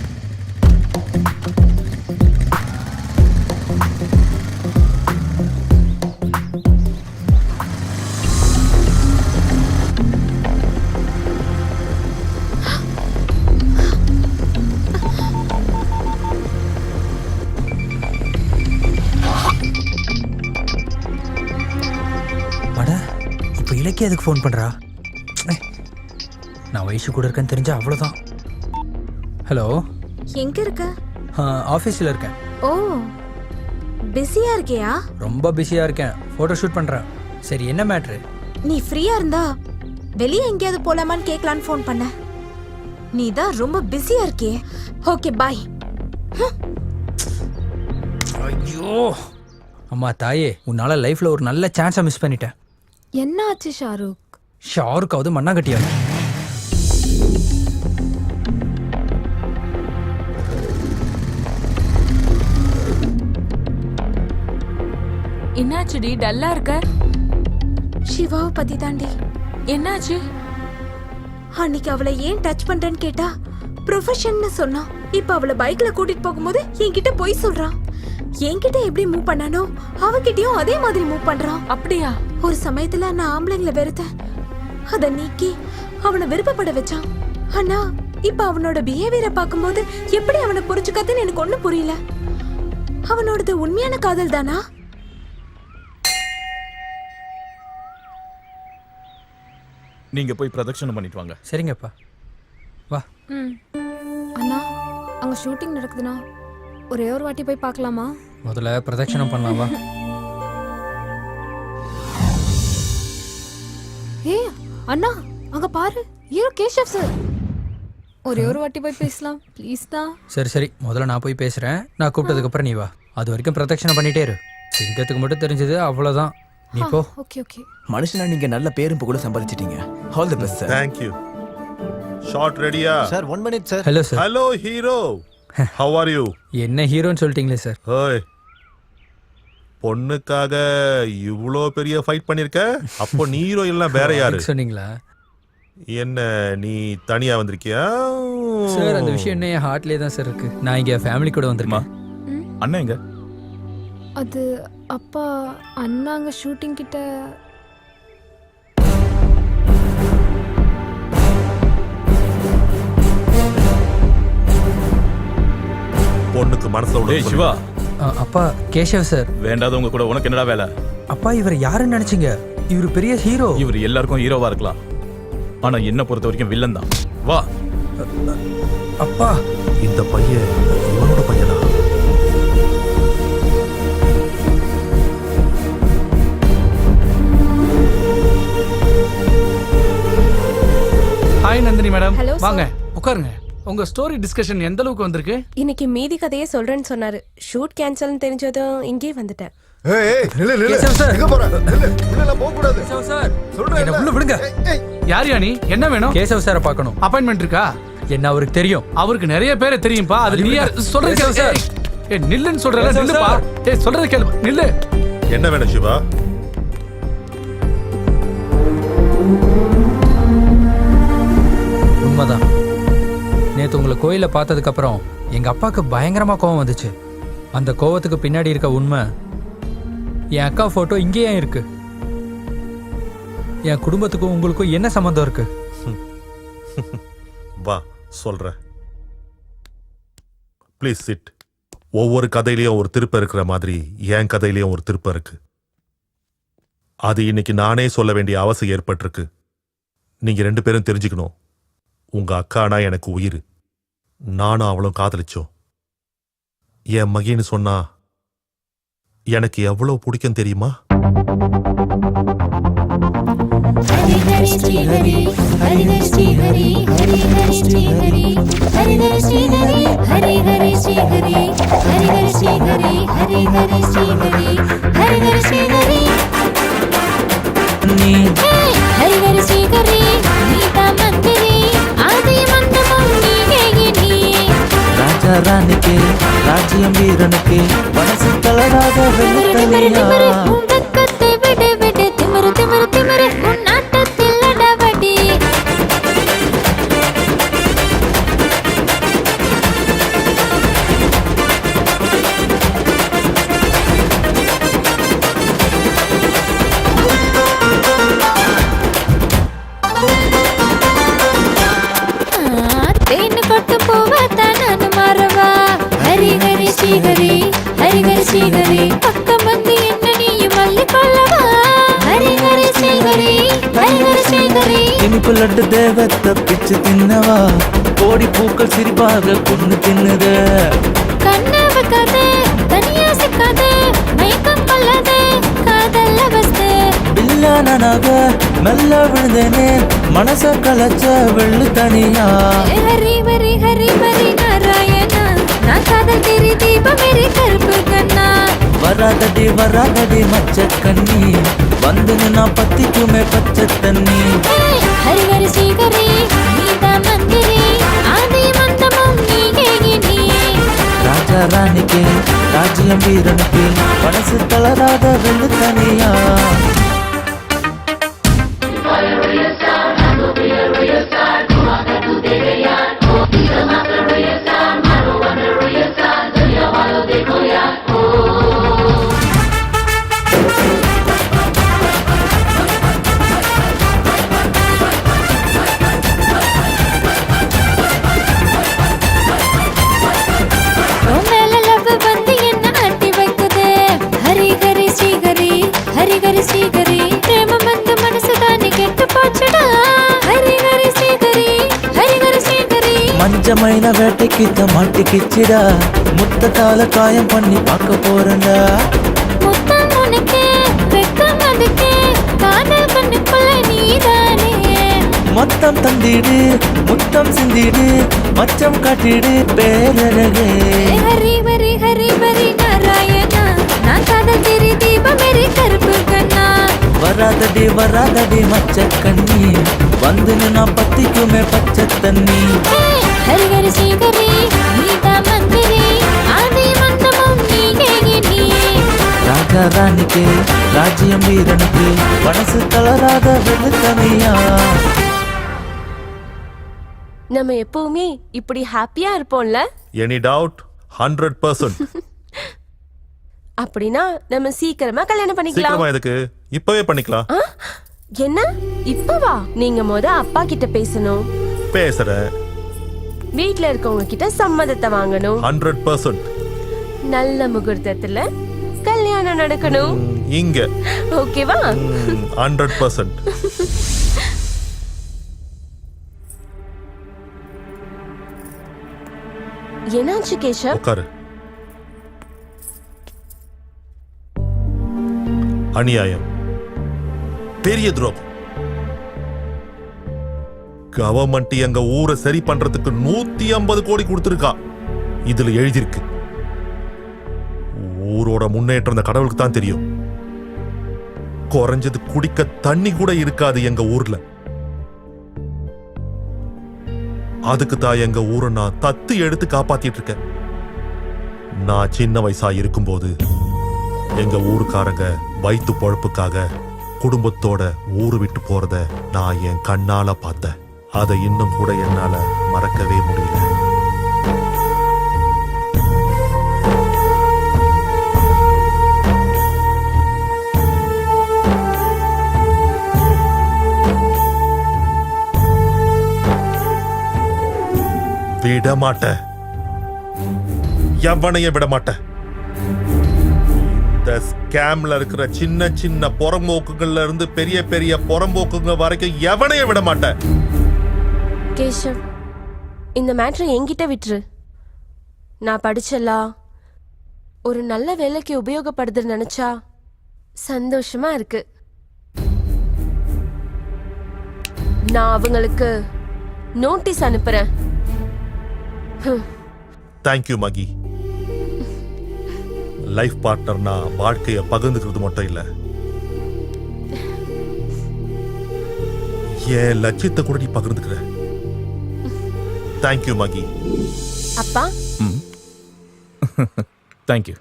இலக்கிய எதுக்கு ஃபோன் பண்றா? நான் வைஷு கூட இருக்கேன்னு தெரிஞ்சா அவ்வளோதான். ஹலோ, எங்க இருக்க? ஆஃபீஸில் இருக்கேன். ஓ, பிஸியா இருக்கியா? ரொம்ப பிஸியாக இருக்கேன், ஃபோட்டோ ஷூட் பண்ணுறேன். சரி, என்ன மேட்ரு? நீ ஃப்ரீயா இருந்தா வெளியே எங்கேயாவது போலாமான்னு கேட்கலான்னு ஃபோன் பண்ண. நீ தான் ரொம்ப பிஸியா இருக்கியே. Okay bye. ஐயோ அம்மா தாயே, உன்னால லைஃப்ல ஒரு நல்ல சான்ஸை மிஸ் பண்ணிட்டேன். என்ன ஆச்சு ஷாருக்? ஷாருக்காவது மண்ணாங்கட்டியா? என்னாச்சுடி டல்லா இருக்க? சிவாவை பத்தி தாண்டி. என்னாச்சு? அன்னைக்கு அவளை ஏன் டச் பண்றேன்னு கேட்டா ப்ரொஃபஷன்னு சொன்னா. இப்ப அவளை பைக்ல கூட்டிட்டு போகும்போது என்கிட்ட போய் சொல்றான். என்கிட்ட எப்படி மூவ் பண்ணானோ அவகிட்டயும் அதே மாதிரி மூவ் பண்றான். அப்படியா? ஒரு சமயத்துல நான் ஆம்பளைங்களை வெறுத்தேன், அத நீக்கி அவனை விருப்பப்பட வச்சான். ஆனா இப்ப அவனோட பிஹேவியரை பார்க்கும்போது எப்படி அவனை புரிஞ்சுக்காதுன்னு எனக்கு ஒண்ணும் புரியல. அவனோடது உண்மையான காதல் தானா? நீங்க போய் பிரதட்சணம் பண்ணிட்டு வாங்க. சரிங்கப்பா, வா. அண்ணா, அங்க ஷூட்டிங் நடக்குதுண்ணா, ஒரே ஒரு வாட்டி போய் பார்க்கலாமா? முதல்ல பிரதட்சணம் பண்ணலாமா? ஏ அண்ணா, அங்க பாரு, ஹீரோ கேஷவ் சார். ஒரே ஒரு வாட்டி போய் பேசலாம் ப்ளீஸ் தான். சரி சரி, முதல்ல நான் போய் பேசுறேன். நான் கூப்பிட்டதுக்கு அப்புறம் நீ வா. அது வரைக்கும் பிரதட்சணம் பண்ணிட்டே இரு. சிங்கத்துக்கு மட்டும் தெரிஞ்சது அவ்வளவுதான். நீ போ. Okay okay. மனுஷனா நீங்க நல்ல பேரும் புகழும் சம்பாதிச்சிட்டீங்க. All the best sir. Thank you. Shot ரெடியா? Sir 1 minute sir. Hello sir. Hello hero, how are you? என்ன ஹீரோன்னு சொல்லிட்டீங்களே சார். ஹேய், பொண்ணுக்காக இவ்வளோ பெரிய ஃபைட் பண்ணிருக்க. அப்போ நீ ஹீரோ இல்ல வேற யாரு சொன்னீங்களா? என்ன நீ தனியா வந்திருக்கியா? சார் அந்த விஷயம் என்ன என் ஹார்ட்லயே தான் சார் இருக்கு. நான் இங்க ஃபேமிலி கூட வந்திருக்கேன். அண்ணா எங்க? அது அப்பா, அண்ணாங்க ஷூட்டிங் கிட்ட. பொண்ணுக்கு மனசுல உள்ள சிவா. அப்பா கேஷவ் சார். வேண்டாதவங்க கூட உனக்கு என்னடா வேலை? அப்பா இவர் யாருன்னு நினைச்சீங்க? இவர் பெரிய ஹீரோ. இவர் எல்லாருக்கும் ஹீரோவா இருக்கலாம், ஆனா என்ன பொறுத்த வரைக்கும் வில்லன் தான். வா. அப்பா, இந்த பையன் இவனோட பையனா? Hi Nandini madam, Hello, sir. வாங்க உட்காருங்க. உங்க ஸ்டோரி டிஸ்கஷன் எந்த அளவுக்கு வந்திருக்கு? இன்னைக்கு மீதி கதையே சொல்றேன்னு சொன்னாரு. ஷூட் கேன்சல்னு தெரிஞ்சதும் இங்கே வந்துட்டேன். ஏய் ஏய் நில்லு நில்லு. கேசவ் சார். எங்க போற? நில்லு. உள்ள போக கூடாது. கேசவ் சார், சொல்றேன். என்ன உள்ள விடுங்க. யார் யா நீ? என்ன வேணும்? கேசவ் சாரை பார்க்கணும். அப்பாயின்மெண்ட் இருக்கா? என்ன அவருக்கு தெரியும்? அவருக்கு நிறைய பேரை தெரியும்பா. அது நீ சொல்றது கேசவ் சார். ஏய் நில்லுன்னு சொல்றல, கேசவ் நில்லுப்பா. ஏய் சொல்றது கேளு, நில்லு. என்ன வேணும் சிவா? உண்மைதான். நேத்து உங்களை கோயில பார்த்ததுக்கு அப்புறம் எங்க அப்பாவுக்கு பயங்கரமா கோவம் வந்துச்சு. அந்த கோவத்துக்கு பின்னாடி இருக்க உண்மை, என் அக்கா போட்டோ இங்கேயே இருக்கு. என் குடும்பத்துக்கும் உங்களுக்கும் என்ன சம்பந்தம் இருக்கு? வா சொல்றேன். Please sit. ஒவ்வொரு கதையிலயும் ஒரு திருப்பம் இருக்கிற மாதிரி என் கதையிலயும் ஒரு திருப்பம் இருக்கு. அது இன்னைக்கு நானே சொல்ல வேண்டிய அவசியம் ஏற்பட்டிருக்கு. நீங்க 2 பேரும் தெரிஞ்சுக்கணும். உங்க அக்கானா எனக்கு உயிர். நானும் அவளும் காதலிச்சோம். என் மகின்னு சொன்னா எனக்கு எவ்வளவு பிடிக்கும் தெரியுமா? ராஜாராணிக்கு ராஜ்யம் வீரனுக்கு மனசு தளராத வெள்ளத்தனியா இனிப்பு லட்டு தேவத்தை பிச்சு தின்னவா கோடி பூக்கள் சிரிப்பாக கொண்டு தின்னுத பில்லானாக மெல்ல விழுந்தேனே மனச கலச்ச வெள்ளு தனியா ஹரி ஹரி ஹரி ஹரி நாராயணா நான் காதல் தெரி தீபம் மேரி கருப்பு கண்ணா வராதடி வராதடி மச்ச கண்ணி வந்து நான் பத்திக்குமே பச்சை தண்ணி ஹரி ஹரி ஸ்ரீஹரி நீதா மந்திரி ஆதி மந்தமும் நீயே நீ ராஜாராணிக்கு ராஜ்யம் வீரனுக்கு மனசு தளராத வெள்ளு தனியா மஞ்சமைன வேட்டைக்கு மாட்டிக்கிச்சிடா முத்தத்தால காயம் பண்ணி பார்க்க போறேன்டா முத்தம் உனக்கு வெக்கம் அதுக்கு காதல் கண்ணுக்குள்ள நீதானே மொத்தம் தந்திடு முத்தம் சிந்திடு மச்சம் காட்டிடு பேரழகே ஹரி ஹரி ஹரி ஹரி நாராயணா நான் காதல் தெரி தீபம் மேரி கருப்பு கண்ணா வராதடி வராதடி மச்ச கண்ணி வந்து நான் பத்திக்குமே பச்சை தண்ணி ஹரி ஹரி ஸ்ரீஹரி நீதா மந்திரி ஆதி மந்தமும் நீயே நீ ராஜாராணிக்கு ராஜ்யம் வீரனுக்கு மனசு தளராத வெள்ளு தனியா நம்ம எப்பவுமே இப்படி ஹாப்பியா இருப்போம்ல? Any doubt? 100%. அப்படின்னா நம்ம சீக்கிரமா கல்யாணம் பண்ணிக்கலாம். சீக்கிரமா எதுக்கு? இப்பவே பண்ணிக்கலாம். என்ன இப்பவா? நீங்க அப்பா கிட்ட பேசணும். பேசுறேன். வீட்ல இருக்கவங்க கிட்ட சம்மதத்தை வாங்கணும். 100%. நல்ல முகூர்த்தத்துல கல்யாணம் நடக்கணும். இங்க. ஓகேவா? 100%. என்னாச்சு கேஷவ்? உட்காரு. அநியாயம், பெரிய துரோகம். கவர்மெண்ட் எங்க ஊரை சரி பண்றதுக்கு 150 கோடி கொடுத்திருக்கா. இதுல எழுதியிருக்கு. ஊரோட முன்னேற்றம் இந்த கடவுளுக்கு தான் தெரியும். குறைஞ்சது குடிக்க தண்ணி கூட இருக்காது எங்க ஊர்ல. அதுக்கு தான் எங்க ஊரை நான் தத்து எடுத்து காப்பாத்திட்டு இருக்கேன். நான் சின்ன வயசா இருக்கும்போது எங்க ஊருக்காரங்க வயிற்று பொழப்புக்காக குடும்பத்தோட ஊரு விட்டு போறத நான் என் கண்ணால பார்த்தேன். அதை இன்னும் கூட என்னால மறக்கவே முடியல. விட மாட்டேன், எவனையும் விட மாட்டேன். இந்த ஸ்கேம்ல இருக்கிற சின்ன சின்ன புறம்போக்குகள்ல இருந்து பெரிய பெரிய புறம்போக்குங்க வரைக்கும் எவனையும் விட மாட்டேன். கேஷவ், இந்த மேட்ரை என்கிட்ட விட்டுரு. நான் படிச்சலா ஒரு நல்ல வேலைக்கு உபயோகப்படுதுன்னு நினைச்சா சந்தோஷமா இருக்கு. நான் அவங்களுக்கு நோட்டீஸ் அனுப்புறேன். தேங்க்யூ மகி. லைஃப் பார்ட்னர்னா வாழ்க்கைய பகிர்ந்துக்கிறது மட்டும் இல்ல, என் லட்சியத்தை கூட நீ பகிர்ந்துக்கிற. தேங்க்யூ மகி. அப்பா, தேங்க்யூ.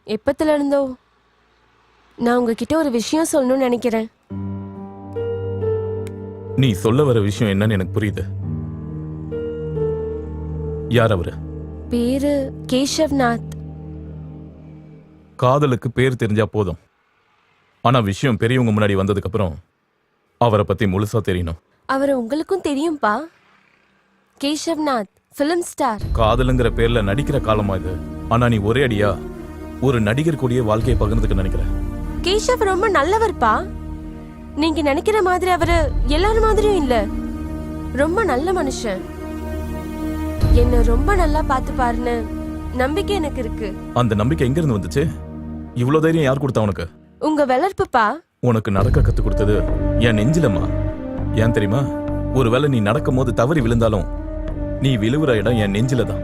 எப்பத்துல இருந்தோ நான் உங்ககிட்ட ஒரு விஷயம் சொல்லணும்னு நினைக்கிறேன். நீ சொல்ல வர விஷயம் என்னன்னு எனக்கு புரியுது. யார் அவரு? பேரு கேஷவ்நாத். காதலுக்கு பேர் தெரிஞ்சா போதும், ஆனா விஷயம் பெரியவங்க முன்னாடி வந்ததுக்கு அப்புறம் அவரை பத்தி முழுசா தெரியணும். அவரை உங்களுக்கும் தெரியும்பா. கேஷவ்நாத் ஃபிலிம் ஸ்டார். காதலுங்கிற பேர்ல நடிக்கிற காலமா இது. ஆனா நீ ஒரே அடியா ஒரு நடிகர் கூடிய வாழ்க்கையை பகிர்ந்துக்க நினைக்கிற. கேஷவ் ரொம்ப நல்லவர்ப்பா. நீங்க நினைக்கிற மாதிரி அவரு எல்லாரும் மாதிரியும் இல்ல. ரொம்ப நல்ல மனுஷன். என்ன ரொம்ப நல்லா பார்த்து பாருன்னு நம்பிக்கை எனக்கு இருக்கு. அந்த நம்பிக்கை எங்க இருந்து வந்துச்சு? இவ்வளவு தைரியம் யார் கொடுத்தா உனக்கு? உங்க வளர்ப்புப்பா. உனக்கு நடக்க கத்து கொடுத்தது என் நெஞ்சிலம்மா. ஏன் தெரியுமா? ஒருவேளை நீ நடக்கும் போது தவறி விழுந்தாலும் நீ விழுவுற இடம் என் நெஞ்சில தான்.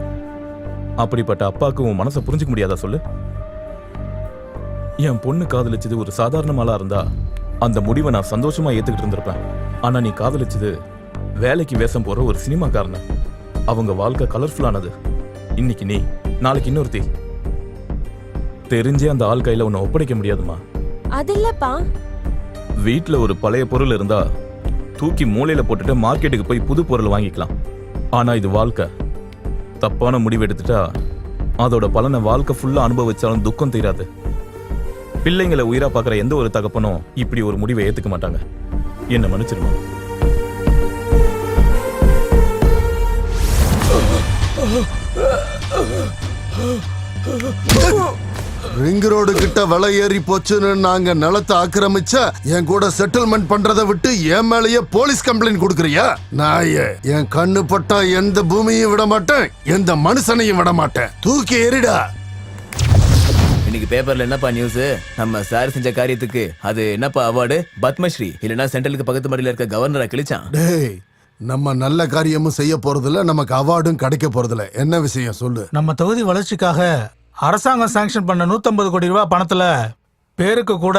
அப்படிப்பட்ட அப்பாவுக்கு உன் மனசை புரிஞ்சுக்க முடியாதா சொல்லு? என் பொண்ணு காதலிச்சது ஒரு சாதாரணமாலா இருந்தா அந்த முடிவை நான் சந்தோஷமா ஏத்துக்கிட்டு இருந்திருப்பேன். ஆனா நீ காதலிச்சது வேலைக்கு வேஷம் போற ஒரு சினிமாக்காரன. அவங்க வாழ்க்கை கலர்ஃபுல்லானது. இன்னைக்கு நீ, நாளைக்கு இன்னொருத்தி. தெரிஞ்சே அந்த ஆள் கையில உன்னை ஒப்படைக்க முடியாதுமா. அது இல்லப்பா. வீட்டுல ஒரு பழைய பொருள் இருந்தா தூக்கி மூலையில போட்டுட்டு மார்க்கெட்டுக்கு போய் புது பொருள் வாங்கிக்கலாம். ஆனா இது வாழ்க்கை. தப்பான முடிவு எடுத்துட்டா அதோட பலனை வாழ்க்கை ஃபுல்லா அனுபவிச்சாலும் துக்கம் தீராது. பிள்ளைங்களை உயிரா பாக்குற எந்த ஒரு தகப்பனும் இப்படி ஒரு முடிவை ஏத்துக்க மாட்டாங்க. என்ன மன்னிச்சிருமா? ரிங் ரோடு கிட்ட விலை ஏறி போச்சுன்னு நாங்க நிலத்தை ஆக்கிரமிச்சா என் கூட செட்டில்மெண்ட் பண்றதை விட்டு என் மேலேயே போலீஸ் கம்ப்ளைண்ட் கொடுக்கறியா? நாயே, என் கண்ணு பட்டா எந்த பூமியும் விட மாட்டேன், எந்த மனுஷனையும் விட மாட்டேன். தூக்கி எறிடா. இன்னைக்கு பேப்பர்ல என்னப்பா நியூஸ்? நம்ம சார் செஞ்ச காரியத்துக்கு அது என்னப்பா அவார்டு? பத்மஸ்ரீ இல்லனா சென்ட்ரலுக்கு பக்கத்து மாடியில இருக்க கவர்னரா கிழிச்சான். டேய், நம்ம நல்ல காரியமும் செய்ய போறதில்ல, நமக்கு அவார்டும் கிடைக்க போறதில்ல. என்ன விஷயம் சொல்லு. நம்ம தொகுதி வளர்ச்சிக்காக அரசாங்கம் சாங்ஷன் பண்ண 150 கோடி ரூபாய் பணத்துல பேருக்கு கூட,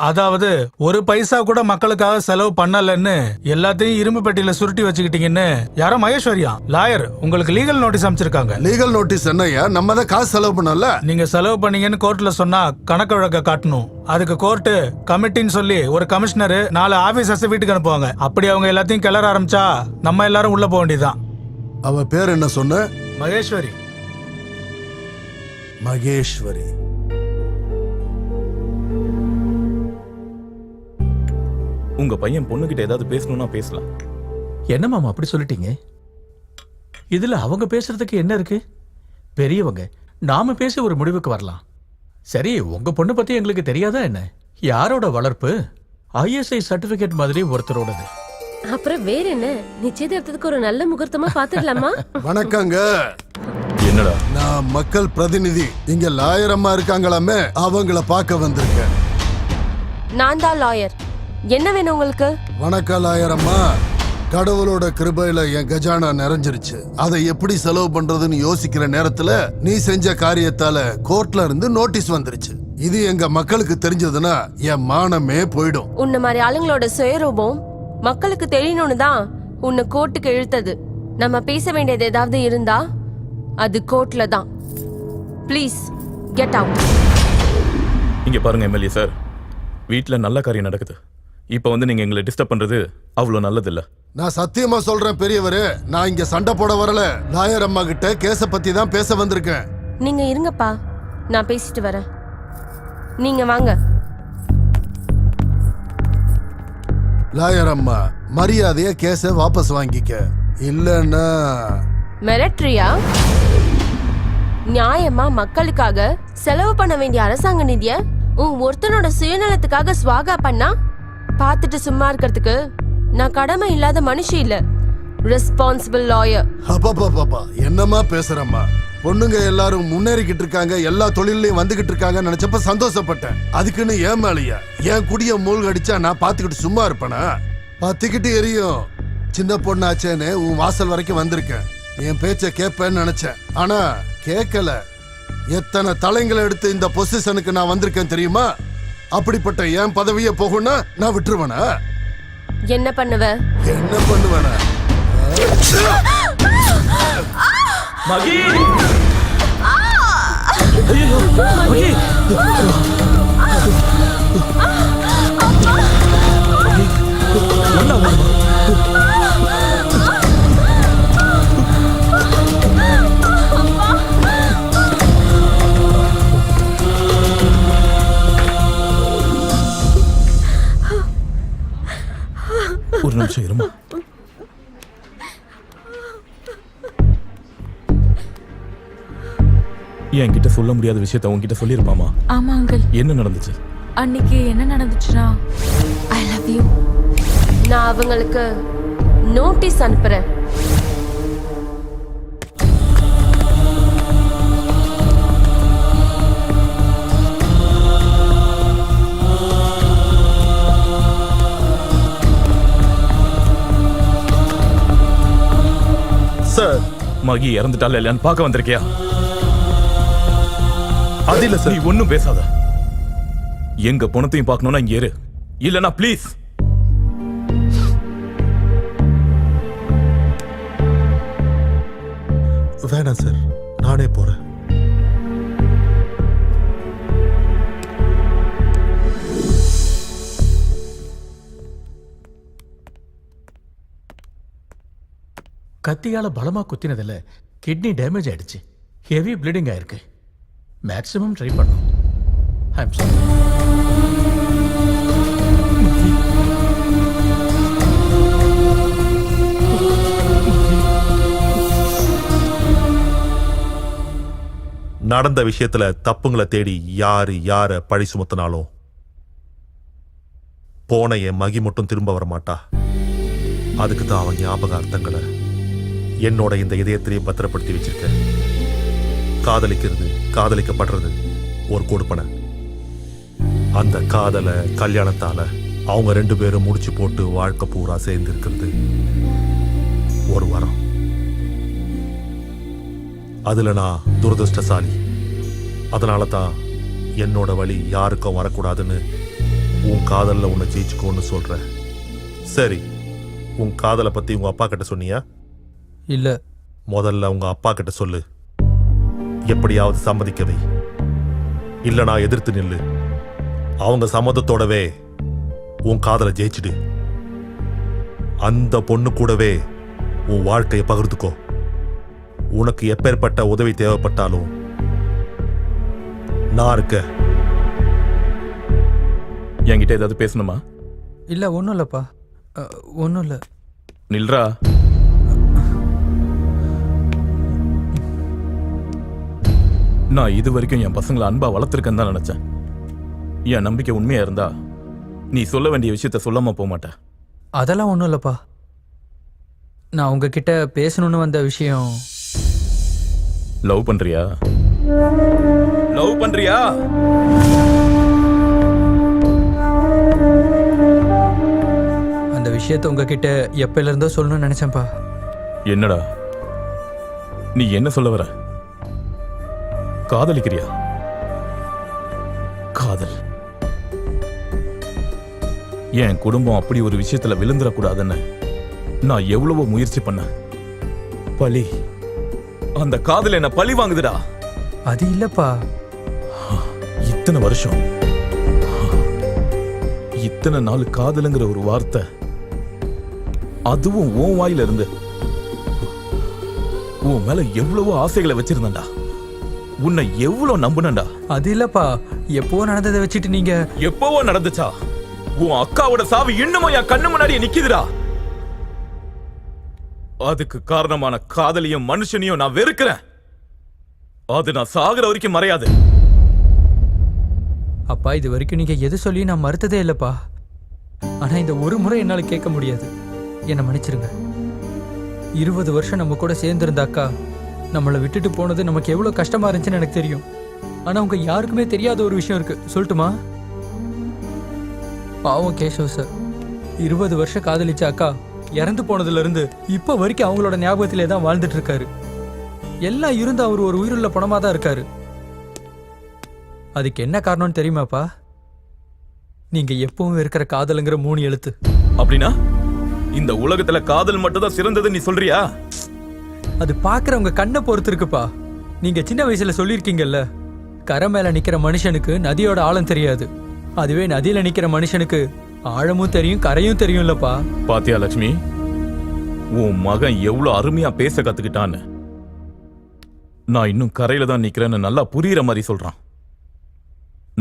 அதாவது ஒரு பைசா கூட மக்களுக்காக செலவு பண்ணலன்னு எல்லாத்தையும் இரும்பு பெட்டியில சுருட்டி வச்சுக்கிட்டீங்கன்னு யாரோ மகேஸ்வரியா லாயர் உங்களுக்கு லீகல் நோட்டீஸ் அமைச்சிருக்காங்க. லீகல் நோட்டீஸ் என்னையா? நம்ம தான் காசு செலவு பண்ணல. நீங்க செலவு பண்ணீங்கன்னு கோர்ட்ல சொன்னா கணக்கு வழக்க காட்டணும். அதுக்கு கோர்ட்டு கமிட்டின்னு சொல்லி ஒரு கமிஷனர் 4 ஆபீசர்ஸ் வீட்டுக்கு அனுப்புவாங்க. அப்படி அவங்க எல்லாத்தையும் கிளற ஆரம்பிச்சா நம்ம எல்லாரும் உள்ள போக வேண்டியதுதான். அவ பேர் என்ன சொன்ன? மகேஸ்வரி. மகேஸ்வரி. உங்க பையன் பொண்ணுகிட்ட ஏதாவது பேசணும்னா பேசலாம். என்ன மாமா அப்படி சொல்லிட்டீங்க? இதுல அவங்க பேசுறதுக்கு என்ன இருக்கு? பெரியவங்க, நாம பேசி ஒரு முடிவுக்கு வரலாம். சரி, உங்க பொண்ணு பத்தி எங்களுக்கு தெரியாதா என்ன? யாரோட வளர்ப்பு? ISI சர்டிபிகேட் மாதிரி ஒருத்தரோடது. அப்புறம் வேற என்ன? நிச்சயதார்த்தத்துக்கு ஒரு நல்ல முகூர்த்தமா பாத்துடலாமா? வணக்கங்க. என்னடா? நான் மக்கள் பிரதிநிதி. இங்க லாயர் அம்மா இருக்காங்களாமே, அவங்கள பார்க்க வந்திருக்கேன். நான் தான் லாயர். என்ன வேணும் உங்களுக்கு? வணக்கம் லாயர் அம்மா. கடவுளோட கிருபையில என் கஜானா நிறைஞ்சிருச்சு. அதை எப்படி செலவு பண்றதுன்னு யோசிக்கிற நேரத்துல நீ செஞ்ச காரியத்தால கோர்ட்ல இருந்து நோட்டீஸ் வந்துருச்சு. இது எங்க மக்களுக்கு தெரிஞ்சதுன்னா என் மானமே போயிடும். உன்ன மாதிரி ஆளுங்களோட சுயரூபம் மக்களுக்கு தெரியணும்னு தான் உன்னை கோர்ட்டுக்கு இழுத்தது. நம்ம பேச வேண்டியது ஏதாவது இருந்தா அது கோர்ட்ல தான். Please get out. இங்க பாருங்க எம்எல்ஏ சார், வீட்டுல நல்ல காரியம் நடக்குது. இப்ப வந்து நீங்க எங்களை டிஸ்டர்ப் பண்றது அவ்வளவு நல்லது இல்ல. நான் சத்தியமா சொல்றேன் பெரியவரே, நான் இங்க சண்டை போட வரல. லாயர் அம்மா கிட்ட கேஸ பத்தி தான் பேச வந்திருக்கேன். நீங்க இருங்கப்பா, நான் பேசிட்டு வரேன். நீங்க வாங்க. லாயர் அம்மா, மரியாதையா கேஸ வாபஸ் வாங்கிக்க. இல்லன்னா மிரட்ரியா? நியாயமா மக்களுக்காக செலவு பண்ண வேண்டிய அரசாங்க நிதிய உன் ஒருத்தனோட சுயநலத்துக்காக ஸ்வாகா பண்ணா பார்த்துட்டு சும்மா இருக்கிறதுக்கு நான் கடமை இல்லாத மனுஷி இல்ல, ரெஸ்பான்சிபிள் லாயர். அப்பா என்னம்மா பேசுறம்மா? பொண்ணுங்க எல்லாரும் முன்னேறிக்கிட்டு இருக்காங்க, எல்லா தொழிலையும் வந்துகிட்டு இருக்காங்கன்னு நினைச்சப்ப சந்தோஷப்பட்டேன். அதுக்குன்னு ஏன் மேலையா என் குடிய மூழ்கடிச்சா நான் பாத்துக்கிட்டு சும்மா இருப்பேனா? பத்திக்கிட்டு எரியும். சின்ன பொண்ணாச்சேன்னு உன் வாசல் வரைக்கும் வந்திருக்கேன். என் பேச்ச கேட்பேன்னு நினைச்சேன், ஆனா கேட்கல. எத்தனை தலைங்களை எடுத்து இந்த பொசிஷனுக்கு நான் வந்திருக்கேன் தெரியுமா? அப்படிப்பட்ட என் பதவியை போகும்னா நான் விட்டுருவேனா? என்ன பண்ணுவ? என்ன பண்ணுவேனா? மகி! ஐயோ, மகி! என்ன ஆகுது? ஒரு நிமிஷம் இருமா. என்கிட்ட சொல்ல முடியாத விஷயத்த உன்கிட்ட சொல்லிருப்பாமா? ஆமா அங்கிள். என்ன நடந்துச்சு? அன்னைக்கு என்ன நடந்துச்சுன்னா, ஐ லவ் யூ. நான் அவங்களுக்கு நோட்டீஸ் அனுப்புறேன். சார், மகி இறந்துட்டால இல்லையான்னு பார்க்க வந்திருக்கியா? அது இல்ல சார். நீ ஒன்னும் பேசாத. எங்க பணத்தையும் பார்க்கணும்னா இங்க இரு, இல்லனா ப்ளீஸ். வேணாம் சார், நானே போறேன். கத்தியால பலமா குத்தினதுல கிட்னி டேமேஜ் ஆயிடுச்சு. ஹெவி ப்ளீடிங் ஆயிருக்கு. மேக்ஸிமம் ட்ரை பண்ணோம். ஐ அம் சாரி. நடந்த விஷயத்துல தப்புங்களை தேடி யார பழி சுமத்தினாலும் போன என் மகி மட்டும் திரும்ப வர மாட்டா. அதுக்கு தான் அவன் ஞாபக அர்த்தங்களை என்னோட இந்த இதயத்திலையும் பத்திரப்படுத்தி வச்சிருக்கேன். காதலிக்கிறது, காதலிக்கப்படுறது ஒரு கொடுப்பனை. அந்த காதலை கல்யாணத்தால அவங்க 2 பேரும் முடிச்சு போட்டு வாழ்க்கை பூரா சேர்ந்து இருக்கிறது ஒரு வரம். அதுல நான் துரதிருஷ்டசாலி. அதனால தான் என்னோட வழி யாருக்கும் வரக்கூடாதுன்னு உன் காதல்ல உன்னை ஜெயிச்சுக்கோன்னு சொல்ற. சரி, உன் காதலை பத்தி உங்க அப்பா கிட்ட சொன்னியா? இல்ல. முதல்ல உங்க அப்பா கிட்ட சொல்லு. எப்படியாவது சம்மதிக்கவை. இல்ல நான் எதிர்த்து நில்லு. அவங்க சம்மதத்தோடவே உன் காதலை ஜெயிச்சுடு. அந்த பொண்ணு கூடவே உன் வாழ்க்கையை பகிர்ந்துக்கோ. உனக்கு எப்பேற்பட்ட உதவி தேவைப்பட்டாலும் நான் இருக்க. என்கிட்ட ஏதாவது பேசணுமா? இல்ல, ஒன்றும் இல்லப்பா, ஒன்றும் இல்லை. நில்றா. நான் இது வரைக்கும் என் பசங்களை அன்பா வளர்த்துருக்கேன்னு தான் நினைச்சேன். என் நம்பிக்கை உண்மையா இருந்தா நீ சொல்ல வேண்டிய விஷயத்த சொல்லாம போக மாட்டேன். அதெல்லாம் ஒன்றும் இல்லப்பா. நான் உங்ககிட்ட பேசணும்னு வந்த விஷயம். லவ் பண்றியா? லவ் பண்றியா? அந்த விஷயத்த உங்ககிட்ட எப்பல இருந்தோ சொல்லணும்னு நினைச்சேன்ப்பா. என்னடா நீ என்ன சொல்ல வர? காதலிக்கிறியா? காதல் என் குடும்பம் அப்படி ஒரு விஷயத்துல விழுந்துடக்கூடாதுன்னு நான் எவ்வளவோ முயற்சி பண்ணேன். பழி, அந்த காதல் என்ன பழி வாங்குதுடா. அது இல்லப்பா. இத்தனை வருஷம், இத்தனை நாள் காதலுங்கிற ஒரு வார்த்தை, அதுவும் உன் வாயில இருந்து. உன் மேல எவ்வளவோ ஆசைகளை வச்சிருந்தா, உன்னை எவ்வளவு நம்புனண்டா. அது இல்லப்பா, எப்பவோ நடந்ததை வச்சுட்டு நீங்க. எப்பவோ நடந்துச்சா? உன் அக்காவோட சாவு இன்னமும் என் கண்ணு முன்னாடியே நிக்குதுடா. அதுக்கு காரணமான காதலியும் மனுஷனையும் நான் வெறுக்கிறேன். அது நான் சாகுற வரைக்கும் மறையாது. அப்பா, இது வரைக்கும் நீங்க எது சொல்லி நான் மறுத்ததே இல்லப்பா. ஆனா இந்த ஒரு முறை என்னால கேட்க முடியாது. என்னை மன்னிச்சிருங்க. 20 வருஷம் நம்ம கூட சேர்ந்திருந்தாக்கா நம்மளை விட்டுட்டு போனது நமக்கு எவ்வளவு கஷ்டமா இருந்துச்சுன்னு எனக்கு தெரியும். ஆனா உங்க யாருக்குமே தெரியாத ஒரு விஷயம் இருக்கு, சொல்லட்டுமா? பாவம் கேஷவ் சார் 20 வருஷம் காதலிச்ச அக்கா இறந்து போனதுல இருந்து இப்ப வரைக்கும் அவங்களோட ஞாபகத்திலே தான் வாழ்ந்துட்டு இருக்காரு. எல்லாம் இருந்து அவர் ஒரு உயிருள்ள பணமா தான் இருக்காரு. அதுக்கு என்ன காரணம்னு தெரியுமாப்பா? நீங்க எப்பவும் இருக்கிற காதலுங்கிற 3 எழுத்து. அப்படின்னா இந்த உலகத்துல காதல் மட்டும் தான் சிறந்தது நீ சொல்றியா? அது பாக்குறவங்க கண்ணை பொறுத்து இருக்குப்பா. நீங்க சின்ன வயசுல சொல்லியிருக்கீங்கல்ல, கரை மேல நிக்கிற மனுஷனுக்கு நதியோட ஆழம் தெரியாது, அதுவே நதியில நிக்கிற மனுஷனுக்கு ஆழமும் தெரியும் கரையும் தெரியும்லப்பா. பாத்தியா லட்சுமி, உன் மகன் எவ்வளவு அருமையா பேச கத்துக்கிட்டான்னு. நான் இன்னும் கரையில தான் நிக்கிறேன்னு நல்லா புரியுற மாதிரி சொல்றான்.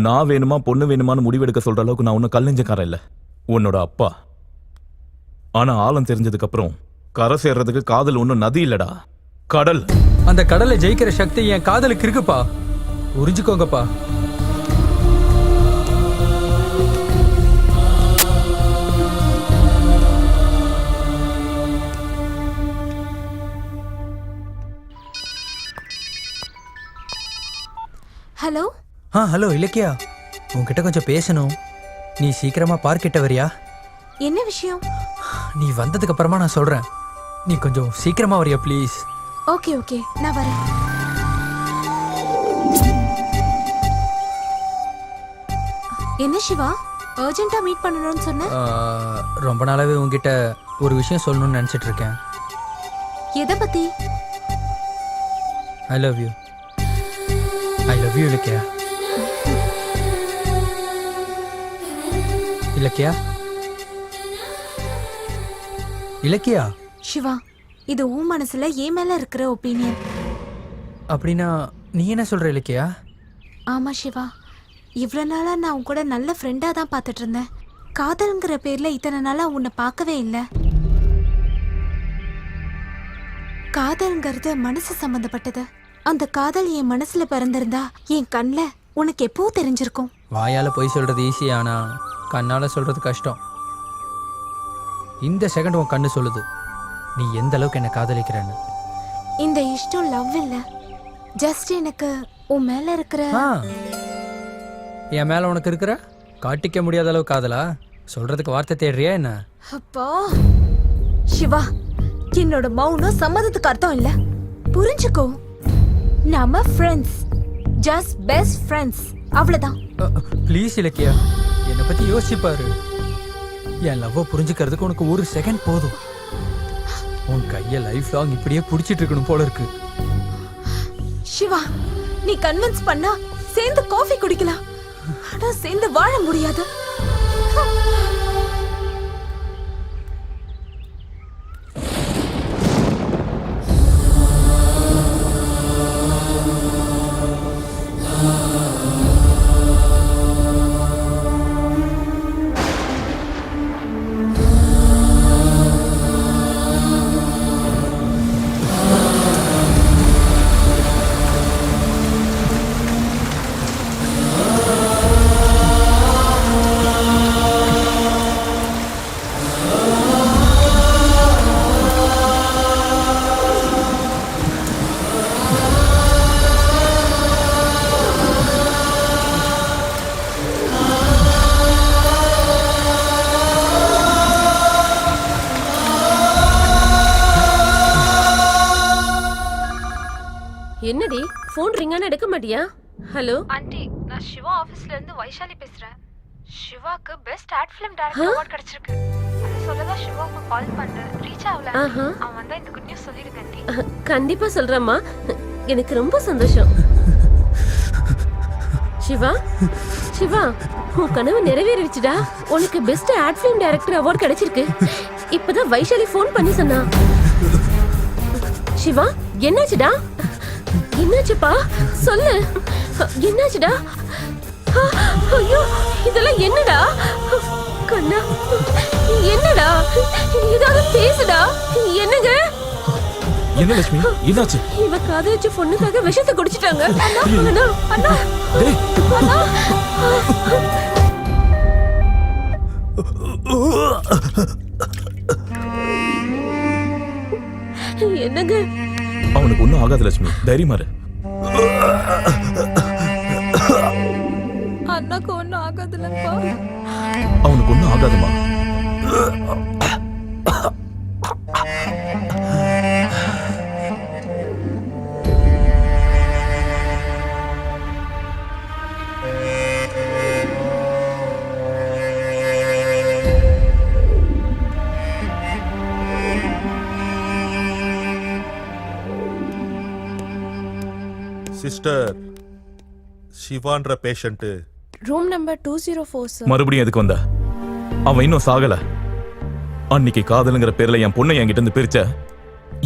நான் வேணுமா பொண்ணு வேணுமான்னு முடிவெடுக்க சொல்ற அளவுக்கு நான் ஒன்னும் கல்லெஞ்சக்காரன் இல்ல, உன்னோட அப்பா. ஆனா ஆழம் தெரிஞ்சதுக்கு அப்புறம் கரை சேர்றதுக்கு காதல் ஒன்னும் நதி இல்லடா, கடல். அந்த கடலை ஜெயிக்கிற சக்தி என் காதலுக்கு இருக்குப்பா, புரிஞ்சுக்கோங்கப்பா. ஹலோ. ஹலோ இலக்கியா, உன்கிட்ட கொஞ்சம் பேசணும். நீ சீக்கிரமா பார்க் கிட்ட வரியா? என்ன விஷயம்? நீ வந்ததுக்கு அப்புறமா நான் சொல்றேன். நீ கொஞ்சம் சீக்கிரமா வரியா ப்ளீஸ்? ஓகே ஓகே, நான் வரேன். என்ன சிவா, அர்ஜென்ட்டா மீட் பண்ணணும்னு சொன்ன? ரொம்ப நாளாவே உன்கிட்ட ஒரு விஷயம் சொல்லணும்னு நினைச்சிட்டு இருக்கேன். எதை பத்தி? I love you. I love you Ilakkiya. Ilakkiya, Ilakkiya. Shiva, இது உன் மனசுல ஏன் மேல இருக்கிற ஒப்பீனியன். அப்படின்னா நீ என்ன சொல்ற இலக்கியா? ஆமா சிவா, இவ்வளவு நாளா நான் உன் கூட நல்ல ஃப்ரெண்டா தான் பார்த்துட்டு இருந்தேன். காதல்ங்கிற பேர்ல இத்தனை நாளா உன்னை பார்க்கவே இல்லை. காதல்ங்கிறது மனசு சம்பந்தப்பட்டது. அந்த காதல் என் மனசுல பிறந்திருந்தா என் கண்ணுல உனக்கு எப்போ தெரிஞ்சிருக்கும். வாயால போய் சொல்றது ஈஸி, ஆனா கண்ணால சொல்றது கஷ்டம். இந்த செகண்ட் உன் கண்ணு சொல்லுது நீ எந்த அளவுக்கு என்ன காதலிக்கிறன்னு. இந்த இஷ்டம் லவ் இல்ல, ஜஸ்ட் எனக்கு உன் மேல இருக்கிற. என் மேல உனக்கு இருக்கிற காட்டிக்க முடியாத அளவு காதலா? சொல்றதுக்கு வார்த்தை தேடுறியா என்ன? அப்பா சிவா, என்னோட மௌனம் சம்மதத்துக்கு அர்த்தம் இல்ல, புரிஞ்சுக்கோ. நாம ஃப்ரெண்ட்ஸ், ஜஸ்ட் பெஸ்ட் ஃப்ரெண்ட்ஸ், அவ்வளவுதான். ப்ளீஸ் இலக்கியா, என்னை பத்தி யோசிப்பாரு. என் லவ்வை புரிஞ்சுக்கிறதுக்கு உனக்கு ஒரு செகண்ட் போதும். உன் கைய லைஃப் லாங் இப்படியே புடிச்சிட்டு இருக்கணும் போல இருக்கு. சிவா, நீ கன்வின்ஸ் பண்ணா சேர்ந்து காஃபி குடிக்கலாம், ஆனா சேர்ந்து வாழ முடியாது. என்னடி ஃபோன் ரிங்கான எடுக்க மாட்டியா? ஹலோ ஆண்டி, நான் சிவா ஆபீஸ்ல இருந்து வைஷாலி பேசுறேன். சிவாக்கு best ad film director award கிடைச்சிருக்கு. அது சொல்லதா சிவாக்கு கால் பண்ணேன், ரீச் ஆகல. அவன் வந்தா இந்த குட் நியூஸ் சொல்லிடுங்க ஆண்டி. கண்டிப்பா சொல்றேம்மா, எனக்கு ரொம்ப சந்தோஷம். சிவா, சிவா, உன் கனவு நிறைவேறிடுச்சுடா. உனக்கு best ad film director award கிடைச்சிருக்கு. இப்பதான் வைஷாலி ஃபோன் பண்ணி சொன்னா. சிவா, என்னாச்சுடா? என்னாச்சுப்பா சொல்லு, என்னாச்சுடா? ஐயோ, இதெல்லாம் என்னடா? கண்ணா, என்னடா? ஏதாவது பேசுடா. என்னங்க? என்ன லட்சுமி என்னாச்சு? இவ காதலிச்ச பொண்ணுக்காக விஷத்தை குடிச்சிட்டாங்க. அண்ணா அண்ணா அண்ணா டேய் அண்ணா. என்னங்க? அவனுக்கு ஒண்ணும் ஆகாது லட்சுமி, தைரியமா இரு. அண்ணாக்கு ஒன்றும் ஆகாதுல்லப்பா. அவனுக்கு ஒண்ணும் ஆகாதுமா. சிஸ்டர், சிவான்ற பேஷண்ட் ரூம் நம்பர் 204 சார். மறுபடியும் எதுக்கு வந்த? அவன் இன்னும் சாகல. அன்னைக்கு காதலுங்கிற பேர்ல என் பொண்ணை என்கிட்ட இருந்து பிரிச்ச,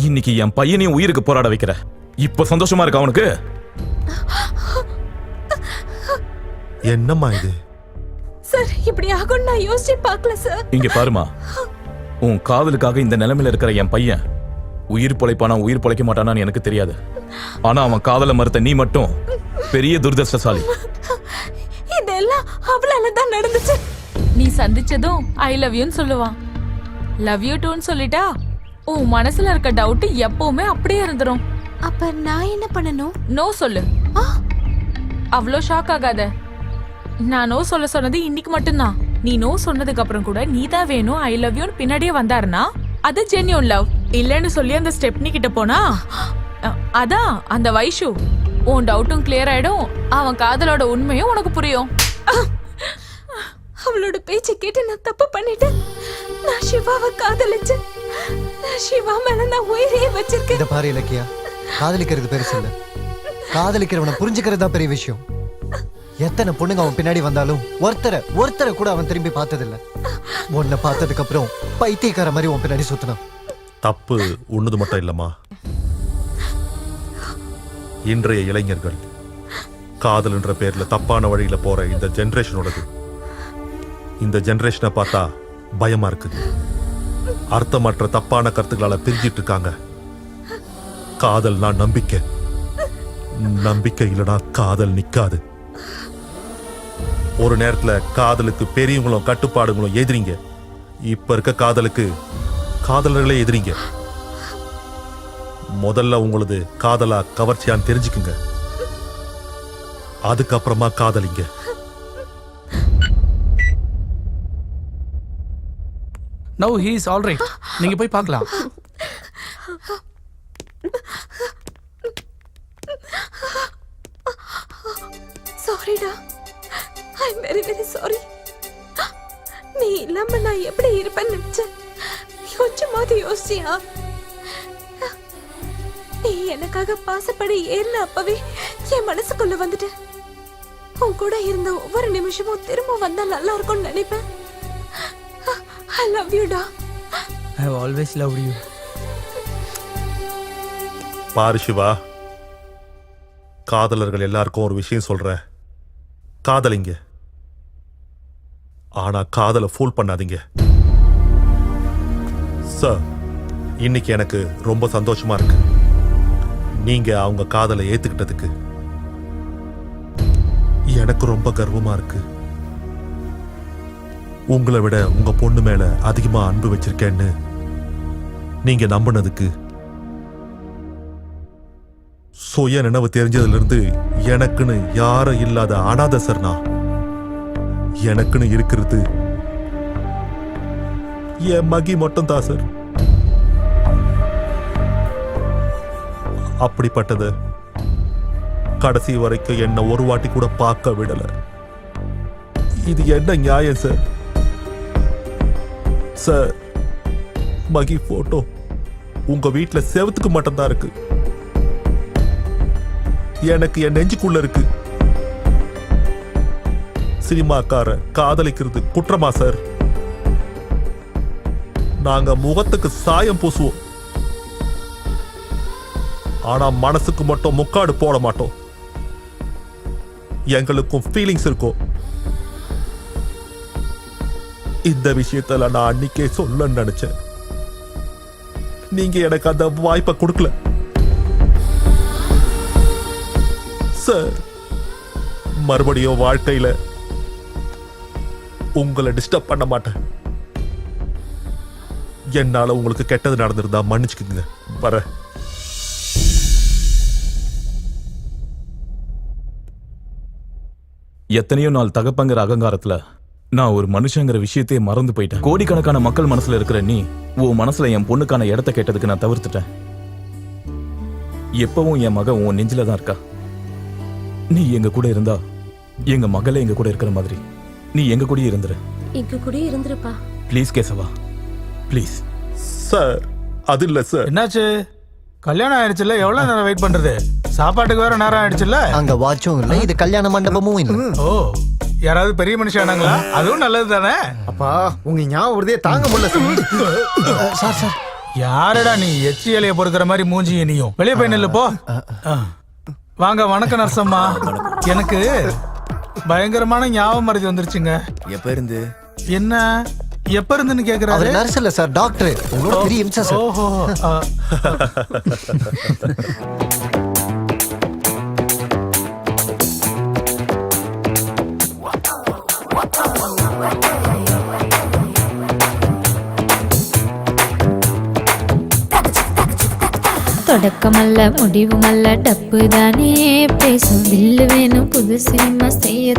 இன்னைக்கு என் பையனையும் உயிருக்கு போராட வைக்கிற. இப்ப சந்தோஷமா இருக்கா அவனுக்கு? என்னம்மா இது? சார் இப்படி ஆகும் நான் யோசிச்சு பார்க்கல சார். இங்க பாருமா, உன் காதலுக்காக இந்த நிலைமையில இருக்கிற என் பையன் உயிர் பொழைப்பானா உயிர் பொழைக்க மாட்டானான்னு எனக்கு தெரியாது. ஆனா அவன் காதல மறுத்த நீ மட்டும் பெரிய துர்தர்ஷ்டசாலி. இதெல்லாம் அவளால தான் நடந்துச்சு. நீ சந்திச்சதும் ஐ லவ் யூன்னு சொல்லுவான். லவ் யூ டூன்னு சொல்லிட்டா உன் மனசுல இருக்க டவுட் எப்பவுமே அப்படியே இருந்துரும். அப்ப நான் என்ன பண்ணணும்? நோ சொல்லு. அவ்வளோ ஷாக் ஆகாத. நான் நோ சொல்ல சொன்னது இன்னைக்கு மட்டும்தான். நீ நோ சொன்னதுக்கு அப்புறம் கூட நீ தான் வேணும் ஐ லவ் யூன்னு பின்னாடியே வந்தாருன்னா அது ஜென்யூன் லவ். இல்லன்னு சொல்லி அந்த ஸ்டெப்னி கிட்ட போனா அதான் அந்த வைஷு உன் டவுட்டும் கிளியர் ஆயிடும். அவன் காதலோட உண்மையும் உனக்கு புரியும். அவளோட பேச்சை கேட்டு நான் தப்பு பண்ணிட்டேன். நான் சிவாவை காதலிச்சேன். நான் சிவா மேல நான் உயிரையே வச்சிருக்கேன். இத பாரு இலக்கியா, காதலிக்கிறது பெருசு இல்ல, காதலிக்கிறவனை புரிஞ்சுக்கிறது தான் பெரிய விஷயம். எத்தனை பொண்ணுங்க அவன் பின்னாடி வந்தாலும் ஒருத்தரை கூட அவன் திரும்பி பார்த்ததில்ல. உன்னை பார்த்ததுக்கு அப்புறம் பைத்தியக்கார மாதிரி உன் பின்னாடி சுத்தினான். தப்பு உன்னது மட்டும் இல்லம்மா. இன்றைய இளைஞர்கள் காதல் என்ற பேர்ல தப்பான வழியில போற இந்த ஜெனரேஷனோடது. இந்த ஜெனரேஷனை பார்த்தா பயமா இருக்குது. அர்த்தமற்ற தப்பான கருத்துக்களால பிரிஞ்சிட்டு இருக்காங்க. காதல்னா நம்பிக்கை, நம்பிக்கை இல்லனா காதல் நிக்காது. ஒரு நேரத்துல காதலுக்கு பெரியவங்களும் கட்டுப்பாடுகளும் எதிரிங்க. இப்ப இருக்க காதலுக்கு காதலர்களே எதிரிங்க. முதல்ல உங்களது காதலா கவர்ச்சியான்னு தெரிஞ்சுக்குங்க, அதுக்கப்புறமா காதலிங்க. No he is all right. நீங்க போய் பார்க்கலாம். சாரிடா, I am very very sorry. நீ இல்லாம நான் எப்படி இருப்பேன்னு நினைச்சேன். கொஞ்சமாவது யோசிச்சியா? நீ எனக்காக பாசப்படி ஏறின அப்பவே என் மனசுக்குள்ள வந்துட்டு உன் கூட இருந்த ஒவ்வொரு நிமிஷமும் திரும்ப வந்தா நல்லா இருக்கும்னு நினைப்பேன். I love you டா. I have always loved you. பாரு சிவா, காதலர்கள் எல்லாருக்கும் ஒரு விஷயம் சொல்றேன். காதலிங்க, ஆனா காதலை ஃபூல் பண்ணாதீங்க. சார், இன்னைக்கு எனக்கு ரொம்ப சந்தோஷமா இருக்கு. நீங்க அவங்க காதலை ஏத்துக்கிட்டதுக்கு எனக்கு ரொம்ப கர்வமா இருக்கு. உங்களை விட உங்க பொண்ணு மேல அதிகமா அன்பு வச்சிருக்கேன்னு நீங்க நம்பினதுக்கு, சுய நினைவு தெரிஞ்சதுல இருந்து எனக்குன்னு யாரும் இல்லாத அனாதை சார் நான். எனக்குன்னு இருக்கிறது என் மகி மட்டும் தான் சார். அப்படிப்பட்டது கடைசி வரைக்கும் என்ன ஒரு வாட்டி கூட பார்க்க விடல. இது என்ன நியாயம் சார்? சார், மகி போட்டோ உங்க வீட்டுல செவத்துக்கு மட்டும்தான் இருக்கு. எனக்கு என் நெஞ்சுக்குள்ள இருக்கு. சினிமாக்கார காதலிக்கிறது குற்றமா சார்? நாங்க முகத்துக்கு சாயம் பூசுவோம், ஆனா மனசுக்கு மட்டும் முக்காடு போட மாட்டோம். எங்களுக்கும் ஃபீலிங்ஸ் இருக்கும். இந்த விஷயத்துல நான் அன்னைக்கே சொல்லணும்னு நினைச்சேன். நீங்க எனக்கு அந்த வாய்ப்பை கொடுக்கல சார். மறுபடியும் வாழ்க்கையில உங்களை டிஸ்டர்ப் பண்ண மாட்டேன். என்னால உங்களுக்கு கெட்டது நடந்திருந்தா மன்னிச்சுக்குங்க. வர எத்தனையோ நாள் தகப்பங்கிற அகங்காரத்துல நான் ஒரு மனுஷங்கிற விஷயத்தையே மறந்து போயிட்டேன். கோடிக்கணக்கான மக்கள் மனசுல இருக்கிற நீ உன் மனசுல என் பொண்ணுக்கான இடத்த கேட்டதுக்கு நான் தவிர்த்துட்டேன். எப்பவும் என் மகன் உன் நெஞ்சில தான் இருக்கா. நீ எங்க கூட இருந்தா எங்க மகளே எங்க கூட இருக்கிற மாதிரி நீ எங்க கூட இருந்துரு. எங்க கூட இருந்துருப்பா. ப்ளீஸ் கேசவா, ப்ளீஸ். சார் அது இல்ல சார். என்னாச்சு? கல்யாணம் ஆயிடுச்சுல்ல, எவ்வளவு நேரம் வெயிட் பண்றது? சாப்பாட்டுக்கு வேற நேரம் ஆயிடுச்சுல்ல. அங்க வாட்சும் இல்ல, இது கல்யாண மண்டபமும் இல்ல. ஓ, யாராவது பெரிய மனுஷனாங்களா? அதுவும் நல்லது தானே. அப்பா உங்க ஞாபகத்தையே தாங்க முடியல சார். சார் யாரடா நீ? எச்சி இலைய பொறுக்கிற மாதிரி மூஞ்சி நீயும். வெளியே போய் நில்லு போ. வாங்க. வணக்கம் நர்சம்மா. எனக்கு பயங்கரமான ஞாபகம் மறதி வந்துருச்சுங்க. எப்ப இருந்து? என்ன எப்ப இருந்துன்னு கேக்குறாரு? அவர் நர்ஸ் இல்ல சார், டாக்டர். உங்களோட பெரிய இம்சா சார். ஓஹோ. தொடக்கமல்ல முடிவுமல்ல டப்பு தானே பேசும் வில்லு வேணும் புது சினிமா செய்ய